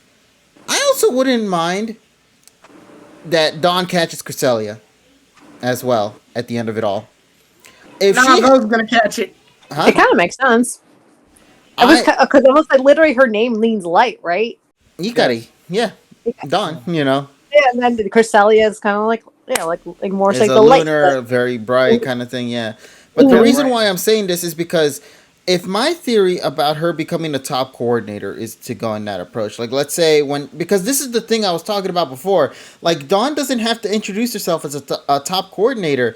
I also wouldn't mind that Dawn catches Cresselia as well at the end of it all. If Nah, Vo's gonna catch it. It kind of makes sense. It was because it was like literally her name means light, right? Hikari, yeah, Dawn, you know. Yeah, and then Cresselia is kind of like like more It's like a the light. lunar, very bright kind of thing, yeah. But the reason why I'm saying this is because if my theory about her becoming a top coordinator is to go in that approach, like let's say because this is the thing I was talking about before, like Dawn doesn't have to introduce herself as a top coordinator.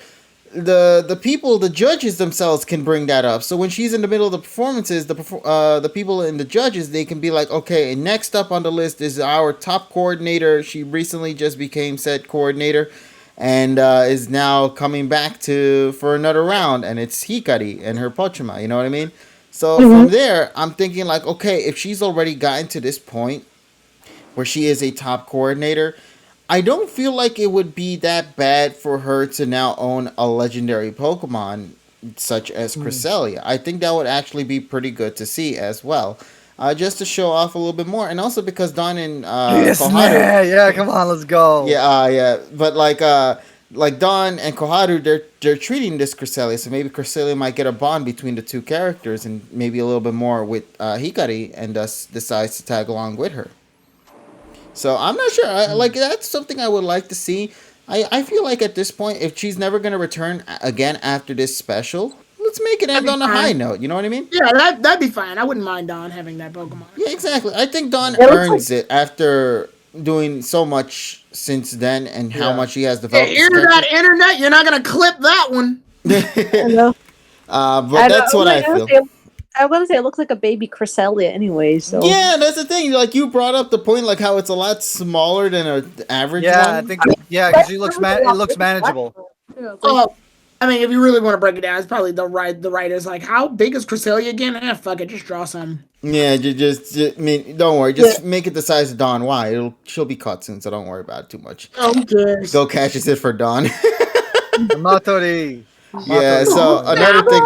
The people, the judges themselves can bring that up. So when she's in the middle of the performances, the people and the judges, they can be like, okay, next up on the list is our top coordinator. She recently just became said coordinator, and is now coming back for another round, and it's Hikari and her Pochima. You know what I mean? So from there, I'm thinking like, okay, if she's already gotten to this point where she is a top coordinator, I don't feel like it would be that bad for her to now own a legendary Pokemon such as Cresselia. I think that would actually be pretty good to see as well. Just to show off a little bit more, and also because Dawn and Koharu, yeah, come on, let's go. Yeah, but like Dawn and Koharu, they're treating this Cresselia, so maybe Cresselia might get a bond between the two characters, and maybe a little bit more with Hikari, and thus decides to tag along with her. So I'm not sure. Like that's something I would like to see. I feel like at this point, if she's never gonna return again after this special, let's make it end on a high note. You know what I mean? Yeah, that'd be fine. I wouldn't mind Dawn having that Pokemon. Yeah, exactly. I think Dawn earns it after doing so much since then and how much she has developed. Yeah, that internet, you're not gonna clip that one. But that's what I feel. I want to say it looks like a baby Cresselia anyway. So yeah, that's the thing. Like you brought up the point, like how it's a lot smaller than an average one. I think because it looks manageable. Oh, I mean, if you really want to break it down, it's probably the writer's like, how big is Cresselia again? Fuck it, just draw some. Yeah, just I mean, don't worry. Just make it the size of Dawn. Why? She'll be caught soon, so don't worry about it too much. Okay. Go catches it for Dawn. Matori. Yeah. So another thing.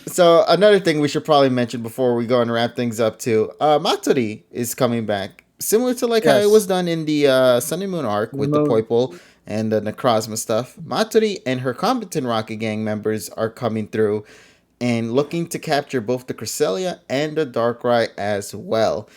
So another thing we should probably mention before we go and wrap things up too. Matori is coming back, similar to how it was done in the Sun and Moon arc with the Poipole and the Necrozma stuff. Matori and her competent Rocket Gang members are coming through and looking to capture both the Cresselia and the Darkrai as well.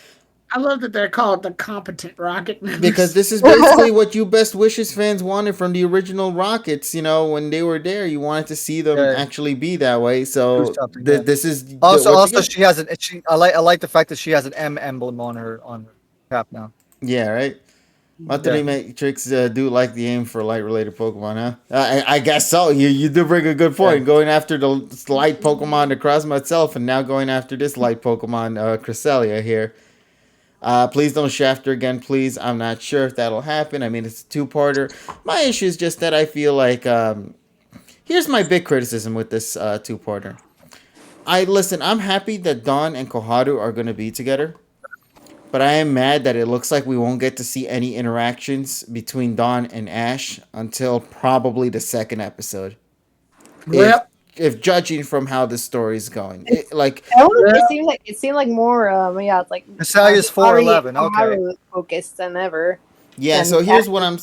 I love that they're called the competent Rocket members. Because this is basically what you Best Wishes fans wanted from the original Rockets. You know, when they were there, you wanted to see them actually be that way. So this is also she has an. I like the fact that she has an M emblem on her cap now. Yeah, right. Matori Matrix do like the aim for light related Pokemon, huh? I guess so. You do bring a good point. Going after the light Pokemon, Necrozma itself, and now going after this light Pokemon, Cresselia here. Please don't shaft her again, please. I'm not sure if that'll happen. I mean, it's a two-parter. My issue is just that I feel like... here's my big criticism with this two-parter. I'm happy that Dawn and Koharu are going to be together. But I am mad that it looks like we won't get to see any interactions between Dawn and Ash until probably the second episode. Yep. If judging from how the story is going, it seemed like more it's like Creselia's 4'11", okay, focused than ever. Yeah, so here's what I'm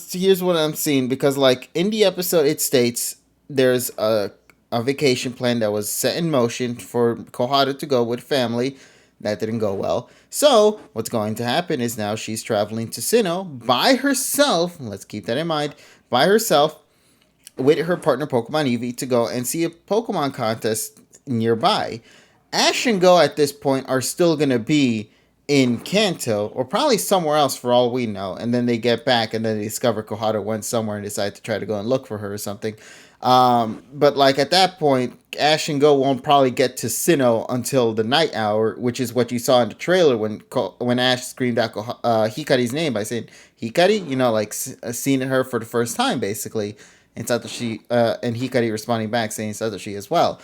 seeing, because like in the episode it states there's a vacation plan that was set in motion for Koharu to go with family. That didn't go well. So what's going to happen is now she's traveling to Sinnoh by herself. Let's keep that in mind. By herself, with her partner Pokemon Eevee, to go and see a Pokemon contest nearby. Ash and Go at this point are still going to be in Kanto, or probably somewhere else for all we know. And then they get back and then they discover Koharu went somewhere and decide to try to go and look for her or something. But like at that point, Ash and Go won't probably get to Sinnoh until the night hour, which is what you saw in the trailer when Ash screamed out Hikari's name by saying Hikari, you know, like seeing her for the first time basically. And Satoshi and Hikari responding back saying Satoshi as well.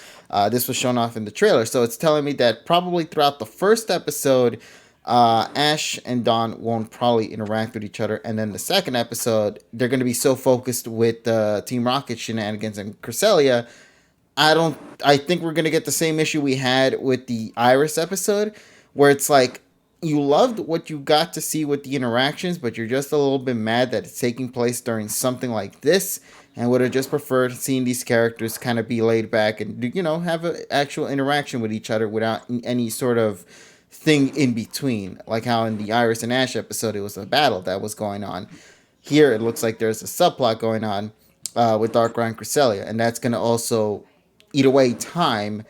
This was shown off in the trailer, so it's telling me that probably throughout the first episode, Ash and Dawn won't probably interact with each other. And then the second episode, they're going to be so focused with Team Rocket shenanigans and Cresselia. I think we're going to get the same issue we had with the Iris episode, where it's like, you loved what you got to see with the interactions, but you're just a little bit mad that it's taking place during something like this, and would have just preferred seeing these characters kind of be laid back and, have an actual interaction with each other without any sort of thing in between. Like how in the Iris and Ash episode, it was a battle that was going on. Here, it looks like there's a subplot going on with Darkrai and Cresselia, and that's going to also eat away time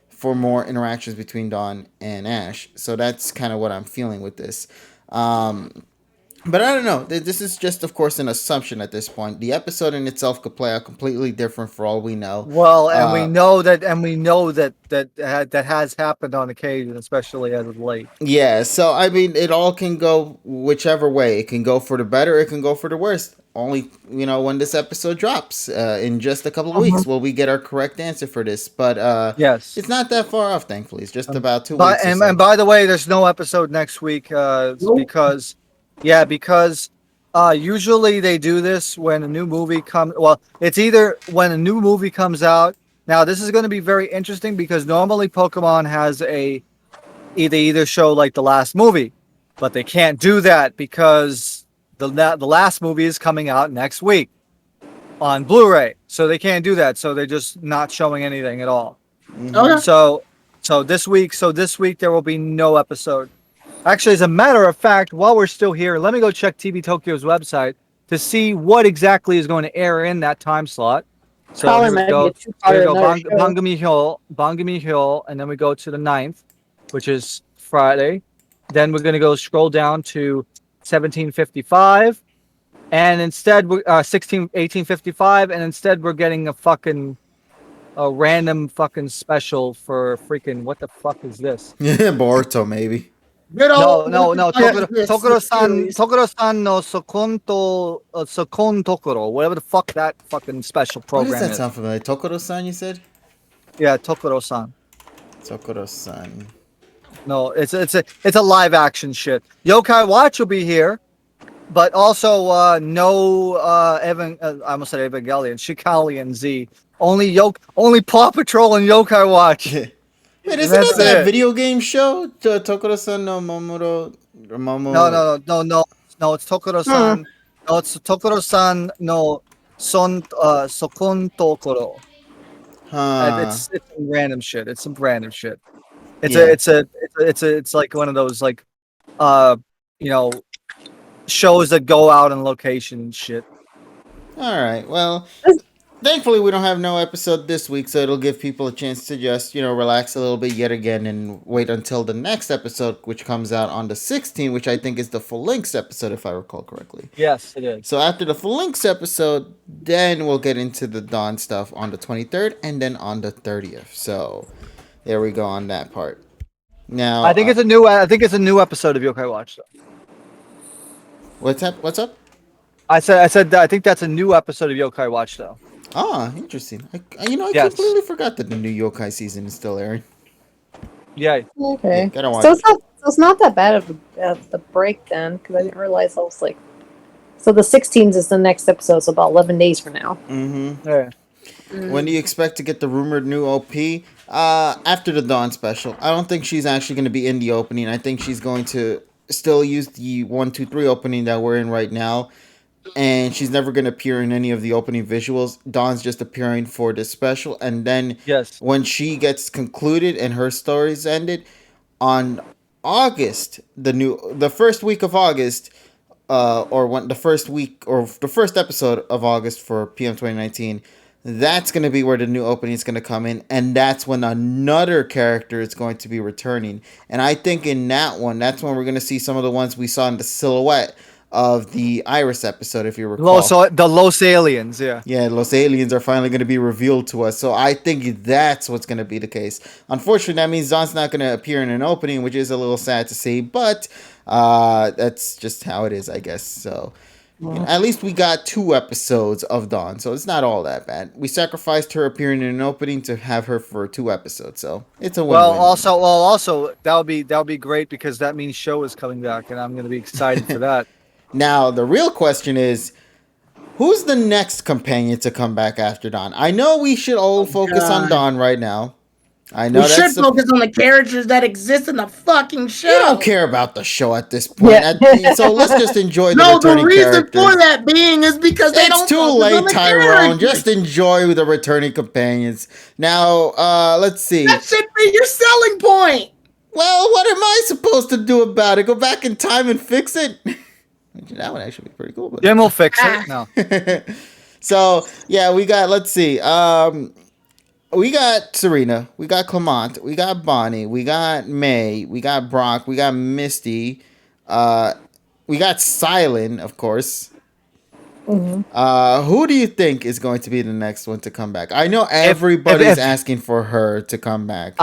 for more interactions between Dawn and Ash. So that's kind of what I'm feeling with this. But I don't know. This is just, of course, an assumption at this point. The episode in itself could play out completely different for all we know. Well, and we know that that has happened on occasion, especially as of late. Yeah. So I mean, it all can go whichever way. It can go for the better. It can go for the worst. Only when this episode drops in just a couple of weeks, will we get our correct answer for this? But yes, it's not that far off. Thankfully, it's just about 2 weeks. And by the way, there's no episode next week because usually they do this when a new movie comes. Well, it's either when a new movie comes out. Now, this is going to be very interesting because normally Pokemon has they either show like the last movie, but they can't do that because the last movie is coming out next week on Blu-ray, so they can't do that. So they're just not showing anything at all. Mm-hmm. Okay. So this week there will be no episode. Actually, as a matter of fact, while we're still here, let me go check TV Tokyo's website to see what exactly is going to air in that time slot. So here we go. Bangami Hill, and then we go to the 9th, which is Friday. Then we're going to go scroll down to 1755, and instead we're 1855, and instead we're getting a random fucking special for freaking, what the fuck is this? Yeah, Boruto maybe. No. Tokoro-san no Sokon Tokoro, whatever the fuck that fucking special program is. What does that sound familiar? Tokoro-san, you said? Yeah, Tokoro-san. Tokoro-san. No, it's a live action shit. Yokai Watch will be here, but also no I almost said Evangelion, Shikali and Z. Only Paw Patrol and Yokai Watch. Wait, isn't that video game show? Tokoro-san no Momoro. No, it's Tokoro-san. No, it's Tokoro-san no Sokon Tokoro. It's some random shit. It's some random shit. It's like one of those like shows that go out on location and shit. All right. Well, thankfully we don't have no episode this week, so it'll give people a chance to just relax a little bit yet again and wait until the next episode, which comes out on the 16th, which I think is the full length episode, if I recall correctly. Yes, it is. So after the full length episode, then we'll get into the Dawn stuff on the 23rd and then on the 30th. So there we go on that part. Now I think it's a new episode of Yokai Watch though. What's up? I said I think that's a new episode of Yokai Watch though. Ah, interesting. I completely forgot that the new Yokai season is still airing. Yeah. Okay. Yeah, So it's not that bad of the break then, because I didn't realize I was like. So the 16th is the next episode, so about 11 days from now. Mm-hmm. Yeah. When do you expect to get the rumored new OP? After the Dawn special. I don't think she's actually going to be in the opening. I think she's going to still use the 1, 2, 3 opening that we're in right now. And she's never going to appear in any of the opening visuals. Dawn's just appearing for this special. And then when she gets concluded and her story's ended, on August, the first week of August, the first episode of August for PM 2019, that's going to be where the new opening is going to come in, and that's when another character is going to be returning. And I think in that one, that's when we're going to see some of the ones we saw in the silhouette of the Iris episode, if you recall. The Los Aliens, yeah. Yeah, Los Aliens are finally going to be revealed to us. So I think that's what's going to be the case. Unfortunately, that means Dawn's not going to appear in an opening, which is a little sad to see, but that's just how it is, I guess. So at least we got 2 episodes of Dawn, so it's not all that bad. We sacrificed her appearing in an opening to have her for 2 episodes, so it's a win-win. Also, that'll be great because that means Show is coming back, and I'm gonna be excited for that. Now the real question is, who's the next companion to come back after Dawn? I know we should all focus on Dawn right now. I know we should focus on the characters that exist in the fucking show. You don't care about the show at this point, so let's just enjoy the returning characters. No, the reason for that being is because they don't. It's too late, Tyrone. Just enjoy the returning companions. Now, let's see. That should be your selling point. Well, what am I supposed to do about it? Go back in time and fix it? That would actually be pretty cool. Then we'll fix it. No. So yeah, we got. Let's see. We got Serena, we got Clement, we got Bonnie, we got May, we got Brock, we got Misty, we got Silent, of course. Mm-hmm. Who do you think is going to be the next one to come back? I know everybody's asking for her to come back.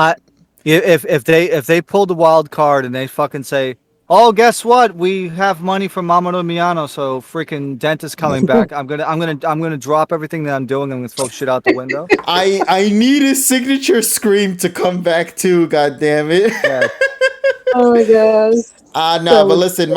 If they pull the wild card and they fucking say, "Oh, guess what? We have money from Mamoru Miyano, so freaking Dentist coming back." I'm gonna drop everything that I'm doing. I'm gonna throw shit out the window. I need his signature scream to come back too. God damn it! Yeah. Oh my gosh. No, but listen,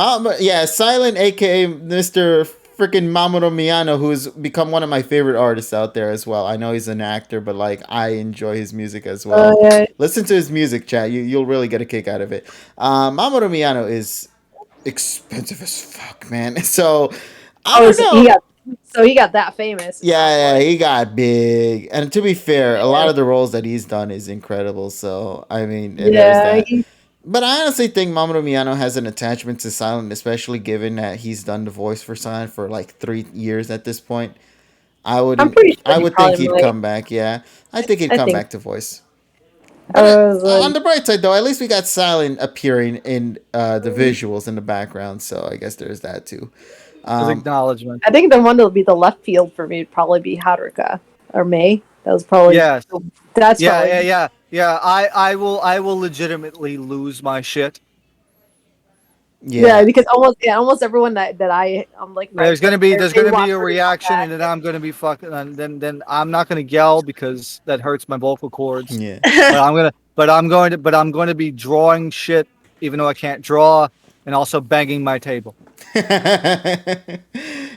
Silent, aka Mr. freaking Mamoru Miyano, who's become one of my favorite artists out there as well. I know he's an actor, but like I enjoy his music as well. Yeah. Listen to his music, chat. You'll really get a kick out of it. Mamoru Miyano is expensive as fuck, man. So I don't know. He got that famous. Yeah, he got big. And to be fair, a lot of the roles that he's done is incredible. So I mean, there's that. But I honestly think Mamoru Miyano has an attachment to Silent, especially given that he's done the voice for Silent for like 3 years at this point. I would think he'd come back. Yeah, I think he'd come back to voice. On the bright side, though, at least we got Silent appearing in the visuals in the background. So I guess there's that too. Acknowledgement. I think the one that would be the left field for me would probably be Haruka or May. That was probably That's Yeah, I will legitimately lose my shit. Yeah, because almost everyone that I'm like, there's gonna be a reaction, and then I'm gonna be fucking, and then I'm not gonna yell because that hurts my vocal cords. Yeah, but I'm going to be drawing shit, even though I can't draw, and also banging my table.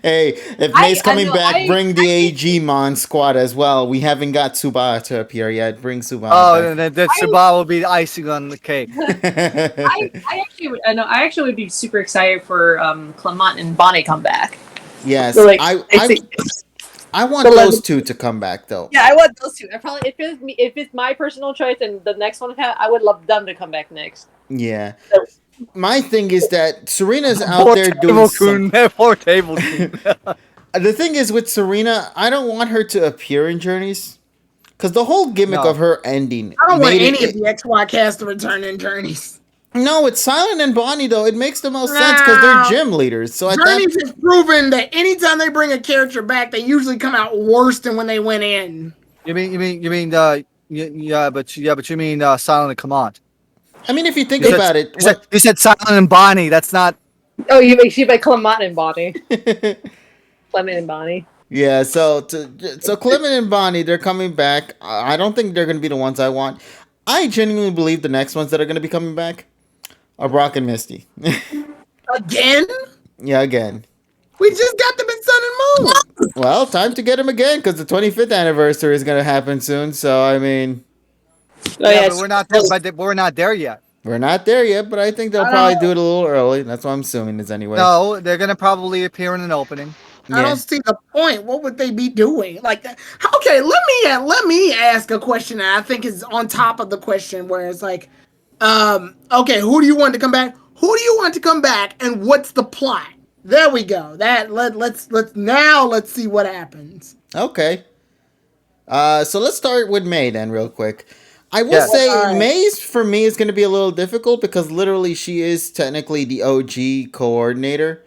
Hey, if May's coming back, bring the AG-mon squad as well. We haven't got Suba to appear yet. Bring Suba. Oh, that Suba will be the icing on the cake. I actually would be super excited for Clement and Bonnie come back. Yes, so, I want those two to come back though. Yeah, I want those two. I probably if it's my personal choice and the next one, I would love them to come back next. Yeah. So, my thing is that Serena's out there doing something. The thing is with Serena, I don't want her to appear in Journeys. Because the whole gimmick of her ending. I don't want any of the XY cast to return in Journeys. No, it's Silent and Bonnie, though. It makes the most sense because they're gym leaders. So Journeys has proven that anytime they bring a character back, they usually come out worse than when they went in. You mean Silent and Clement. I mean, if you think about it... You said Silent and Bonnie, that's not... Oh, you mean Clement and Bonnie. Clement and Bonnie. Yeah, so Clement and Bonnie, they're coming back. I don't think they're going to be the ones I want. I genuinely believe the next ones that are going to be coming back are Brock and Misty. Again? Yeah, again. We just got them in Sun and Moon. Well, time to get them again because the 25th anniversary is going to happen soon. So, I mean... but we're not there yet. We're not there yet, but I think they'll probably do it a little early. That's what I'm assuming is anyway. No, they're going to probably appear in an opening. I don't see the point. What would they be doing? Like, okay, let me ask a question that I think is on top of the question where it's like, okay, who do you want to come back? Who do you want to come back, and what's the plot? There we go. Let's see what happens. Okay. So let's start with May then, real quick. I will say May's for me is going to be a little difficult because literally she is technically the OG coordinator.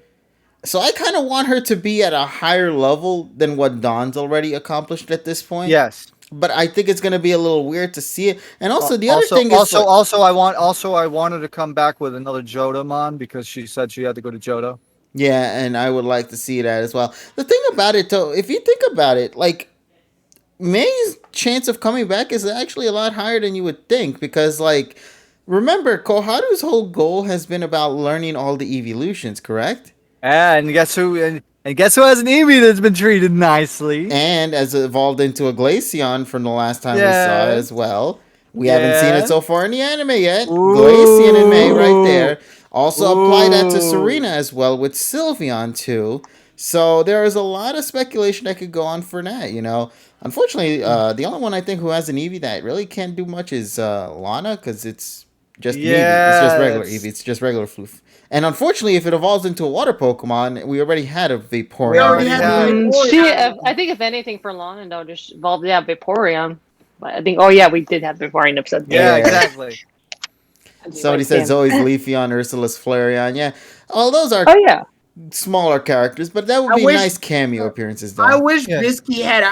So I kind of want her to be at a higher level than what Dawn's already accomplished at this point. Yes. But I think it's going to be a little weird to see it. And also the other thing is I want her to come back with another Johto-mon because she said she had to go to Johto. Yeah, and I would like to see that as well. The thing about it, though, if you think about it, like May's chance of coming back is actually a lot higher than you would think because, like, remember, Koharu's whole goal has been about learning all the evolutions, correct? And guess who? And guess who has an Eevee that's been treated nicely? And as evolved into a Glaceon from the last time we saw it as well. We haven't seen it so far in the anime yet. Glaceon and May right there. Also apply that to Serena as well with Sylveon too. So there is a lot of speculation that could go on for that, you know. Unfortunately, the only one I think who has an Eevee that really can't do much is Lana, because it's just an Eevee. It's just regular Eevee. It's just regular Floof. And unfortunately, if it evolves into a water Pokemon, we already had a Vaporeon. We already had a Vaporeon. I think if anything for Lana, though, just evolved, Vaporeon. But I think, we did have Vaporeon episode. Yeah, exactly. Somebody said Zoe's Leafeon, Ursula's Flareon. Yeah. All those are smaller characters, but that would be nice cameo appearances, though. I wish Bisky had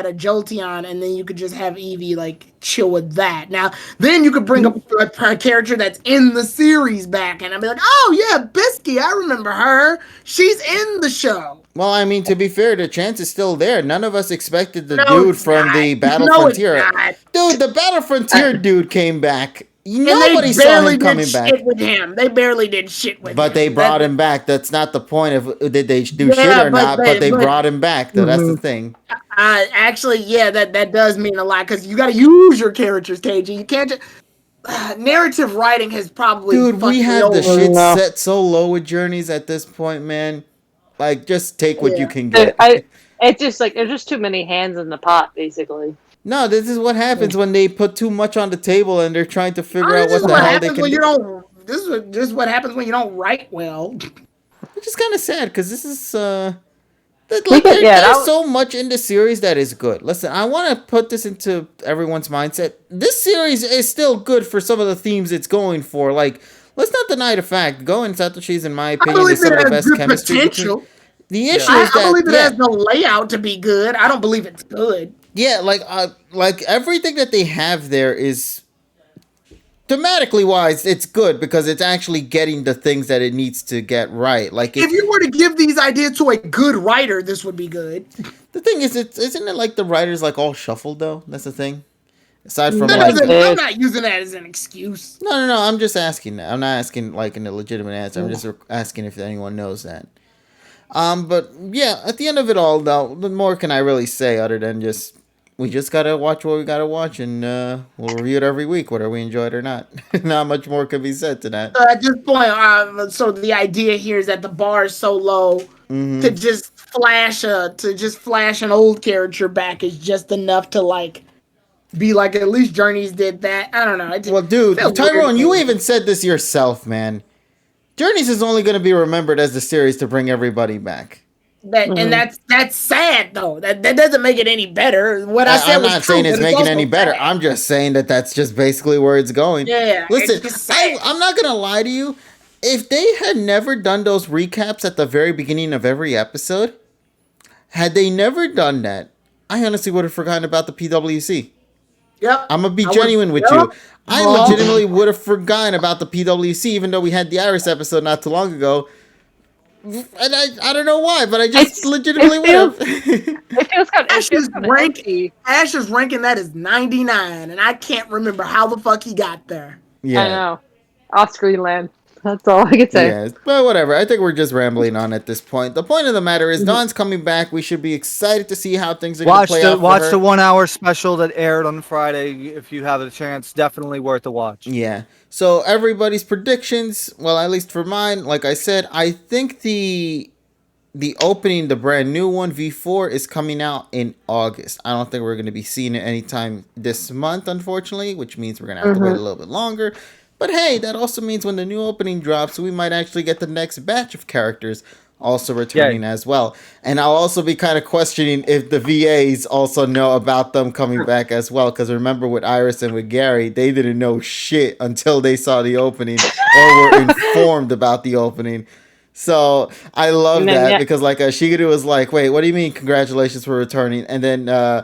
a Jolteon, and then you could just have Eevee like chill with that. Now, then you could bring up a character that's in the series back, and I'd be like, oh yeah, Bisky, I remember her. She's in the show. Well, I mean, to be fair, the chance is still there. None of us expected the dude from the Battle Frontier. Dude, the Battle Frontier dude came back. Nobody saw him coming back. With him. They barely did shit with him. But they brought him back. That's not the point of did they do shit or not, but they brought him back. That's the thing. Actually, that does mean a lot because you got to use your characters, KG. You can't just... narrative writing has probably... Dude, we have the shit set so low with Journeys at this point, man. Like, just take what you can get. It's just like, there's just too many hands in the pot, basically. No, this is what happens when they put too much on the table and they're trying to figure out what the hell they can do. This is what happens when you don't write well. Which is kind of sad, because this is... there's so much in the series that is good. Listen, I want to put this into everyone's mindset. This series is still good for some of the themes it's going for. Like, let's not deny the fact. Go and Satoshi's, in my opinion, is some of the best chemistry. The issue is that... I believe it has the layout to be good. I don't believe it's good. Yeah, like everything that they have there is... thematically wise, it's good because it's actually getting the things that it needs to get right. Like, if you were to give these ideas to a good writer, this would be good. The thing is, isn't it like the writers like all shuffled though? That's the thing. Aside from I'm not using that as an excuse. No. I'm just asking that. I'm not asking like in a legitimate answer. I'm just asking if anyone knows that. But yeah, at the end of it all, though, what more can I really say other than we just gotta watch what we gotta watch, and we'll review it every week, whether we enjoy it or not. Not much more could be said to that. At this point, so the idea here is that the bar is so low to just flash an old character back is just enough to like be like, at least Journeys did that. I don't know. Well, dude, Tyrone, you even said this yourself, man. Journeys is only gonna be remembered as the series to bring everybody back. And that's sad though. That doesn't make it any better. What I said I'm not saying it's making it any better. I'm just saying that's just basically where it's going. Yeah. Listen, I'm not gonna lie to you. If they had never done those recaps at the very beginning of every episode, had they never done that, I honestly would have forgotten about the PWC. Yep. I'm gonna be genuine with you. I legitimately would have forgotten about the PWC, even though we had the Iris episode not too long ago. And I don't know why, but I just legitimately would have. It feels kind of Ash's ranking that is 99, and I can't remember how the fuck he got there. Yeah. I know. Off screen land. That's all I can say. Yeah, but whatever. I think we're just rambling on at this point. The point of the matter is, Dawn's coming back. We should be excited to see how things are going to play out. Watch the 1 hour special that aired on Friday if you have a chance. Definitely worth a watch. Yeah. So everybody's predictions, well, at least for mine, like I said, I think the opening, the brand new one, V4, is coming out in August. I don't think we're going to be seeing it anytime this month, unfortunately, which means we're going to have to wait a little bit longer. But hey, that also means when the new opening drops, we might actually get the next batch of characters also returning as well. And I'll also be kind of questioning if the VAs also know about them coming back as well. Because remember with Iris and with Gary, they didn't know shit until they saw the opening or were informed about the opening. So I love that because like Shigeru was like, wait, what do you mean congratulations for returning? And then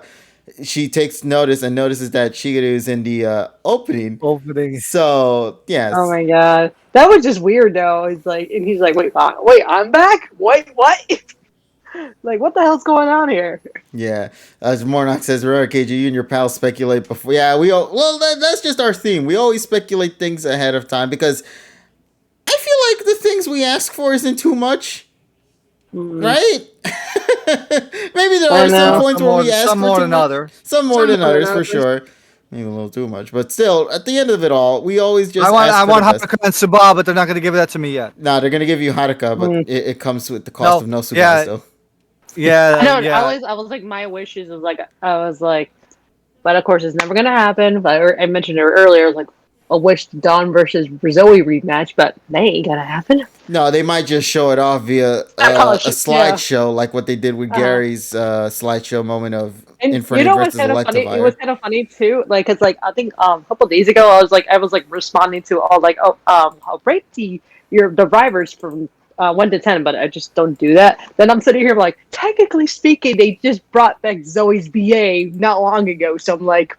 she takes notice and notices that Shigeru is in the opening. So yes. Oh my god, that was just weird though. He's like, wait, I'm back. Wait, what? Like, what the hell's going on here? Yeah, as Mornock says, remember, KG, you and your pals speculate before. Yeah, that's just our theme. We always speculate things ahead of time because I feel like the things we ask for isn't too much, right? Maybe there are some points where we ask for more than others. Some more than others, for sure. Maybe a little too much, but still, at the end of it all, we always just. I want Haruka and Suba, but they're not going to give that to me yet. No, they're going to give you Haruka, but it comes with the cost of no Suba. So. Yeah, I know. I was like, my wishes was like, but of course it's never gonna happen. But I mentioned it earlier, like a wish Dawn versus Zoe rematch, but they ain't gonna happen. No, they might just show it off via a slideshow, like what they did with Gary's slideshow moment of Infinity versus Electivire. It was kind of funny too, like because like I think a couple days ago I was like responding to all like how rate the drivers from 1 to 10, but I just don't do that. Then I'm sitting here like, technically speaking, they just brought back Zoe's BA not long ago, so I'm like,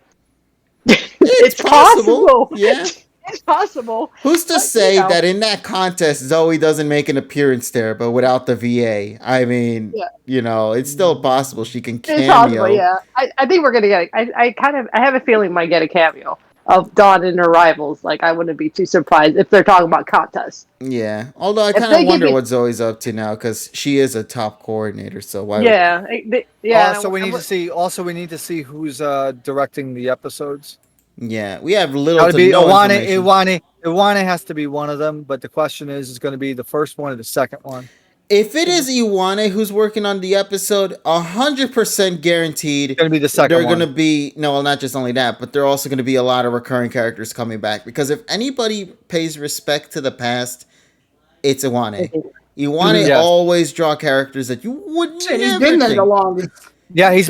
it's possible. Yeah, it's possible. Who's to say that in that contest Zoe doesn't make an appearance there, but without the VA? I mean, it's still possible she can cameo. It's possible, yeah. I think we're gonna get. I have a feeling might get a cameo of Dawn and her rivals. Like, I wouldn't be too surprised if they're talking about contests. Yeah, although I kind of wonder what Zoe's up to now because she is a top coordinator. So why? Yeah, Also, we need to see who's directing the episodes. Yeah, we have little to no information. Iwane has to be one of them, but the question is going to be the first one or the second one. If it is Iwane who's working on the episode, 100% guaranteed. Going to be the second one. They're going to be not just only that, but there are also going to be a lot of recurring characters coming back. Because if anybody pays respect to the past, it's Iwane. Iwane always draw characters that you would never He's been there the longest. Yeah, he's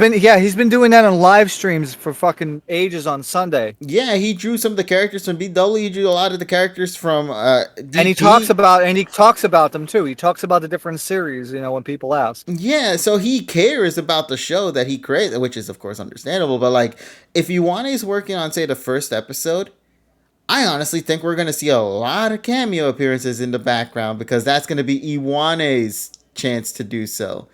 been doing that on live streams for fucking ages on Sunday. Yeah, he drew some of the characters from BW. He drew a lot of the characters from DP. And he talks about them too. He talks about the different series, when people ask. Yeah, so he cares about the show that he created, which is of course understandable. But like, if Iwane's working on say the first episode, I honestly think we're gonna see a lot of cameo appearances in the background because that's gonna be Iwane's chance to do so.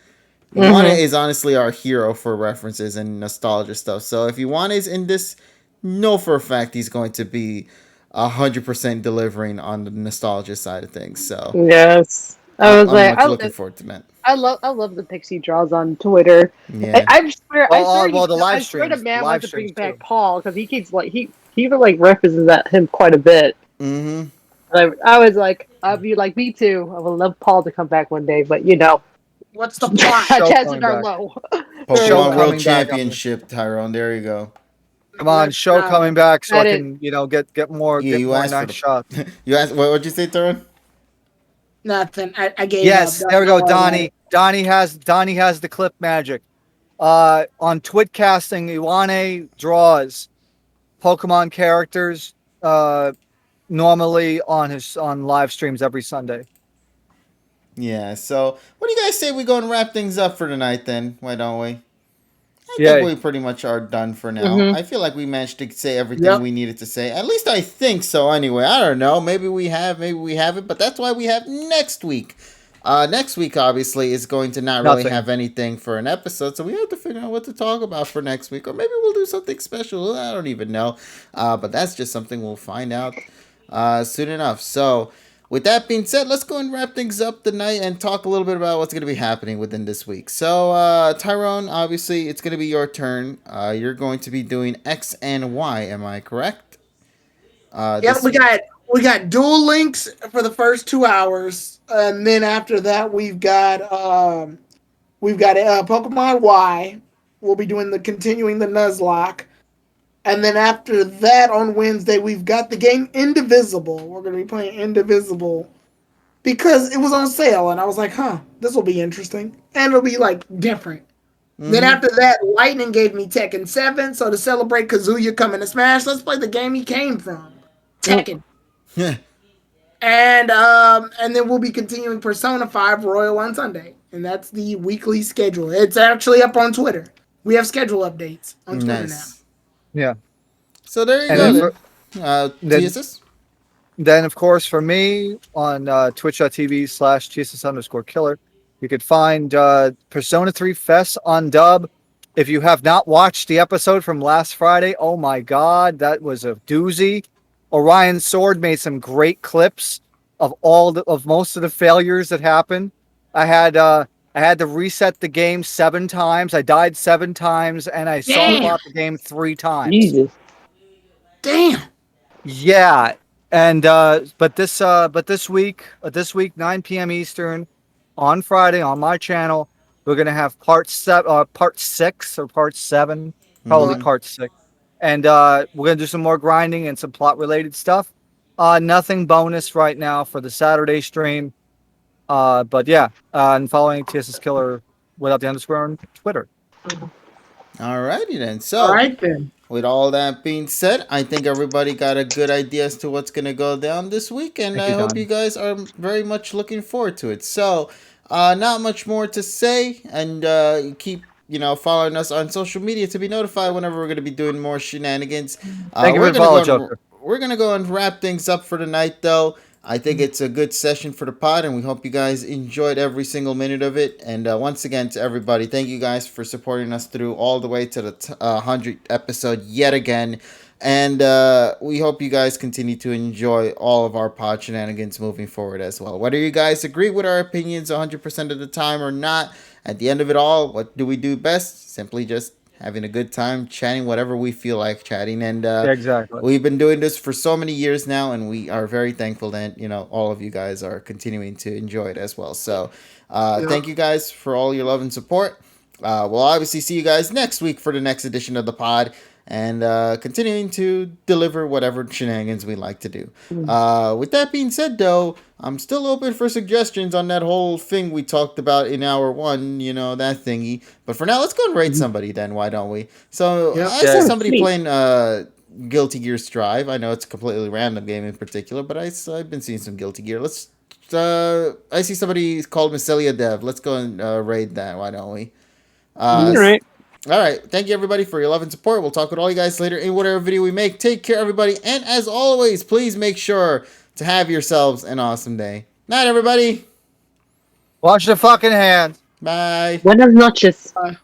Iwane is honestly our hero for references and nostalgia stuff. So if Iwane is in this, know for a fact he's going to be 100% delivering on the nostalgia side of things. So yes, I'm looking forward to that. I love the Pixie draws on Twitter. Yeah, I swear the live streams. I swear the man wants to bring back Paul because he keeps like he references that him quite a bit. Mm-hmm. I was like, I'd be like, me too. I would love Paul to come back one day, but what's the plot? Chances are low. Pokemon World Championship, Tyrone. There you go. Come on, show coming back so I can, get more. Yeah, you asked for the shots. You asked. What'd you say, Tyrone? Nothing. I gave. Yes, there we go. Donnie has the clip magic. On Twitcasting, Iwane draws Pokemon characters normally on live streams every Sunday. Yeah, so what do you guys say we go and wrap things up for tonight then? Why don't we? I think we pretty much are done for now. Mm-hmm. I feel like we managed to say everything we needed to say. At least I think so anyway. I don't know. Maybe we have, maybe we haven't, but that's why we have next week. Next week, obviously, is going to not really have anything for an episode, so we have to figure out what to talk about for next week. Or maybe we'll do something special. I don't even know. But that's just something we'll find out soon enough. So with that being said, let's go and wrap things up tonight and talk a little bit about what's going to be happening within this week. So, Tyrone, obviously, it's going to be your turn. You're going to be doing X and Y, am I correct? Yep, we got Duel Links for the first 2 hours, and then after that, we've got Pokemon Y. We'll be continuing the Nuzlocke. And then after that, on Wednesday, we've got the game Indivisible. We're going to be playing Indivisible because it was on sale, and I was like, this will be interesting. And it'll be, different. Mm-hmm. Then after that, Lightning gave me Tekken 7, so to celebrate Kazuya coming to Smash, let's play the game he came from, Tekken. And then we'll be continuing Persona 5 Royal on Sunday. And that's the weekly schedule. It's actually up on Twitter. We have schedule updates on Twitter now. Nice. Yeah. So there you And go. then- TSS? Then, of course, for me on twitch.tv/TSS_killer, you could find Persona 3 Fest on dub. If you have not watched the episode from last Friday, oh my god, that was a doozy. Orion Sword made some great clips of most of the failures that happened. I had to reset the game 7 times. I died 7 times, and I Damn. soft-bought the game 3 times. Jesus. Damn. Yeah, and but this week 9 p.m. Eastern on Friday on my channel, we're gonna have part 6 or part 7, probably Mhm. part 6, and we're gonna do some more grinding and some plot related stuff. Nothing bonus right now for the Saturday stream, but yeah, and following TSS Killer without the underscore on Twitter. Alrighty then. So, All right then. with all that being said, I think everybody got a good idea as to what's going to go down this week, and I hope you guys are very much looking forward to it. So, not much more to say, and keep following us on social media to be notified whenever we're going to be doing more shenanigans. Thank you for the follow, Joker. We're going to go and wrap things up for the night, though. I think it's a good session for the pod, and we hope you guys enjoyed every single minute of it. And once again, to everybody, thank you guys for supporting us through all the way to the 100th episode yet again. And we hope you guys continue to enjoy all of our pod shenanigans moving forward as well. Whether you guys agree with our opinions 100% of the time or not, at the end of it all, what do we do best? Simply just having a good time chatting whatever we feel like chatting, and Exactly. we've been doing this for so many years now, and we are very thankful that all of you guys are continuing to enjoy it as well. So thank you guys for all your love and support. We'll obviously see you guys next week for the next edition of the pod, and continuing to deliver whatever shenanigans we like to do. With that being said, though, I'm still open for suggestions on that whole thing we talked about in hour 1, that thingy. But for now, let's go and rate somebody then, why don't we? So I see somebody playing Guilty Gear Strive. I know it's a completely random game in particular, but I've been seeing some Guilty Gear. I see somebody called Mycelia Dev. Let's go and raid that, why don't we? All right. All right. Thank you, everybody, for your love and support. We'll talk with all you guys later in whatever video we make. Take care, everybody. And as always, please make sure to have yourselves an awesome day. Night, everybody. Wash your fucking hands. Bye. Buenas noches. Bye.